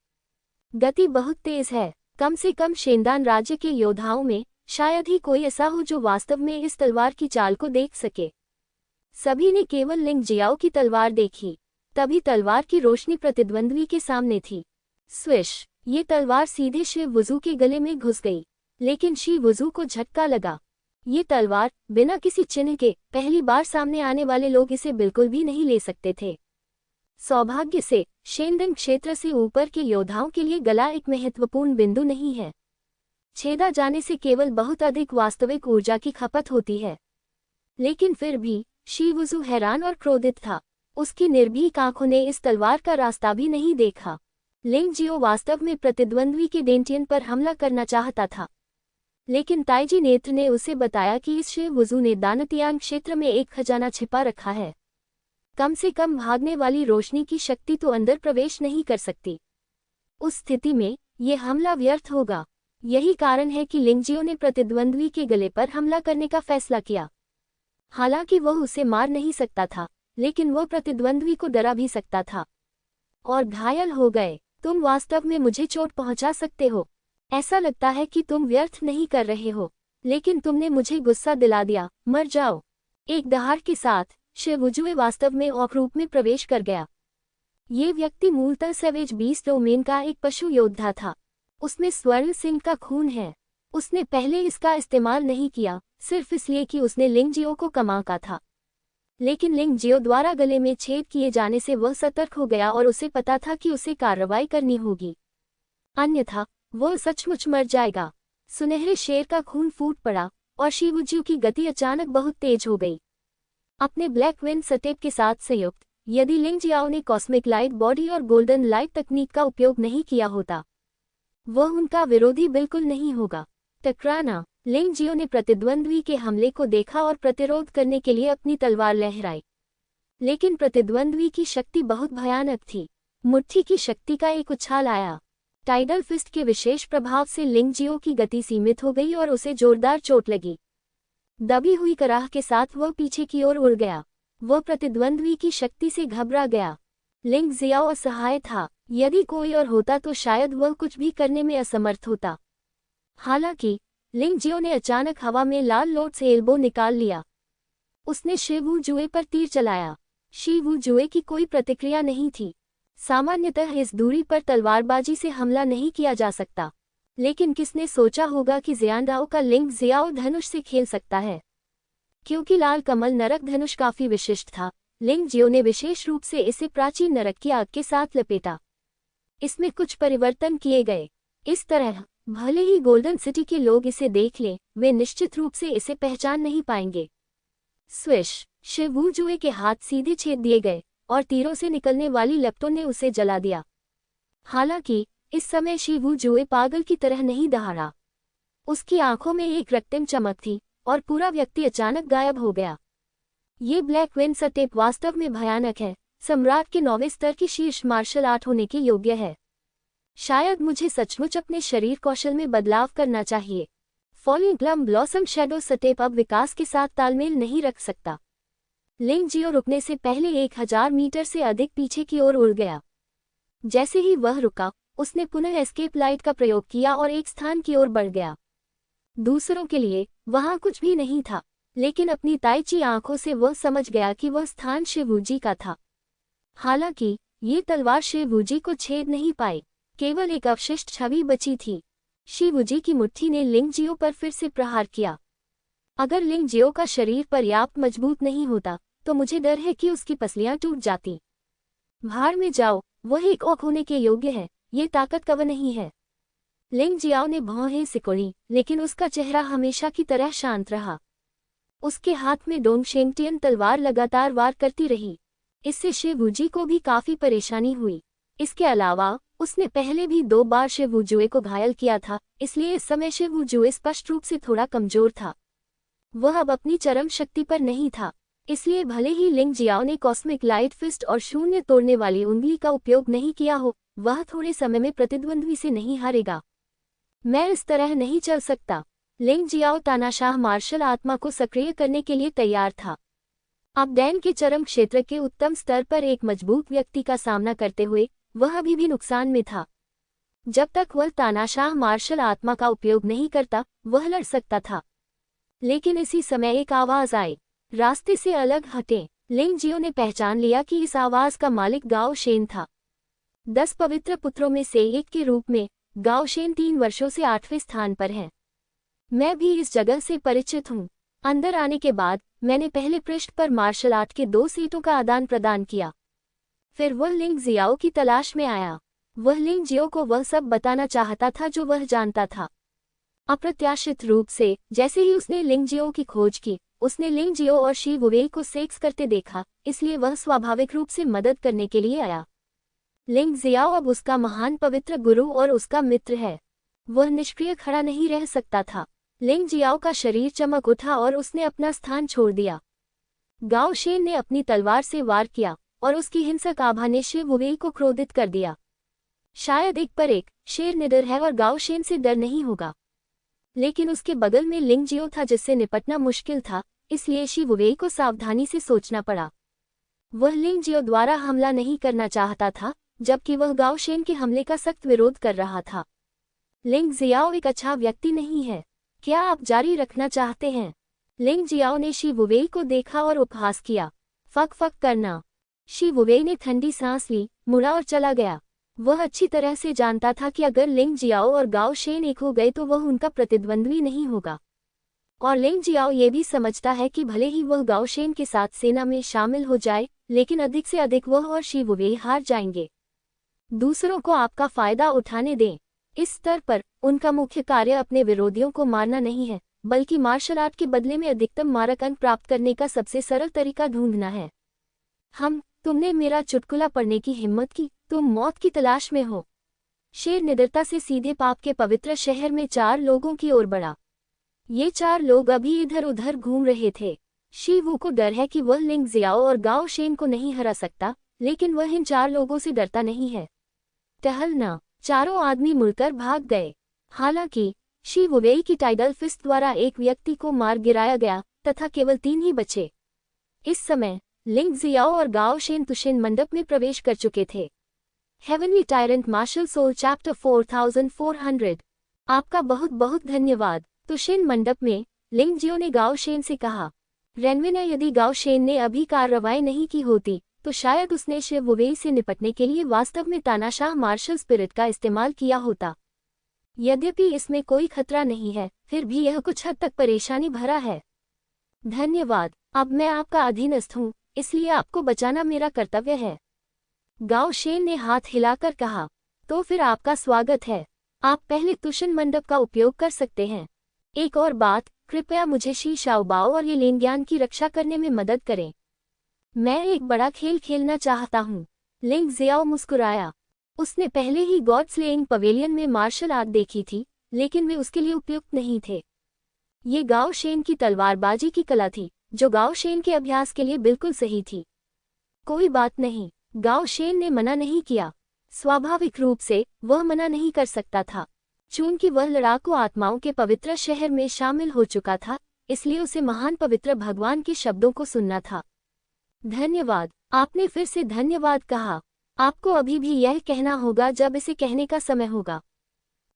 S1: गति बहुत तेज है। कम से कम शेंदान राज्य के योद्धाओं में शायद ही कोई ऐसा हो जो वास्तव में इस तलवार की चाल को देख सके। सभी ने केवल लिंग जियाओ की तलवार देखी। तभी तलवार की रोशनी प्रतिद्वंद्वी के सामने थी। स्विश। ये तलवार सीधे शी वुज़ू के गले में घुस गई, लेकिन शी वुज़ू को झटका लगा। ये तलवार बिना किसी चिन्ह के पहली बार सामने आने वाले लोग इसे बिल्कुल भी नहीं ले सकते थे। सौभाग्य से शेंदन क्षेत्र से ऊपर के योद्धाओं के लिए गला एक महत्वपूर्ण बिंदु नहीं है। छेदा जाने से केवल बहुत अधिक वास्तविक ऊर्जा की खपत होती है। लेकिन फिर भी शी वुज़ू हैरान और क्रोधित था। उसकी निर्भीक आंखों ने इस तलवार का रास्ता भी नहीं देखा। लिंग जियो वास्तव में प्रतिद्वंद्वी के डेंटियन पर हमला करना चाहता था, लेकिन ताइजी नेत्र ने उसे बताया कि इस शी वुज़ू ने दानतियांग क्षेत्र में एक खजाना छिपा रखा है। कम से कम भागने वाली रोशनी की शक्ति तो अंदर प्रवेश नहीं कर सकती। उस स्थिति में ये हमला व्यर्थ होगा। यही कारण है कि लिंग जियो ने प्रतिद्वंद्वी के गले पर हमला करने का फैसला किया। हालांकि वह उसे मार नहीं सकता था, लेकिन वह प्रतिद्वंद्वी को डरा भी सकता था। और घायल हो गए। तुम वास्तव में मुझे चोट पहुंचा सकते हो। ऐसा लगता है कि तुम व्यर्थ नहीं कर रहे हो, लेकिन तुमने मुझे गुस्सा दिला दिया। मर जाओ। एक दहाड़ के साथ शी वुज़ू वास्तव में औक रूप में प्रवेश कर गया। ये व्यक्ति मूलतः सैवेज बीस्ट डोमेन का एक पशु योद्धा था। उसमें स्वर्ण सिंह का खून है। उसने पहले इसका इस्तेमाल नहीं किया, सिर्फ इसलिए कि उसने लिंग जियो को कमाका था। लेकिन लिंग जियो द्वारा गले में छेद किए जाने से वह सतर्क हो गया और उसे पता था कि उसे कार्रवाई करनी होगी, अन्यथा वह सचमुच मर जाएगा। सुनहरे शेर का खून फूट पड़ा और शिवुजियो की गति अचानक बहुत तेज हो गई। अपने ब्लैक विंड सटेप के साथ संयुक्त, यदि लिंग जियाओ ने कॉस्मिक लाइट बॉडी और गोल्डन लाइट तकनीक का उपयोग नहीं किया होता, वह उनका विरोधी बिल्कुल नहीं होगा। टकराना। लिंग जियो ने प्रतिद्वंद्वी के हमले को देखा और प्रतिरोध करने के लिए अपनी तलवार लहराई, लेकिन प्रतिद्वंद्वी की शक्ति बहुत भयानक थी। मुट्ठी की शक्ति का एक उछाल आया। टाइडल फिस्ट के विशेष प्रभाव से लिंग जियो की गति सीमित हो गई और उसे जोरदार चोट लगी। दबी हुई कराह के साथ वह पीछे की ओर उड़ गया। वह प्रतिद्वंद्वी की शक्ति से घबरा गया। लिंग जियाओ असहाय था। यदि कोई और होता तो शायद वह कुछ भी करने में असमर्थ होता। हालांकि लिंग जियो ने अचानक हवा में लाल लोट से एल्बो निकाल लिया। उसने शिवू जुए पर तीर चलाया। शिवू जुए की कोई प्रतिक्रिया नहीं थी। सामान्यतः इस दूरी पर तलवारबाजी से हमला नहीं किया जा सकता, लेकिन किसने सोचा होगा कि जियांडाओ का लिंग जियाओ धनुष से खेल सकता है। क्योंकि लाल कमल नरक धनुष काफी विशिष्ट था, लिंग जियो ने विशेष रूप से इसे प्राचीन नरक की आग के साथ लपेटा। इसमें कुछ परिवर्तन किए गए। इस तरह भले ही गोल्डन सिटी के लोग इसे देख लें, वे निश्चित रूप से इसे पहचान नहीं पाएंगे। स्विश। शिवू जुए के हाथ सीधे छेद दिए गए और तीरों से निकलने वाली लपटों ने उसे जला दिया। हालांकि इस समय शिवू जुए पागल की तरह नहीं दहाड़ा। उसकी आंखों में एक रक्तम चमक थी और पूरा व्यक्ति अचानक गायब हो गया। ये ब्लैक विंड सटेप वास्तव में भयानक है। सम्राट के 9वें स्तर की शीर्ष मार्शल आर्ट होने के योग्य है। शायद मुझे सचमुच अपने शरीर कौशल में बदलाव करना चाहिए। Falling plum blossom shadow step अब विकास के साथ तालमेल नहीं रख सकता। लिंग जियो रुकने से पहले 1000 मीटर से अधिक पीछे की ओर उड़ गया। जैसे ही वह रुका, उसने पुनः एस्केप लाइट का प्रयोग किया और एक स्थान की ओर बढ़ गया। दूसरों के लिए वहां कुछ भी नहीं था, लेकिन अपनी ताइची आंखों से वह समझ गया कि वह स्थान शिवूजी का था। हालांकि ये तलवार शिवूजी को छेद नहीं पाई, केवल एक अवशिष्ट छवि बची थी। शिवूजी की मुट्ठी ने लिंग जियो पर फिर से प्रहार किया। अगर लिंग जियो का शरीर पर्याप्त मजबूत नहीं होता तो मुझे डर है कि उसकी पसलियां टूट जाती। भाड़ में जाओ, वह एक ओक होने के योग्य है, ये ताकत कवर नहीं है। लिंग जियाओ ने भौहें सिकोड़ी, लेकिन उसका चेहरा हमेशा की तरह शांत रहा। उसके हाथ में डोंगशेंगटियन तलवार लगातार वार करती रही। इससे शिवूजी को भी काफी परेशानी हुई। इसके अलावा उसने पहले भी 2 बार शिवूजुए को घायल किया था, इसलिए इस समय शिवूजुए स्पष्ट रूप से थोड़ा कमजोर था। वह अब अपनी चरम शक्ति पर नहीं था, इसलिए भले ही लिंग जियाओ ने कॉस्मिक लाइट फिस्ट और शून्य तोड़ने वाली उंगली का उपयोग नहीं किया हो, वह थोड़े समय में प्रतिद्वंद्वी से नहीं हारेगा। मैं इस तरह नहीं चल सकता। लिंग जियाओ तानाशाह मार्शल आत्मा को सक्रिय करने के लिए तैयार था। अब डैन के चरम क्षेत्र के उत्तम स्तर पर एक मजबूत व्यक्ति का सामना करते हुए वह अभी भी नुकसान में था। जब तक वह तानाशाह मार्शल आत्मा का उपयोग नहीं करता, वह लड़ सकता था। लेकिन इसी समय एक आवाज आई, रास्ते से अलग हटें। लिंग जियो ने पहचान लिया कि इस आवाज का मालिक गाओ शेन था। 10 पवित्र पुत्रों में से एक के रूप में गाओ शेन 3 वर्षों से 8वें स्थान पर है। मैं भी इस जगह से परिचित हूँ। अंदर आने के बाद मैंने पहले पृष्ठ पर मार्शल आर्ट के 2 सेटों का आदान प्रदान किया। फिर वह लिंग जियाओ की तलाश में आया। वह लिंग जियो को वह सब बताना चाहता था जो वह जानता था। अप्रत्याशित रूप से जैसे ही उसने लिंग जियो की खोज की, उसने लिंग जियो और शी वुवेई को सेक्स करते देखा, इसलिए वह स्वाभाविक रूप से मदद करने के लिए आया। लिंग जियाओ अब उसका महान पवित्र गुरु और उसका मित्र है। वह निष्क्रिय खड़ा नहीं रह सकता था। लिंग जियाओ का शरीर चमक उठा और उसने अपना स्थान छोड़ दिया। गाओ शेन ने अपनी तलवार से वार किया और उसकी हिंसक आभा ने शी वुवेई को क्रोधित कर दिया। शायद एक पर एक शेर निडर है और गाओ शेन से डर नहीं होगा, लेकिन उसके बगल में लिंग जियो था जिससे निपटना मुश्किल था, इसलिए शी वुवेई को सावधानी से सोचना पड़ा। वह लिंग जियो द्वारा हमला नहीं करना चाहता था, जबकि वह गाओ शेन के हमले का सख्त विरोध कर रहा था। लिंग जियाओ एक अच्छा व्यक्ति नहीं है। क्या आप जारी रखना चाहते हैं? लिंग जियाओ ने शी वुवेई को देखा और उपहास किया। फक फक करना। शी वुवेई ने ठंडी सांस ली, मुड़ा और चला गया। वह अच्छी तरह से जानता था कि अगर लिंग जियाओ और गाओ शेन एक हो गए तो वह उनका प्रतिद्वंद्वी नहीं होगा। और लिंग जियाओ ये भी समझता है कि भले ही वह गाओ शेन के साथ सेना में शामिल हो जाए, लेकिन अधिक से अधिक वह और शी वुवेई हार जाएंगे। दूसरों को आपका फायदा उठाने दें। इस स्तर पर उनका मुख्य कार्य अपने विरोधियों को मारना नहीं है, बल्कि मार्शल आर्ट के बदले में अधिकतम मारक अंक प्राप्त करने का सबसे सरल तरीका ढूंढना है। तुमने मेरा चुटकुला पढ़ने की हिम्मत की, तुम मौत की तलाश में हो। शेर निडरता से सीधे पाप के पवित्र शहर में 4 लोगों की ओर बढ़ा। ये 4 लोग अभी इधर उधर घूम रहे थे। शी वू को डर है कि वह लिंग जियाओ और गाओ शेन को नहीं हरा सकता, लेकिन वह इन 4 लोगों से डरता नहीं है। टहलना। चारों आदमी मुड़कर भाग गए। हालांकि शी वुवेई की टाइडल फिस्ट द्वारा एक व्यक्ति को मार गिराया गया तथा केवल 3 ही बचे। इस समय लिंग जियाओ और गाओ शेन तुशिन मंडप में प्रवेश कर चुके थे। Heavenly tyrant martial soul chapter 4400। आपका बहुत बहुत धन्यवाद। तुशिन मंडप में लिंग जियो ने गाओ शेन से कहा। रेनविना, यदि गाओ शेन ने अभी कार्रवाई नहीं की होती तो शायद उसने शी वुवेई से निपटने के लिए वास्तव में तानाशाह मार्शल स्पिरिट का इस्तेमाल किया होता। यद्यपि इसमें कोई खतरा नहीं है, फिर भी यह कुछ हद तक परेशानी भरा है। धन्यवाद। अब मैं आपका अधीनस्थ हूँ, इसलिए आपको बचाना मेरा कर्तव्य है। गाओ शेन ने हाथ हिलाकर कहा। तो फिर आपका स्वागत है। आप पहले तुशिन मंडप का उपयोग कर सकते हैं। एक और बात, कृपया मुझे शी शाओबाओ और ये लेनज्ञान की रक्षा करने में मदद करें। मैं एक बड़ा खेल खेलना चाहता हूँ। लिंग जियाओ मुस्कुराया। उसने पहले ही गॉड स्लेइंग पवेलियन में मार्शल आर्ट देखी थी, लेकिन वे उसके लिए उपयुक्त नहीं थे। ये गाओ शेन की तलवारबाजी की कला थी, जो गाओ शेन के अभ्यास के लिए बिल्कुल सही थी। कोई बात नहीं, गाओ शेन ने मना नहीं किया। स्वाभाविक रूप से वह मना नहीं कर सकता था। चूंकि वह लड़ाकू आत्माओं के पवित्र शहर में शामिल हो चुका था, इसलिए उसे महान पवित्र भगवान के शब्दों को सुनना था। धन्यवाद। आपने फिर से धन्यवाद कहा। आपको अभी भी यह कहना होगा जब इसे कहने का समय होगा।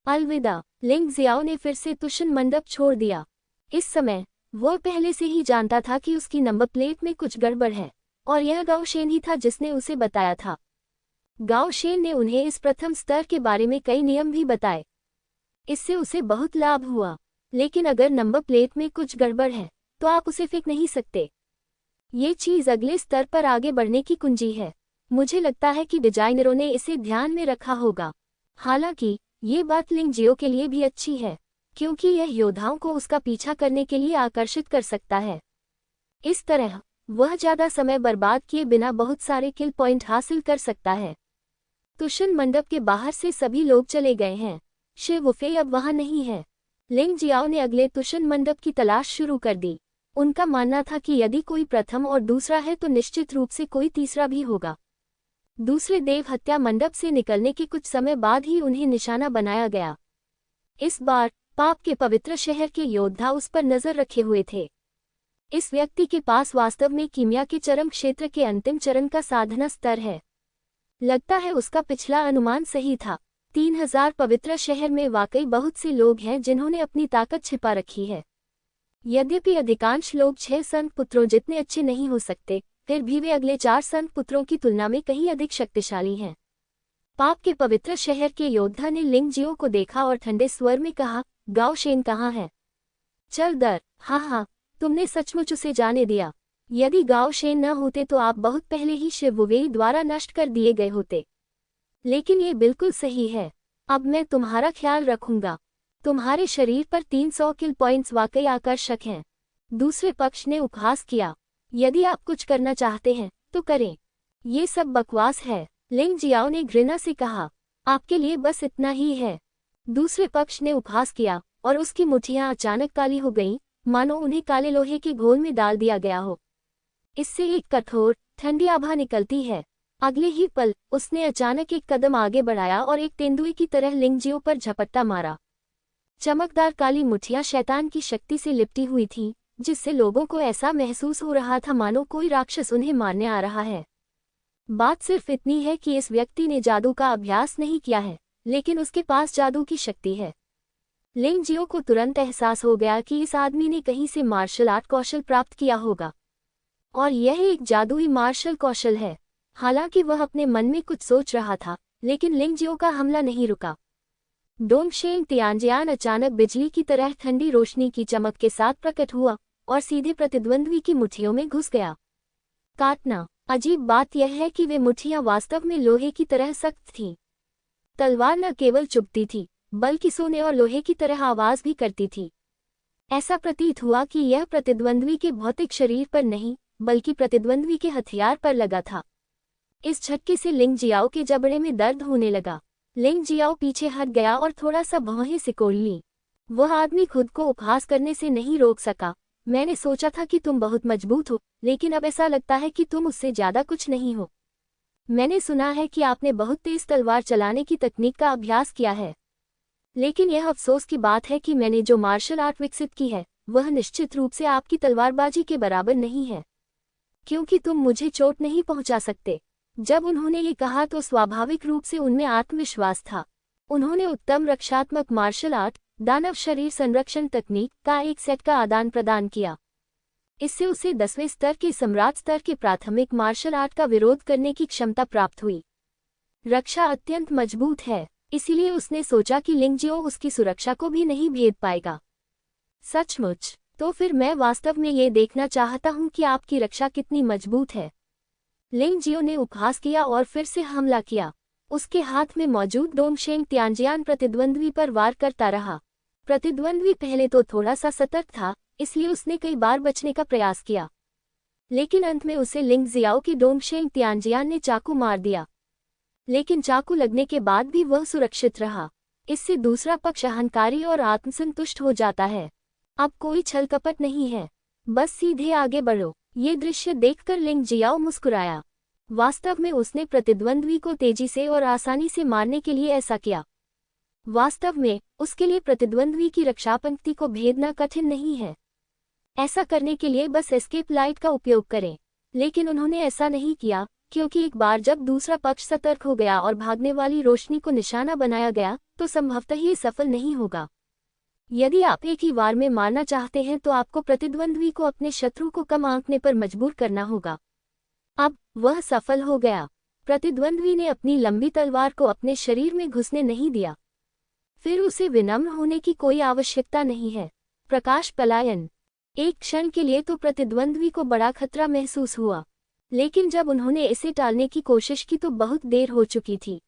S1: अलविदा। लिंग जियाओ ने फिर से तुशिन मंडप छोड़ दिया। इस समय वह पहले से ही जानता था कि उसकी नंबर प्लेट में कुछ गड़बड़ है, और यह गाओ शेन ही था जिसने उसे बताया था। गाओ शेन ने उन्हें इस प्रथम स्तर के बारे में कई नियम भी बताए। इससे उसे बहुत लाभ हुआ, लेकिन अगर नंबर प्लेट में कुछ गड़बड़ है तो आप उसे फेंक नहीं सकते। ये चीज अगले स्तर पर आगे बढ़ने की कुंजी है। मुझे लगता है कि डिजाइनरों ने इसे ध्यान में रखा होगा। हालांकि ये बात लिंग जियो के लिए भी अच्छी है, क्योंकि यह योद्धाओं को उसका पीछा करने के लिए आकर्षित कर सकता है। इस तरह वह ज्यादा समय बर्बाद किए बिना बहुत सारे किल पॉइंट हासिल कर सकता है। तुशिन मंडप के बाहर से सभी लोग चले गए हैं। शी वुवेई अब वहां नहीं है। लिंग जियाओ ने अगले तुशिन मंडप की तलाश शुरू कर दी। उनका मानना था कि यदि कोई प्रथम और दूसरा है तो निश्चित रूप से कोई तीसरा भी होगा। दूसरे देव हत्या मंडप से निकलने के कुछ समय बाद ही उन्हें निशाना बनाया गया। इस बार पाप के पवित्र शहर के योद्धा उस पर नजर रखे हुए थे। इस व्यक्ति के पास वास्तव में कीमिया के चरम क्षेत्र के अंतिम चरण का साधना स्तर है। लगता है उसका पिछला अनुमान सही था। 3000 पवित्र शहर में वाकई बहुत से लोग हैं जिन्होंने अपनी ताकत छिपा रखी है। यद्यपि अधिकांश लोग 6 संत पुत्रों जितने अच्छे नहीं हो सकते, फिर भी वे अगले 4 संत पुत्रों की तुलना में कहीं अधिक शक्तिशाली हैं। पाप के पवित्र शहर के योद्धा ने लिंग जियो को देखा और ठंडे स्वर में कहा, गाओ शेन कहाँ है? चल दर। हाँ, तुमने सचमुच उसे जाने दिया। यदि गाओ शेन न होते तो आप बहुत पहले ही शी वुवेई द्वारा नष्ट कर दिए गए होते। लेकिन ये बिल्कुल सही है। अब मैं तुम्हारा ख्याल रखूंगा। तुम्हारे शरीर पर 300 किल पॉइंट्स वाकई आकर्षक हैं। दूसरे पक्ष ने उपहास किया। यदि आप कुछ करना चाहते हैं तो करें। ये सब बकवास है, लिंग जियाओ ने घृणा से कहा। आपके लिए बस इतना ही है। दूसरे पक्ष ने उपहास किया और उसकी मुट्ठियां अचानक काली हो गईं, मानो उन्हें काले लोहे के घोल में डाल दिया गया हो। इससे एक कठोर ठंडी आभा निकलती है। अगले ही पल उसने अचानक एक कदम आगे बढ़ाया और एक तेंदुए की तरह लिंग जियो पर झपट्टा मारा। चमकदार काली मुट्ठियां शैतान की शक्ति से लिपटी हुई थीं, जिससे लोगों को ऐसा महसूस हो रहा था मानो कोई राक्षस उन्हें मारने आ रहा है। बात सिर्फ इतनी है कि इस व्यक्ति ने जादू का अभ्यास नहीं किया है, लेकिन उसके पास जादू की शक्ति है। लिंग जियो को तुरंत एहसास हो गया कि इस आदमी ने कहीं से मार्शल आर्ट कौशल प्राप्त किया होगा, और यह एक जादुई मार्शल कौशल है। हालांकि वह अपने मन में कुछ सोच रहा था, लेकिन लिंग जियो का हमला नहीं रुका। डोंगशेंग तियानजियान अचानक बिजली की तरह ठंडी रोशनी की चमक के साथ प्रकट हुआ और सीधे प्रतिद्वंद्वी की मुट्ठियों में घुस गया। काटना। अजीब बात यह है कि वे मुट्ठियां वास्तव में लोहे की तरह सख्त थीं। तलवार न केवल चुभती थी, बल्कि सोने और लोहे की तरह आवाज भी करती थी। ऐसा प्रतीत हुआ कि यह प्रतिद्वंद्वी के भौतिक शरीर पर नहीं, बल्कि प्रतिद्वंद्वी के हथियार पर लगा था। इस झटके से लिंग जियाओ के जबड़े में दर्द होने लगा। लिंग जियाओ पीछे हट गया और थोड़ा सा भौहें सिकोड़ ली। वह आदमी खुद को उपहास करने से नहीं रोक सका। मैंने सोचा था कि तुम बहुत मजबूत हो, लेकिन अब ऐसा लगता है कि तुम उससे ज्यादा कुछ नहीं हो। मैंने सुना है कि आपने बहुत तेज तलवार चलाने की तकनीक का अभ्यास किया है, लेकिन यह अफसोस की बात है कि मैंने जो मार्शल आर्ट विकसित की है, वह निश्चित रूप से आपकी तलवारबाजी के बराबर नहीं है, क्योंकि तुम मुझे चोट नहीं पहुंचा सकते। जब उन्होंने ये कहा तो स्वाभाविक रूप से उनमें आत्मविश्वास था। उन्होंने उत्तम रक्षात्मक मार्शल आर्ट, दानव शरीर संरक्षण तकनीक का एक सेट का आदान प्रदान किया। इससे उसे 10वें स्तर के सम्राट स्तर के प्राथमिक मार्शल आर्ट का विरोध करने की क्षमता प्राप्त हुई। रक्षा अत्यंत मजबूत है, इसीलिए उसने सोचा कि लिंग जियो उसकी सुरक्षा को भी नहीं भेद पाएगा। सचमुच? तो फिर मैं वास्तव में ये देखना चाहता हूँ कि आपकी रक्षा कितनी मजबूत है। लिंग जियो ने उपहास किया और फिर से हमला किया। उसके हाथ में मौजूद डोंगशेंग तियानजियान प्रतिद्वंद्वी पर वार करता रहा। प्रतिद्वंद्वी पहले तो थोड़ा सा सतर्क था, इसलिए उसने कई बार बचने का प्रयास किया, लेकिन अंत में उसे लिंग जियाओ की डोंगशेंग तियानजियान ने चाकू मार दिया। लेकिन चाकू लगने के बाद भी वह सुरक्षित रहा। इससे दूसरा पक्ष अहंकारी और आत्मसंतुष्ट हो जाता है। अब कोई छल कपट नहीं है, बस सीधे आगे बढ़ो। ये दृश्य देखकर लिंग जियाओ मुस्कुराया। वास्तव में उसने प्रतिद्वंद्वी को तेजी से और आसानी से मारने के लिए ऐसा किया। वास्तव में उसके लिए प्रतिद्वंद्वी की रक्षा पंक्ति को भेदना कठिन नहीं है। ऐसा करने के लिए बस एस्केप लाइट का उपयोग करें। लेकिन उन्होंने ऐसा नहीं किया, क्योंकि एक बार जब दूसरा पक्ष सतर्क हो गया और भागने वाली रोशनी को निशाना बनाया गया, तो संभवतः ये सफल नहीं होगा। यदि आप एक ही वार में मारना चाहते हैं तो आपको प्रतिद्वंद्वी को अपने शत्रु को कम आंकने पर मजबूर करना होगा। अब वह सफल हो गया। प्रतिद्वंद्वी ने अपनी लंबी तलवार को अपने शरीर में घुसने नहीं दिया। फिर उसे विनम्र होने की कोई आवश्यकता नहीं है। प्रकाश पलायन। एक क्षण के लिए तो प्रतिद्वंद्वी को बड़ा खतरा महसूस हुआ, लेकिन जब उन्होंने इसे टालने की कोशिश की तो बहुत देर हो चुकी थी।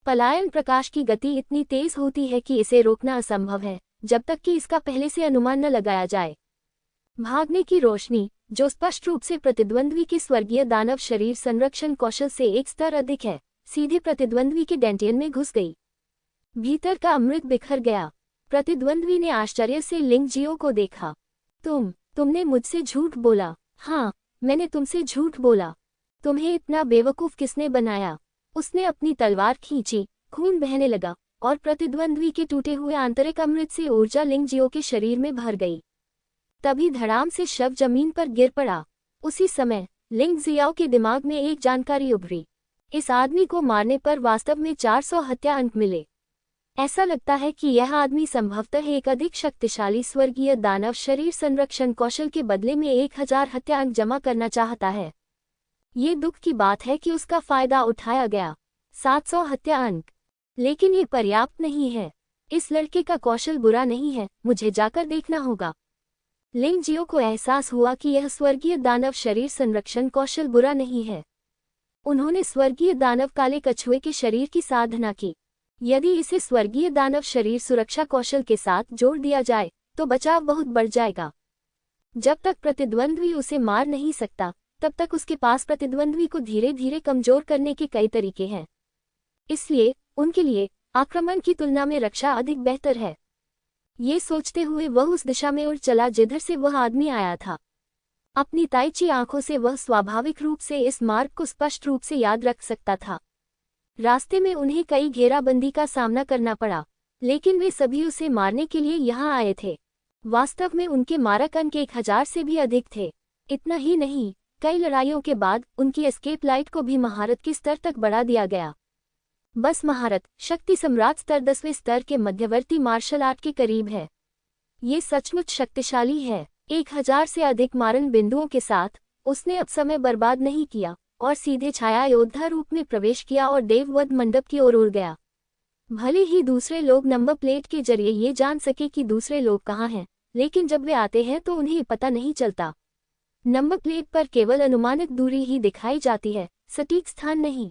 S1: पलायन प्रकाश की गति इतनी तेज होती है कि इसे रोकना असंभव है, जब तक कि इसका पहले से अनुमान न लगाया जाए। भागने की रोशनी, जो स्पष्ट रूप से प्रतिद्वंद्वी के स्वर्गीय दानव शरीर संरक्षण कौशल से एक स्तर अधिक है, सीधे प्रतिद्वंद्वी के डेंटियन में घुस गई। भीतर का अमृत बिखर गया। प्रतिद्वंद्वी ने आश्चर्य से लिंग जियो को देखा। तुमने मुझसे झूठ बोला। हाँ, मैंने तुमसे झूठ बोला। तुम्हें इतना बेवकूफ किसने बनाया? उसने अपनी तलवार खींची, खून बहने लगा और प्रतिद्वंद्वी के टूटे हुए आंतरिक अमृत से ऊर्जा लिंग जियो के शरीर में भर गई। तभी धड़ाम से शव जमीन पर गिर पड़ा। उसी समय लिंग जियाओ के दिमाग में एक जानकारी उभरी। इस आदमी को मारने पर वास्तव में 400 हत्या अंक मिले। ऐसा लगता है कि यह आदमी संभवतः एक अधिक शक्तिशाली स्वर्गीय दानव शरीर संरक्षण कौशल के बदले में 1000 हत्या अंक जमा करना चाहता है। ये दुख की बात है कि उसका फायदा उठाया गया। 700 हत्या अंक, लेकिन ये पर्याप्त नहीं है। इस लड़के का कौशल बुरा नहीं है, मुझे जाकर देखना होगा। लिंग जियो को एहसास हुआ कि यह स्वर्गीय दानव शरीर संरक्षण कौशल बुरा नहीं है। उन्होंने स्वर्गीय दानव काले कछुए के शरीर की साधना की। यदि इसे स्वर्गीय दानव शरीर सुरक्षा कौशल के साथ जोड़ दिया जाए तो बचाव बहुत बढ़ जाएगा। जब तक प्रतिद्वंद्वी उसे मार नहीं सकता, तब तक उसके पास प्रतिद्वंद्वी को धीरे धीरे कमजोर करने के कई तरीके हैं। इसलिए उनके लिए आक्रमण की तुलना में रक्षा अधिक बेहतर है। ये सोचते हुए वह उस दिशा में उड़ चला जिधर से वह आदमी आया था। अपनी ताइची आंखों से वह स्वाभाविक रूप से इस मार्ग को स्पष्ट रूप से याद रख सकता था। रास्ते में उन्हें कई घेराबंदी का सामना करना पड़ा, लेकिन वे सभी उसे मारने के लिए यहाँ आए थे। वास्तव में उनके मारक अंक 1000 से भी अधिक थे। इतना ही नहीं, कई लड़ाइयों के बाद उनकी एस्केप लाइट को भी महारत के स्तर तक बढ़ा दिया गया। बस महारत शक्ति सम्राट स्तर 10वें स्तर के मध्यवर्ती मार्शल आर्ट के करीब है। ये सचमुच शक्तिशाली है। 1000 से अधिक मारन बिंदुओं के साथ उसने अब समय बर्बाद नहीं किया और सीधे छाया योद्धा रूप में प्रवेश किया और देववध मंडप की ओर उड़ गया। भले ही दूसरे लोग नंबर प्लेट के जरिए ये जान सके कि दूसरे लोग कहाँ हैं, लेकिन जब वे आते हैं तो उन्हें पता नहीं चलता। नंबर प्लेट पर केवल अनुमानित दूरी ही दिखाई जाती है, सटीक स्थान नहीं।